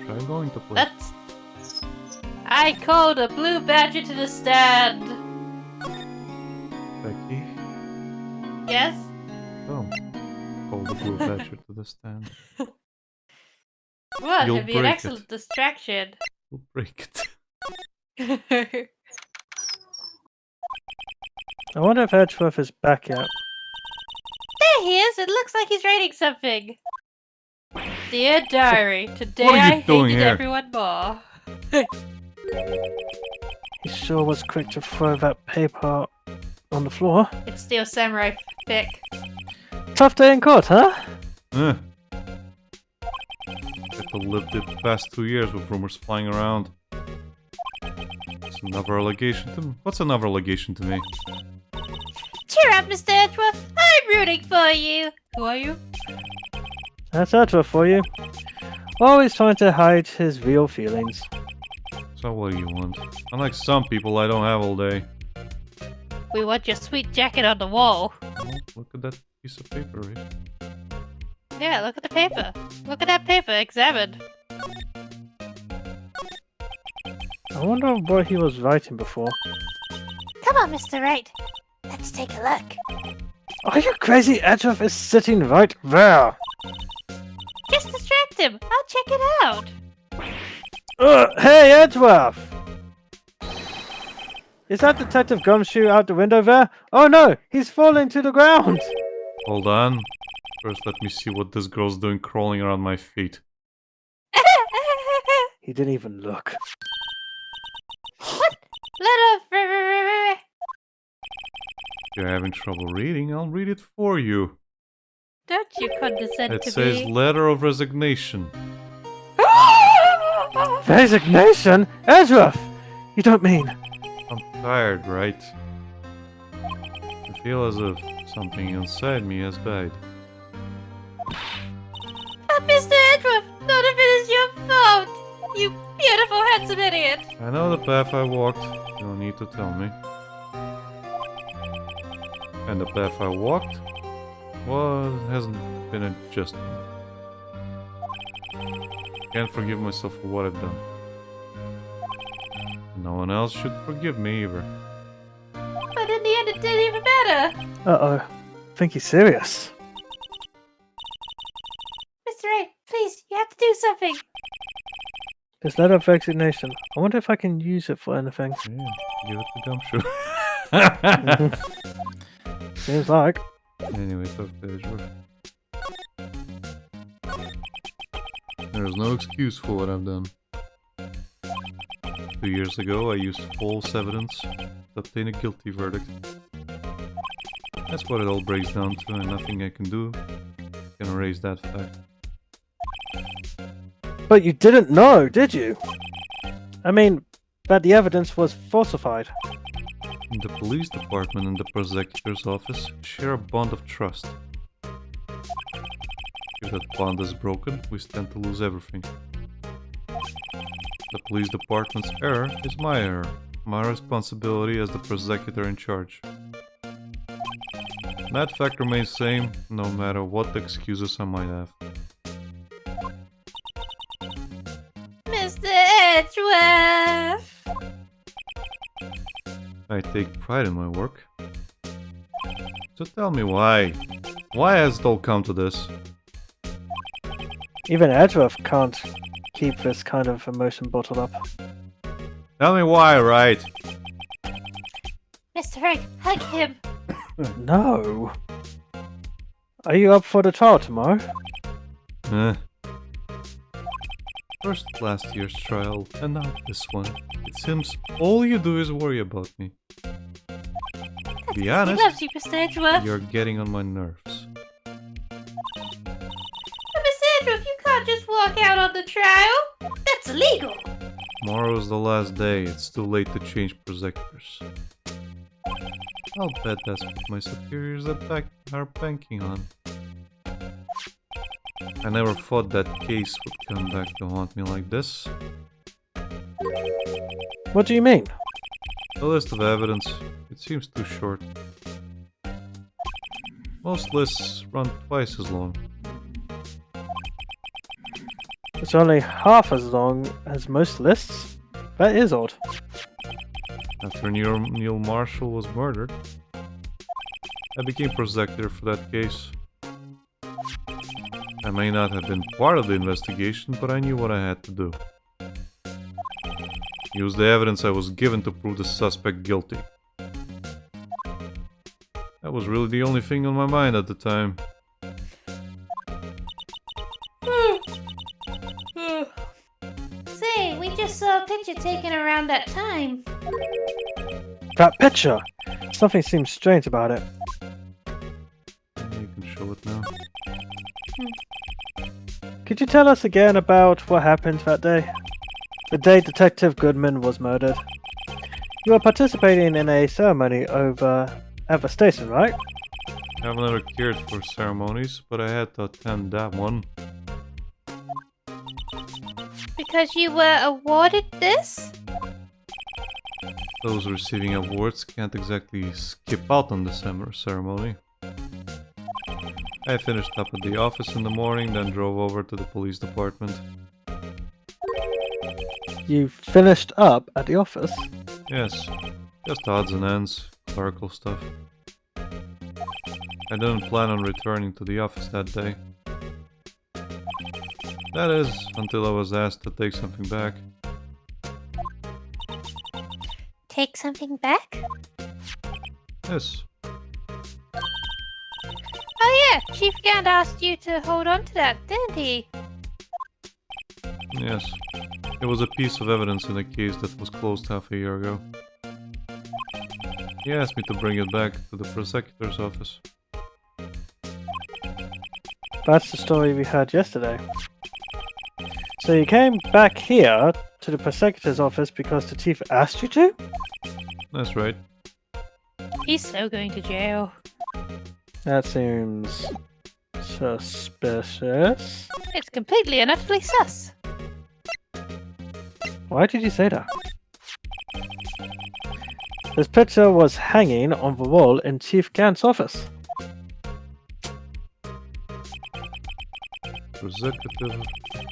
try going to play. That's... I called a blue badger to the stand. Becky, Yes? come. Call the blue badger to the stand. What? You'll It'd be an break excellent it. distraction. We'll break it. There I wonder if Edgeworth is back yet. he is. It looks like he's writing something. Dear diary, today What are you I doing hated here? everyone more. He sure was quick to throw that paper on the floor. It's still samurai thick. Tough day in court, huh? Eh. Get to live the past 2 years with rumors flying around. It's another allegation to me. What's another allegation to me? Cheer up, Mr. Edgeworth. I'm rooting for you. Who are you? That's Edgeworth for you. Always trying to hide his real feelings. So what do you want? Unlike some people, I don't have all day. We want your sweet jacket on the wall. Oh, look at that piece of paper, Rhys. Yeah, look at the paper. Look at that paper. Examine. I wonder what he was writing before. Come on, Mr. Wright. Let's take a look. Are you crazy? Edgeworth is sitting right there. Just distract him. I'll check it out. Hey, Edgeworth! Is that Detective Gumshoe out the window there? Oh no, he's falling to the ground! Hold on. First, let me see what this girl's doing crawling around my feet. He didn't even look. Little... If you're having trouble reading, I'll read it for you. Don't you condescend It to says me. letter of resignation. Resignation? Edgeworth! You don't mean... I'm tired, right? I feel as if something inside me has died. Mr. Edgeworth, none of it is your fault. You beautiful, handsome idiot. I know the path I walked. You don't need to tell me. And the path I walked hasn't been a just one. Can't forgive myself for what I've done. No one else should forgive me either. But in the end, it didn't even matter. Uh-oh. Think he's serious. Mr. Wright, please, you have to do something. This letter of resignation. I wonder if I can use it for anything. Yeah, give it to Gumshoe. Seems like. Anyway, talk to Edgeworth. There's no excuse for what I've done. 2 years ago, I used false evidence to obtain a guilty verdict. That's what it all breaks down to, and nothing I can do can erase that fact. But you didn't know, did you? I mean, that the evidence was falsified. The police department and the prosecutor's office share a bond of trust. If that bond is broken, we stand to lose everything. The police department's error is my error. my responsibility as the prosecutor in charge. That fact remains same, no matter what excuses I might have. Mr. Edgeworth! I take pride in my work. So tell me why? Why has it all come to this? Even Edgeworth can't keep this kind of emotion bottled up. Tell me why, Wright? Mr. Wright, hug him! No. Are you up for the trial tomorrow? Eh. First last year's trial, and now this one. It seems all you do is worry about me. To be He honest, loves you, Mr. Edgeworth! you're getting on my nerves. But Mr. Edgeworth, you can't just walk out on the trial! That's illegal! Tomorrow's the last day, it's too late to change prosecutors. I'll bet that's what my superiors are banking on. I never thought that case would come back to haunt me like this. What do you mean? The list of evidence, it seems too short. Most lists run twice as long. It's only half as long as most lists? That is odd. After Neil Marshall was murdered, I became prosecutor for that case. I may not have been part of the investigation, but I knew what I had to do. Use the evidence I was given to prove the suspect guilty. That was really the only thing on my mind at the time. Say, we just saw a picture taken around that time. That picture! Something seems strange about it. You can show it now. Could you tell us again about what happened that day? The day Detective Goodman was murdered. You were participating in a ceremony over at the station, right? I've never cared for ceremonies, but I had to attend that one. Because you were awarded this? Those receiving awards can't exactly skip out on the ceremony. I finished up at the office in the morning, then drove over to the police department. You finished up at the office? Yes, just odds and ends, clerical stuff. I didn't plan on returning to the office that day. That is, until I was asked to take something back. Take something back? Yes, Oh yeah, Chief Gant asked you to hold on to that, didn't he? yes. It was a piece of evidence in a case that was closed half a year ago. He asked me to bring it back to the prosecutor's office. That's the story we heard yesterday. So you came back here to the prosecutor's office because the chief asked you to? That's right. He's so going to jail. That seems suspicious. It's completely and utterly sus. Why did you say that? This picture was hanging on the wall in Chief Gant's office.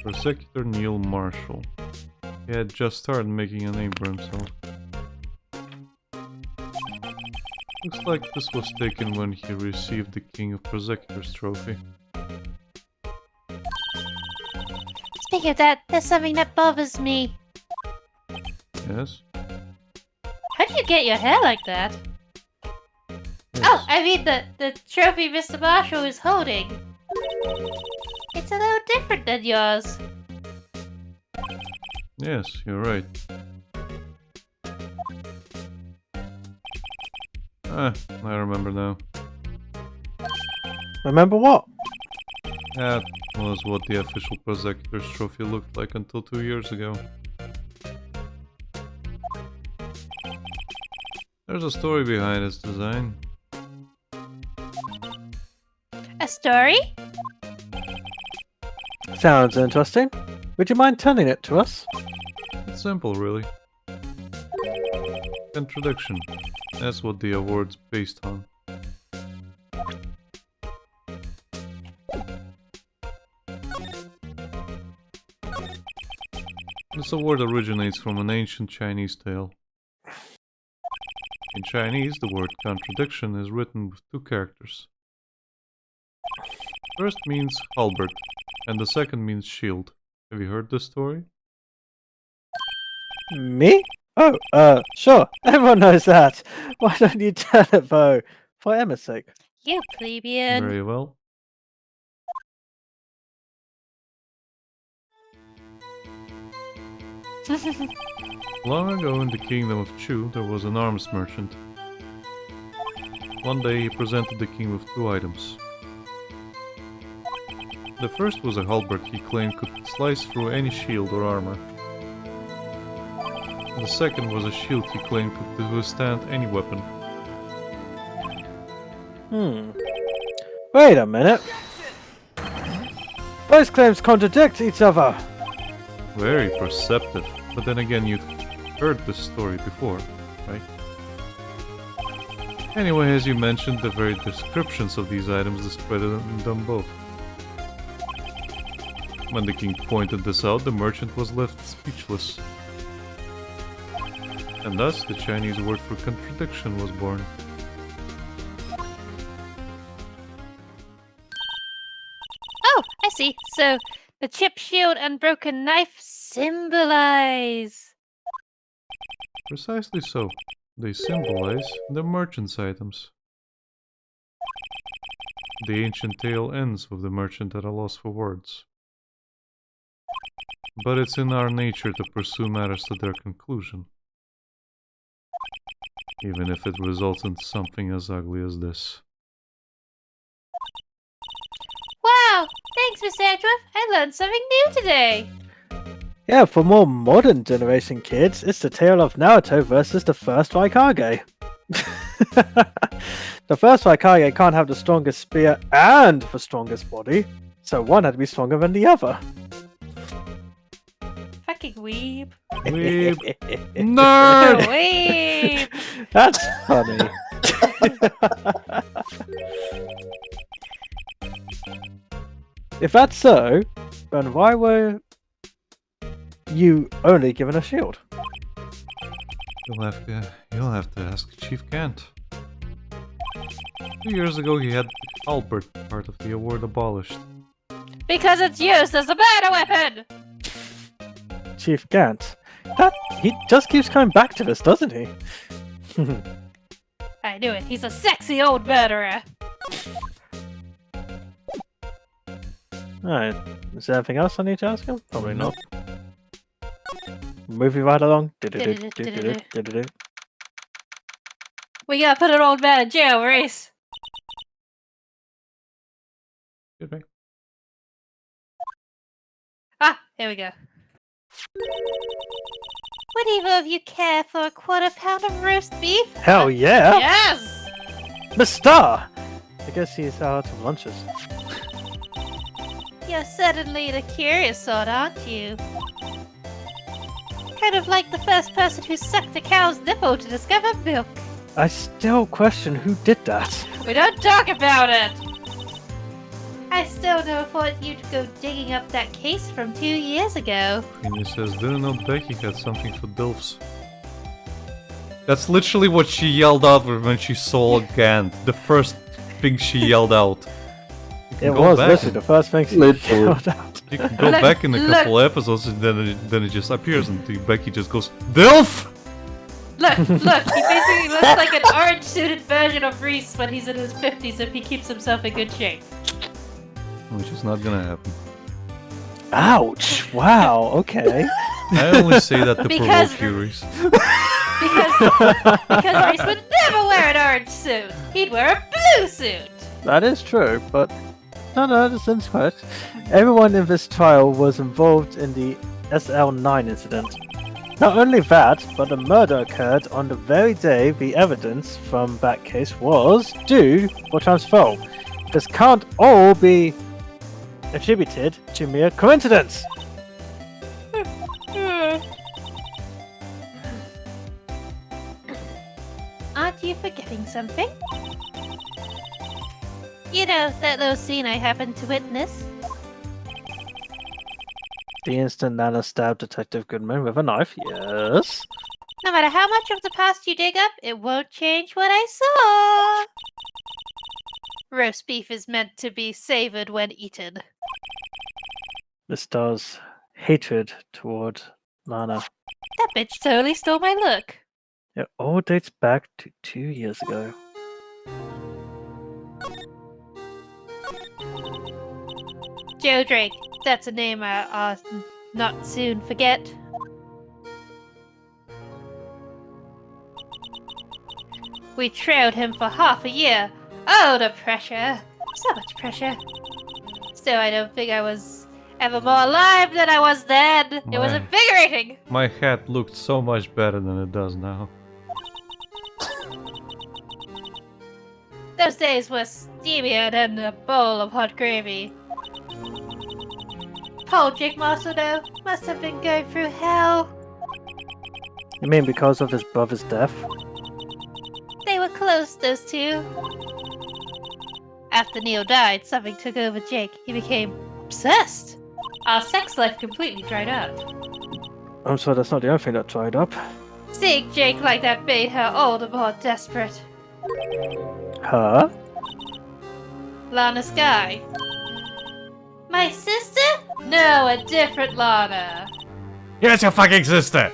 Prosecutor Neil Marshall. He had just started making a name for himself. Looks like this was taken when he received the King of Prosecutors trophy. Speaking of that, there's something that bothers me. Yes? How do you get your hair like that? Yes. Oh, I mean the trophy Mr. Marshall is holding. It's a little different than yours. Yes, you're right. Ah, I remember now. Remember what? That was what the official Prosecutor's trophy looked like until 2 years ago. There's a story behind its design. A story? Sounds interesting. Would you mind telling it to us? It's simple, really. Contradiction. That's what the award's based on. This award originates from an ancient Chinese tale. In Chinese, the word contradiction is written with two characters. First means halberd, and the second means shield. Have you heard this story? Me? Oh, sure. Everyone knows that. Why don't you tell it, though? For Emma's sake. You plebeian. Very well. Long ago in the kingdom of Chu, there was an arms merchant. One day he presented the king with two items. The first was a halberd he claimed could slice through any shield or armor. The second was a shield he claimed could withstand any weapon. Wait a minute. Both claims contradict each other. Very perceptive, but then again you've heard this story before, right? Anyway, as you mentioned, the very descriptions of these items discredited them both. When the king pointed this out, the merchant was left speechless. And thus, the Chinese word for contradiction was born. Oh, I see. So, the chipped shield and broken knife symbolize. Precisely so. They symbolize the merchant's items. The ancient tale ends with the merchant at a loss for words. But it's in our nature to pursue matters to their conclusion. Even if it results in something as ugly as this. Wow! Thanks, Miss Edgeworth. I learned something new today. Yeah, for more modern generation kids, it's the tale of Naruto versus the first Raikage. The first Raikage can't have the strongest spear and the strongest body, so one had to be stronger than the other. Fucking weeb. Weeb. Nerd! Weeb! That's funny. If that's so, then why were you only given a shield? You'll have to ask Chief Kant. 2 years ago he had the halberd part of the award abolished. Because it's used as a battle weapon! Chief Gant. He just keeps coming back to this, doesn't he? I knew it. He's a sexy old murderer. Alright, is there anything else I need to ask him? Probably not. Moving right along. We gotta put an old man in jail, Rhys. Good night. Ah, here we go. Would either of you care for a quarter-pound of roast beef? Hell yeah! Yes! Mister! I guess he's out of lunches. You're certainly the curious sort, aren't you? Kind of like the first person who sucked a cow's nipple to discover milk. I still question who did that. We don't talk about it! I still never thought you'd go digging up that case from 2 years ago. Queenie says, didn't know Becky had something for DILFs. That's literally what she yelled out when she saw Gant. The first thing she yelled out. It was literally the first thing she Literally. yelled out. You can go back in a couple episodes and then it just appears and Becky just goes, DILF! Look, he basically looks like an orange-suited version of Rhys when he's in his 50s if he keeps himself in good shape. Which is not gonna happen. Ouch! Wow, okay. I only say that to Because- provoke you, Rhys. Because Rhys would never wear an orange suit. He'd wear a blue suit. That is true, but no, this is correct. Everyone in this trial was involved in the SL9 incident. Not only that, but the murder occurred on the very day the evidence from that case was due for transfer. This can't all be attributed to mere coincidence. Aren't you forgetting something? You know, that little scene I happened to witness? The instant Nana stabbed Detective Goodman with a knife, yes. No matter how much of the past you dig up, it won't change what I saw. Roast beef is meant to be savored when eaten. Miss Star's hatred toward Nana. That bitch totally stole my look. It all dates back to 2 years ago. Joe Drake. That's a name I'll not soon forget. We trailed him for half a year. Oh, the pressure. So much pressure. Still, I don't think I was ever more alive than I was then. It was My- invigorating. My hat looked so much better than it does now. Those days were steamier than a bowl of hot gravy. Poor Jake Marshall, though, must have been going through hell. You mean because of his brother's death? They were close, those two. After Neil died, something took over Jake. He became obsessed. Our sex life completely dried up. I'm sorry, that's not the only thing that dried up. Seeing Jake like that made her all the more desperate. Huh? Lana Sky. My sister? No, a different Lana. Yes, your fucking sister!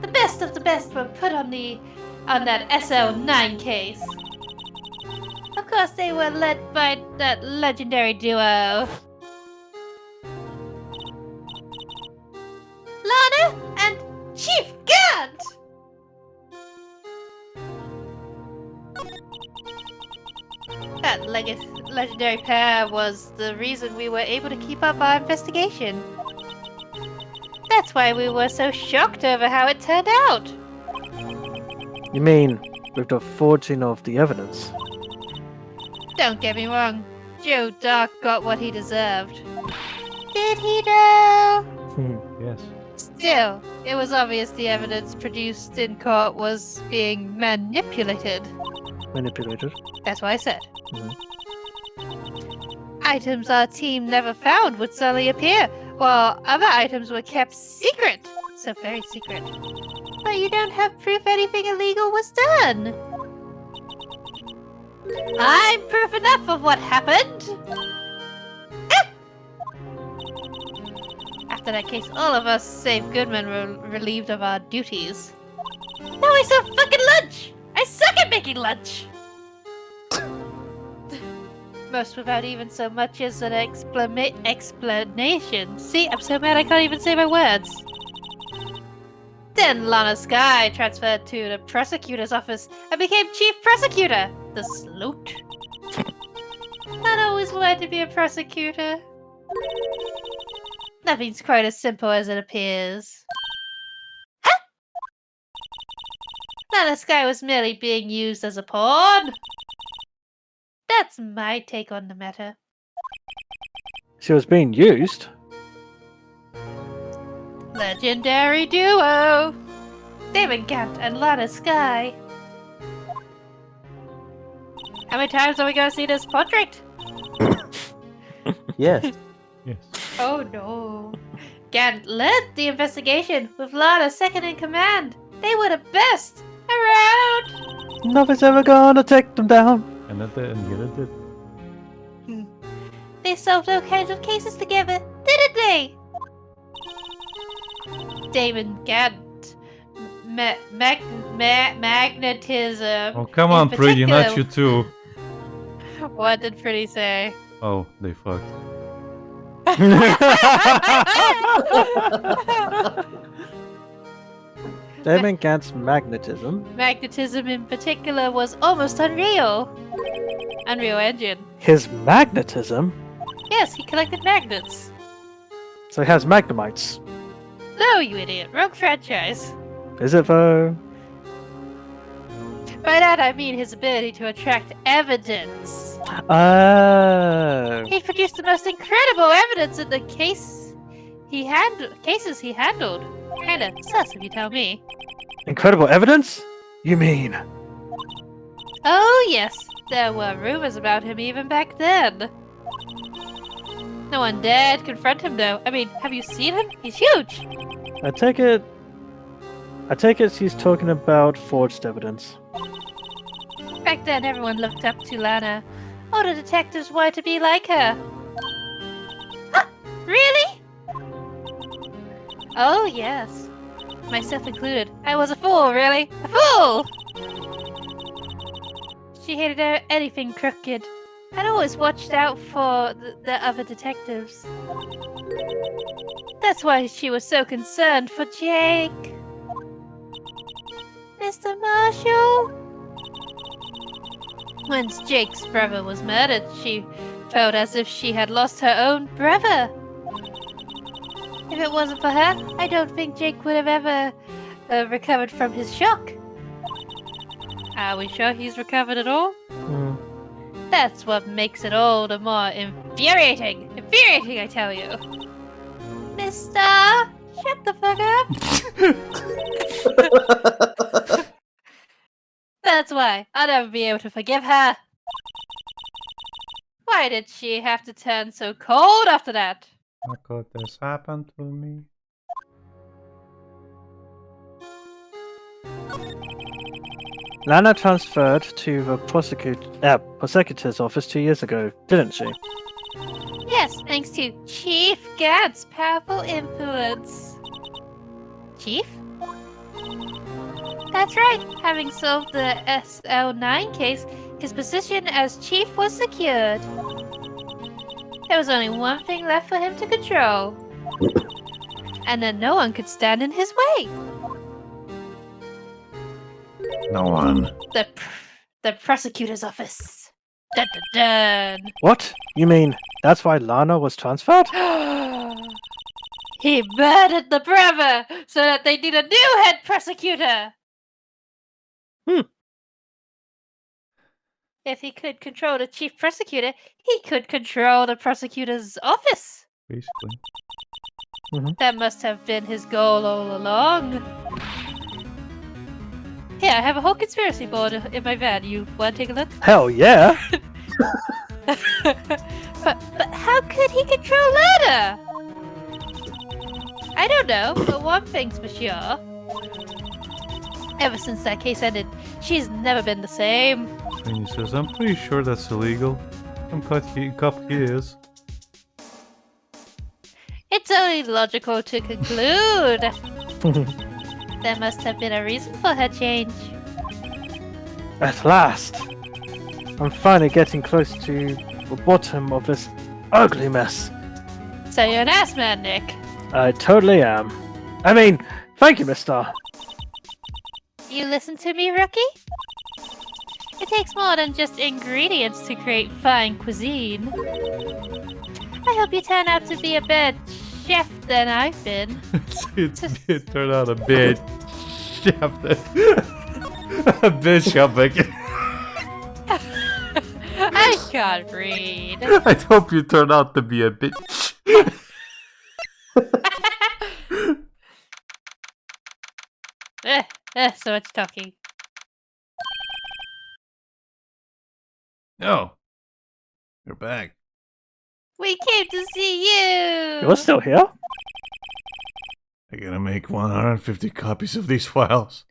The best of the best were put on that SL9 case. Of course, they were led by that legendary duo. Lana and Chief Gant! That legendary pair was the reason we were able to keep up our investigation. That's why we were so shocked over how it turned out. You mean with the forging of the evidence? Don't get me wrong, Joe Dark got what he deserved. Did he though? Yes. Still, it was obvious the evidence produced in court was being manipulated. Manipulated. That's what I said. Items our team never found would suddenly appear, while other items were kept secret. So very secret. But you don't have proof anything illegal was done. I'm proof enough of what happened. Ah! After that case, all of us, save Goodman, were relieved of our duties. Now I serve fucking lunch! I suck at making lunch! Most without even so much as an explanation. See, I'm so mad I can't even say my words. Then Lana Sky transferred to the prosecutor's office and became chief prosecutor. The sloot. Not always wanted to be a prosecutor. Nothing's quite as simple as it appears. Huh? Lana Sky was merely being used as a pawn. That's my take on the matter. She was being used? Legendary duo! Damon Gant and Lana Sky. How many times are we gonna see this portrait? Yes. Yes. Oh no. Gant led the investigation with Lana second in command. They were the best around. Nothing's ever gonna take them down. And at the end, get it. They solved all kinds of cases together, didn't they? Damon Gant. Magnetism. Oh, come on, in Pretty, not you particular- too. What did Pretty say? Oh, they fucked. Damon Gant's magnetism. Magnetism in particular was almost unreal. Unreal Engine. His magnetism? Yes, he collected magnets. So he has magnemites. No, you idiot. Wrong franchise. Is it though? By that I mean his ability to attract evidence. Oh. He produced the most incredible evidence in the cases he handled. Kinda sus if you tell me. Incredible evidence? You mean? Oh, yes. There were rumors about him even back then. No one dared confront him, though. I mean, have you seen him? He's huge. I take it she's talking about forged evidence. Back then, everyone looked up to Lana. All the detectives wanted to be like her. Huh? Really? Oh, yes. Myself included. I was a fool, really. A fool! She hated anything crooked. I'd always watched out for the other detectives. That's why she was so concerned for Jake. Mr. Marshall? When Jake's brother was murdered, she felt as if she had lost her own brother. If it wasn't for her, I don't think Jake would have ever recovered from his shock. Are we sure he's recovered at all? That's what makes it all the more infuriating. Infuriating, I tell you. Mister, shut the fuck up. That's why I'll never be able to forgive her. Why did she have to turn so cold after that? How could this happen to me? Lana transferred to the prosecutor's office 2 years ago, didn't she? Yes, thanks to Chief Gad's powerful influence. Chief? That's right. Having solved the SL9 case, his position as chief was secured. There was only one thing left for him to control. And then no one could stand in his way. No one. The prosecutor's office. Dun dun dun. What? You mean that's why Lana was transferred? He murdered the brother so that they need a new head prosecutor. If he could control the chief prosecutor, he could control the prosecutor's office. Basically. That must have been his goal all along. Here, I have a whole conspiracy board in my van. You want to take a look? Hell yeah! But how could he control Lana? I don't know, but one thing's for sure. Ever since that case ended, she's never been the same. And he says, I'm pretty sure that's illegal. Some cop he is. It's only logical to conclude. There must have been a reason for her change. At last! I'm finally getting close to the bottom of this ugly mess. So you're an ass man, Nick. I totally am. I mean, thank you, mister. You listen to me, rookie? It takes more than just ingredients to create fine cuisine. I hope you turn out to be a better chef than I've been. it turned out a bit chef. A bit shopping. I can't read. I hope you turn out to be a bit. So much talking. Oh. You're back. We came to see you! You're still here? I gotta make 150 copies of these files.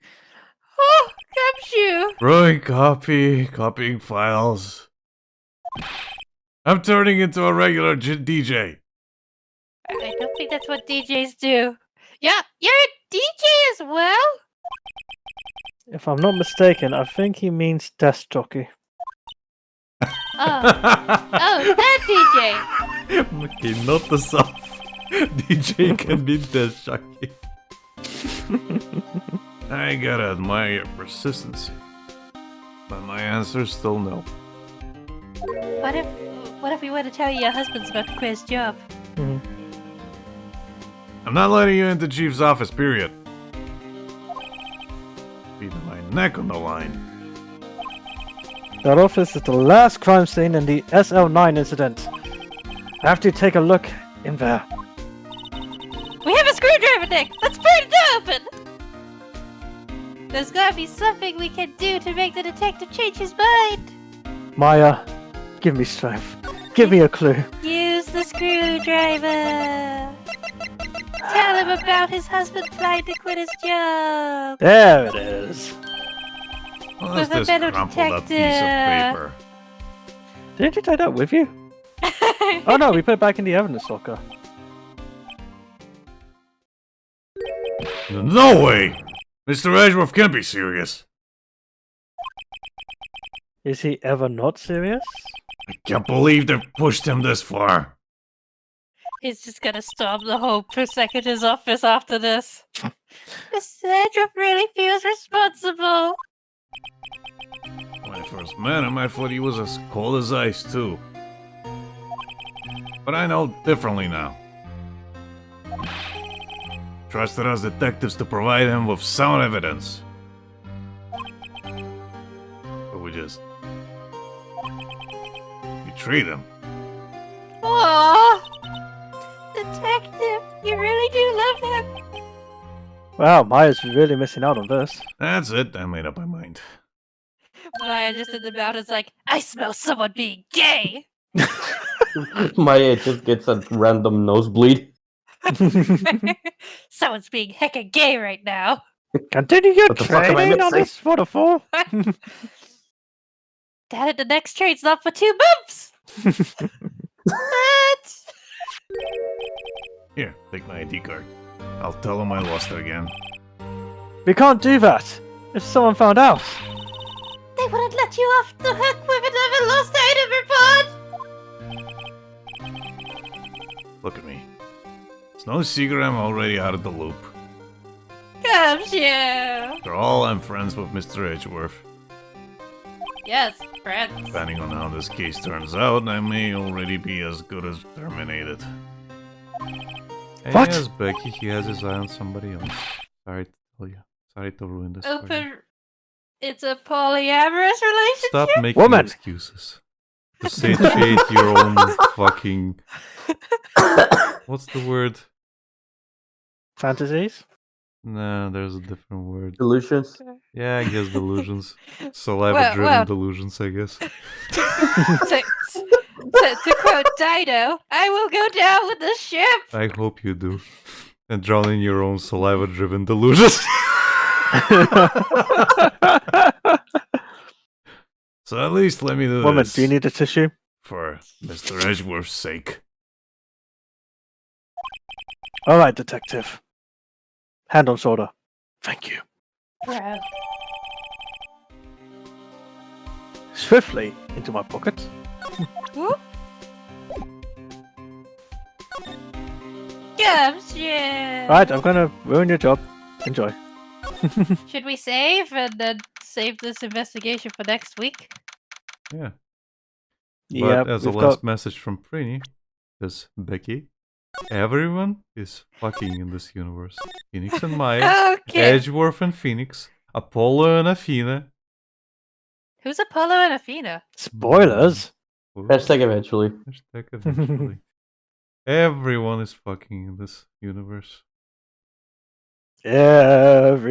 Oh, Gumshoe! Brewing copying files. I'm turning into a regular DJ. I don't think that's what DJs do. Yeah, you're a DJ as well? If I'm not mistaken, I think he means desk jockey. Oh, that DJ! Okay, not the soft. DJ can be the shocky. I gotta admire your persistency. But my answer's still no. What if we were to tell you your husband's about to quit his job? I'm not letting you into Chief's office, period. Even my neck on the line. That office is the last crime scene in the SL9 incident. I have to take a look in there. We have a screwdriver, Nick! Let's burn it open! There's gotta be something we can do to make the detective change his mind. Maya, give me strength. Give me a clue. Use the screwdriver. Tell him about his husband trying to quit his job. There it is. What's With a this better crumpled up piece of detective. paper? Didn't you take that with you? Oh no, we put it back in the evidence locker. No way! Mr. Edgeworth can't be serious. Is he ever not serious? I can't believe they've pushed him this far. He's just gonna storm the whole prosecutor's office after this. Mr. Edgeworth really feels responsible. When I first met him, I thought he was as cold as ice, too. But I know differently now. Trusted us detectives to provide him with sound evidence. But we just betrayed him. Aww! Detective, you really do love him. Wow, Maya's really missing out on this. That's it, I made up my mind. Maya just in the mouth is like, I smell someone being gay! Maya just gets a random nosebleed. Someone's being hecka gay right now. Continue your What the fuck am I training on missing? this waterfall. Dad, the next train's not for 2 months! What? Here, take my ID card. I'll tell him I lost it again. We can't do that. If someone found out. They wouldn't let you off the hook with another lost item report! Look at me. It's no secret I'm already out of the loop. Come you! After all, I'm friends with Mr. Edgeworth. Yes, friends. Depending on how this case turns out, I may already be as good as terminated. Hey, What? yes, Becky, he has his eye on somebody else. Sorry to tell you. Sorry to ruin this for you. Open. It's a polyamorous relationship? Stop making Woman. excuses. To satiate your own fucking... What's the word? Fantasies? Nah, there's a different word. Delusions. Yeah, I guess delusions. Saliva-driven well. delusions, I guess. To quote Dido, I will go down with the ship! I hope you do. And drown in your own saliva-driven delusions. So at least let me do Woman, this do you need a tissue? for Mr. Edgeworth's sake. Alright, detective. Hand on shoulder. Thank you. Bro. Swiftly into my pocket. Whoop. Comes you! Right, I'm gonna ruin your job. Enjoy. Should we save and then save this investigation for next week? Yeah. Yeah, But as a we've last got... message from Prini, says Becky, everyone is fucking in this universe. Phoenix and Maya, Okay. Edgeworth and Phoenix, Apollo and Athena. Who's Apollo and Athena? Spoilers! Hashtag eventually. Hashtag eventually. Everyone is fucking in this universe.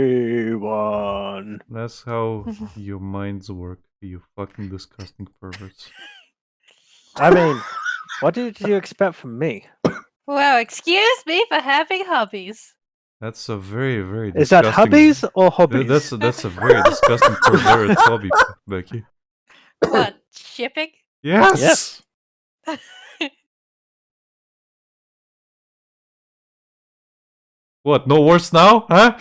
Everyone. That's how your minds work, you fucking disgusting perverts. I mean, what did you expect from me? Well, excuse me for having hobbies. That's a very, very Is that disgusting... hubbies or hobbies? That's a very disgusting perverted hobby, Becky. What, shipping? Yes! Yes. What, no worse now? Huh?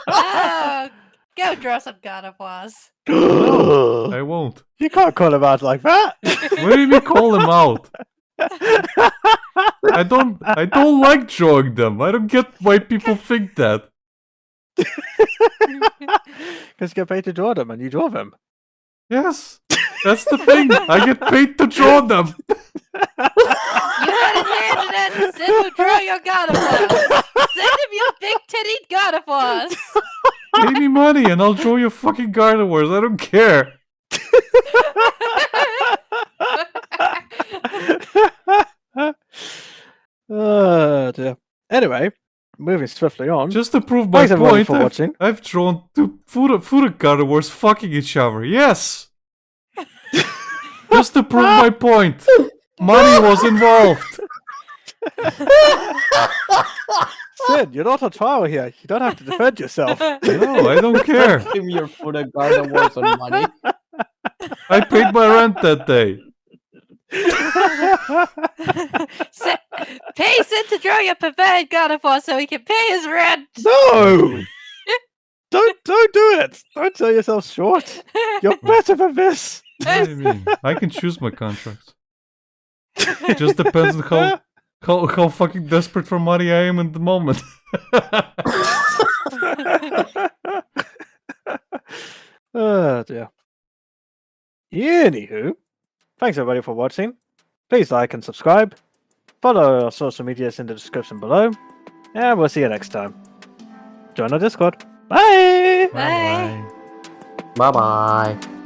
Oh, go draw some God of Wars. I won't. You can't call him out like that. What do you mean call him out? I don't like drawing them. I don't get why people think that. Because you get paid to draw them and you draw them. Yes. That's the thing. I get paid to draw them. You had it handed and said to draw your God of Wars. Send him your big titty God of Wars. Pay me money and I'll draw your fucking Garden Wars. I don't care. Oh dear. Anyway, moving swiftly on. Just to prove my Thanks everybody point, for watching. I've drawn two food carnivores fucking each other. Yes! Just to prove my point. Money was involved. Sid, you're not on trial here. You don't have to defend yourself. No, I don't care. Give me your food and garden wars on money. I paid my rent that day. Pay Sid to draw your perverted carnivore so he can pay his rent. No! Don't do it! Don't sell yourself short. You're better than this. What do you mean? I can choose my contracts. It just depends on how fucking desperate for money I am in the moment. Oh dear. Anywho, thanks everybody for watching. Please like and subscribe. Follow our social medias in the description below. And we'll see you next time. Join our Discord. Bye! Bye. Bye bye.